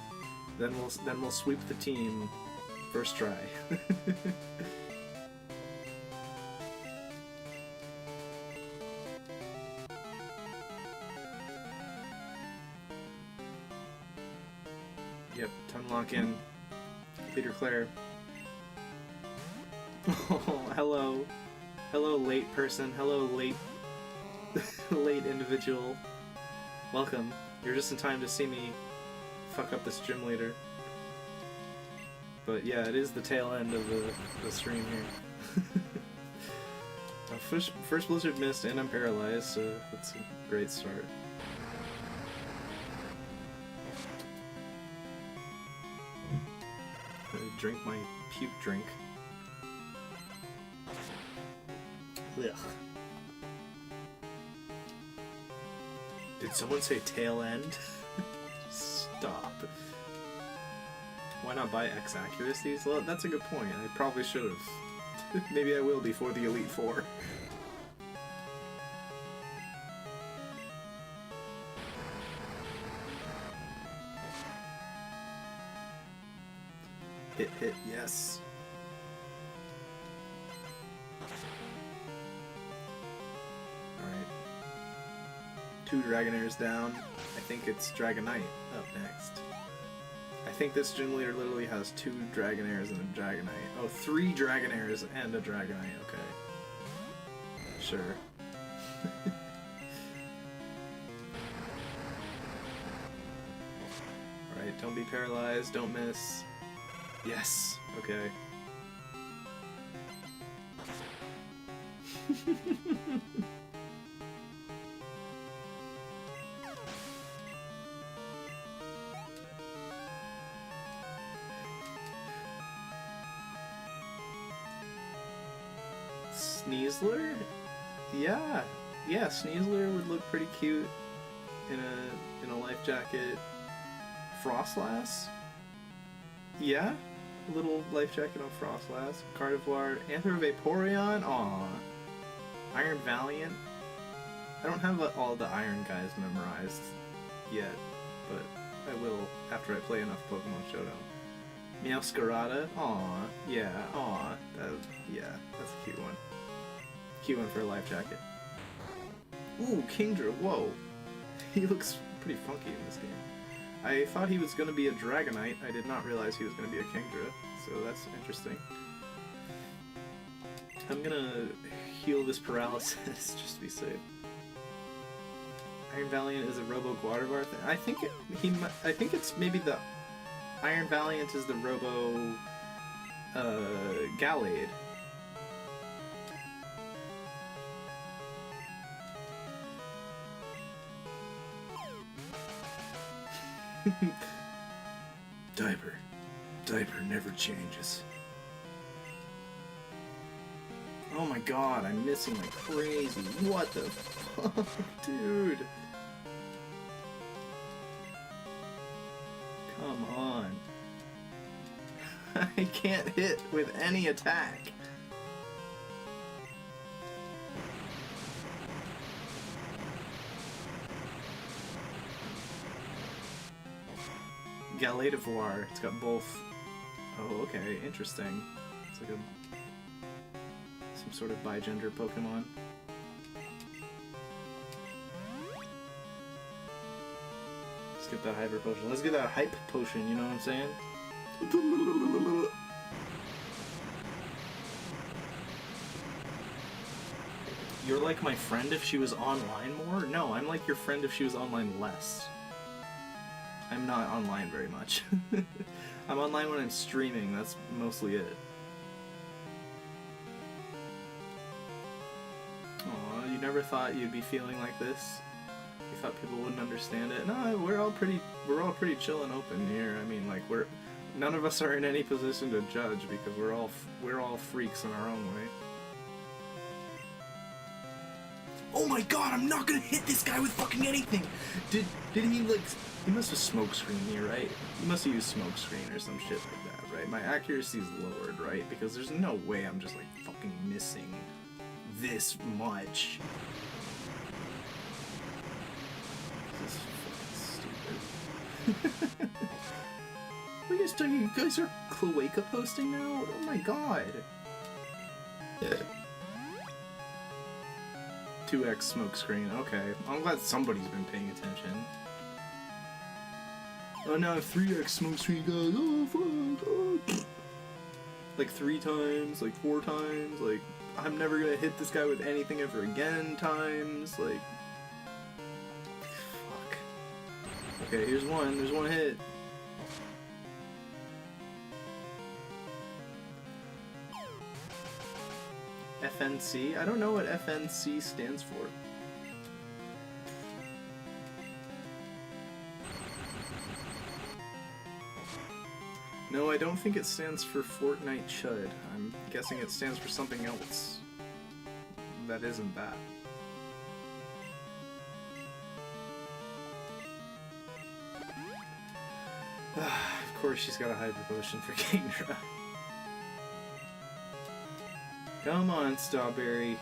Speaker 3: then we'll sweep the team first try. Yep, unlock in. Peter Clare. Oh, hello. Hello, late person. Hello, late late individual. Welcome. You're just in time to see me fuck up this gym leader. But yeah, it is the tail end of the stream here. First blizzard missed and I'm paralyzed, so that's a great start. Drink my puke drink. Ugh. Did someone say tail end? Stop. Why not buy X accuracies? Well, that's a good point. I probably should have. Maybe I will before the Elite Four. Hit, yes. Alright. 2 Dragonairs down. I think it's Dragonite up next. I think this gym leader literally has 2 Dragonairs and a Dragonite. Oh, 3 Dragonairs and a Dragonite, okay. Sure. Alright, don't be paralyzed, don't miss. Yes. Okay. Sneasler? Yeah. Yeah, Sneasler would look pretty cute in a life jacket. Frostlass? Yeah? A little life jacket on Frostlass. Carnivore. Anthrovaporeon? Aw. Iron Valiant? I don't have all the Iron guys memorized yet, but I will after I play enough Pokemon Showdown. Meowscarada? Aw. Yeah, aw. Yeah, that's a cute one. Cute one for a life jacket. Ooh, Kingdra, whoa. He looks pretty funky in this game. I thought he was going to be a Dragonite. I did not realize he was going to be a Kingdra, so that's interesting. I'm gonna heal this paralysis just to be safe. Iron Valiant is a Robo Guardivar thing. I think it's maybe the Iron Valiant is the Robo Gallade. Diaper never changes. Oh my god, I'm missing like crazy. What the fuck, dude? Come on. I can't hit with any attack. Galadivar, it's got both. Oh, okay, interesting. It's like some sort of bigender Pokemon. Let's get that Hyper Potion. Let's get that Hype Potion, you know what I'm saying? You're like my friend if she was online more? No, I'm like your friend if she was online less. I'm not online very much. I'm online when I'm streaming, that's mostly it. Aw, you never thought you'd be feeling like this? You thought people wouldn't understand it? No, we're all pretty chill and open here. I mean, like, none of us are in any position to judge because we're all freaks in our own way. Oh my god, I'm not gonna hit this guy with fucking anything! Did he, like... He must have smokescreened me, right? He must have used smokescreen or some shit like that, right? My accuracy is lowered, right? Because there's no way I'm just, like, fucking missing this much. This is fucking stupid. What are you guys doing? You guys are cloaca posting now? Oh my god. 2x smokescreen, okay. I'm glad somebody's been paying attention. Oh, now I have 3x smokescreen, guys. Oh, fuck. Oh. Like 3 times, like 4 times, like, I'm never gonna hit this guy with anything ever again times, like... Fuck. Okay, there's one hit. FNC? I don't know what FNC stands for. No, I don't think it stands for Fortnite Chud. I'm guessing it stands for something else. That isn't that. Of course she's got a Hyper Potion for Kingdra. Come on, Strawberry.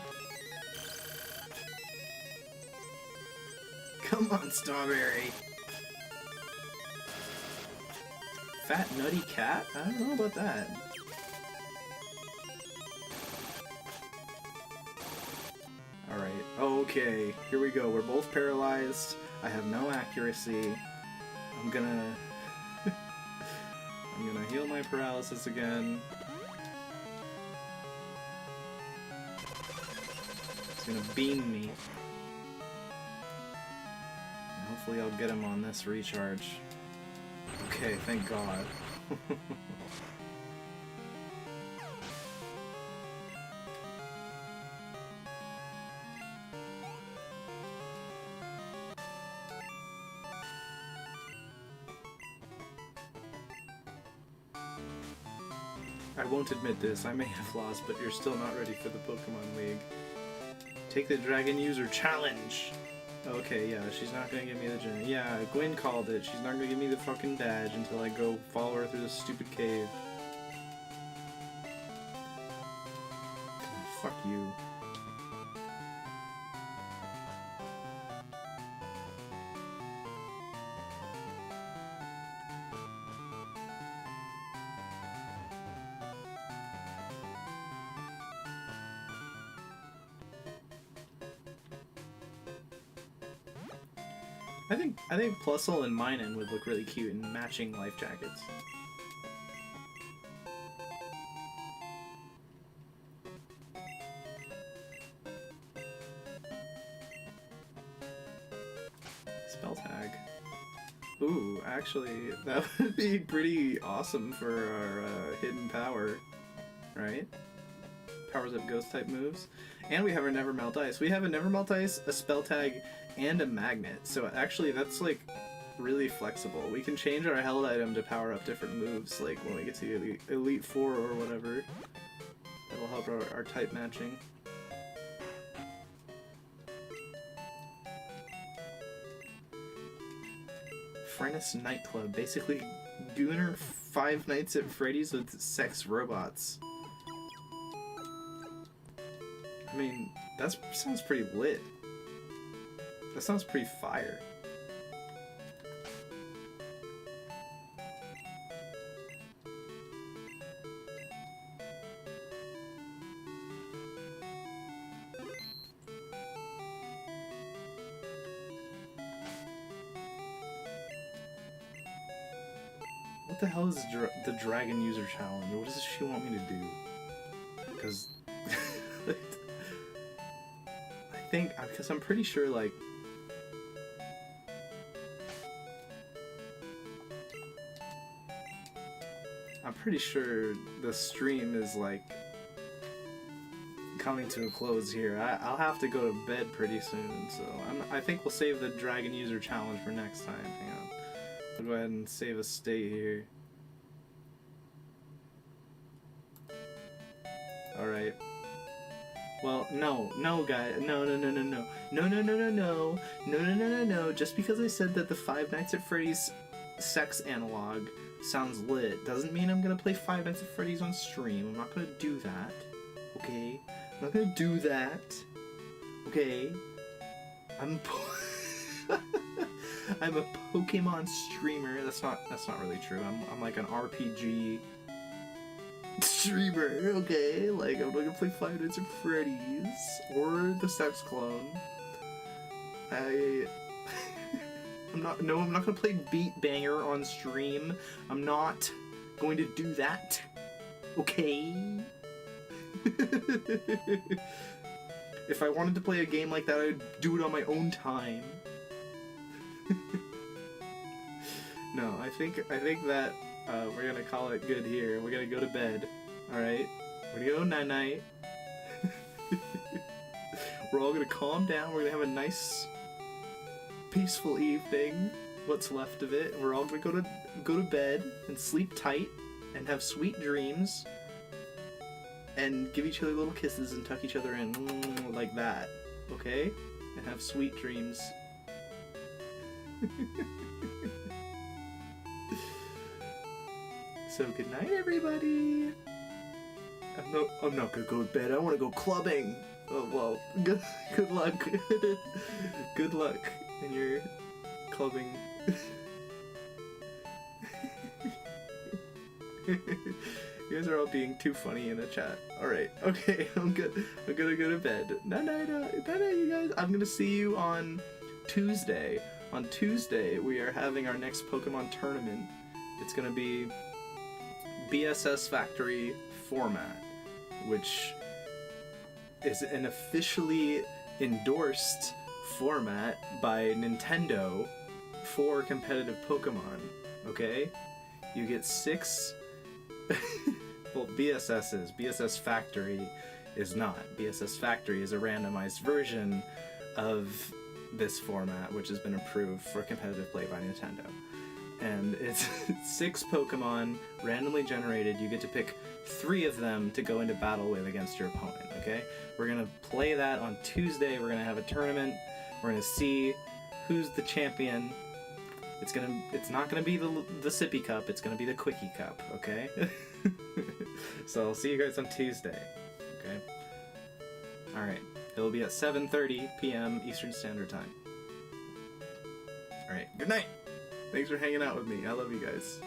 Speaker 3: Come on, Strawberry. Fat nutty cat? I don't know about that. Alright, okay, here we go. We're both paralyzed. I have no accuracy. I'm gonna heal my paralysis again. It's gonna beam me. And hopefully I'll get him on this recharge. Okay, thank God. I won't admit this, I may have flaws, but you're still not ready for the Pokemon League. Take the Dragon User Challenge! Okay, yeah, she's not gonna give me the gen. Yeah, Gwen called it. She's not gonna give me the fucking badge until I go follow her through this stupid cave. Fuck you. I think Plusle and Minun would look really cute in matching life jackets. Spell tag. Ooh, actually, that would be pretty awesome for our hidden power, right? Powers up ghost type moves. And we have our Never Melt Ice. We have a Never Melt Ice, a spell tag, and a magnet. So actually that's like really flexible. We can change our held item to power up different moves, like when we get to Elite 4 or whatever. That'll help our type matching. Frennis Nightclub. Basically Gooner Five Nights at Freddy's with sex robots. I mean, that sounds pretty lit. That sounds pretty fire. What the hell is the Dragon User Challenge? What does she want me to do? Because because I'm pretty sure, like, I'm pretty sure the stream is, like, coming to a close here. I'll have to go to bed pretty soon, so I think we'll save the Dragon User Challenge for next time. Hang on. I'll go ahead and save a state here. Alright. Well, no, guys, no, just because I said that the Five Nights at Freddy's sex analog sounds lit doesn't mean I'm gonna play Five Nights at Freddy's on stream. I'm not gonna do that, okay? I'm not gonna do that, okay? I'm a Pokemon streamer. That's not really true. I'm like an RPG streamer, okay? Like, I'm not gonna play Five Nights at Freddy's or the Sex Clone. I'm not gonna play Beat Banger on stream. I'm not going to do that, okay? If I wanted to play a game like that, I'd do it on my own time. No, I think that we're gonna call it good here. We're gonna go to bed. Alright? We're gonna go night-night. We're all gonna calm down. We're gonna have a nice, peaceful evening. What's left of it. We're all gonna go to bed and sleep tight and have sweet dreams and give each other little kisses and tuck each other in like that. Okay? And have sweet dreams. So good night, everybody. I'm not gonna go to bed. I want to go clubbing. Oh well. Good luck. Good luck in your clubbing. You guys are all being too funny in the chat. All right. Okay. I'm good. I'm gonna go to bed. Night, you guys. I'm gonna see you on Tuesday. On Tuesday, we are having our next Pokemon tournament. It's gonna be BSS Factory format, which is an officially endorsed format by Nintendo for competitive Pokemon, okay? You get 6... well, BSS is. BSS Factory is not. BSS Factory is a randomized version of this format, which has been approved for competitive play by Nintendo. and it's 6 Pokemon randomly generated. You get to pick 3 of them to go into battle with against your opponent, okay? We're gonna play that on Tuesday. We're gonna have a tournament. We're gonna see who's the champion. It's not gonna be the Sippy Cup, it's gonna be the Quickie Cup, okay? So I'll see you guys on Tuesday, okay? Alright, it'll be at 7:30 p.m. Eastern Standard Time. Alright, good night! Thanks for hanging out with me. I love you guys.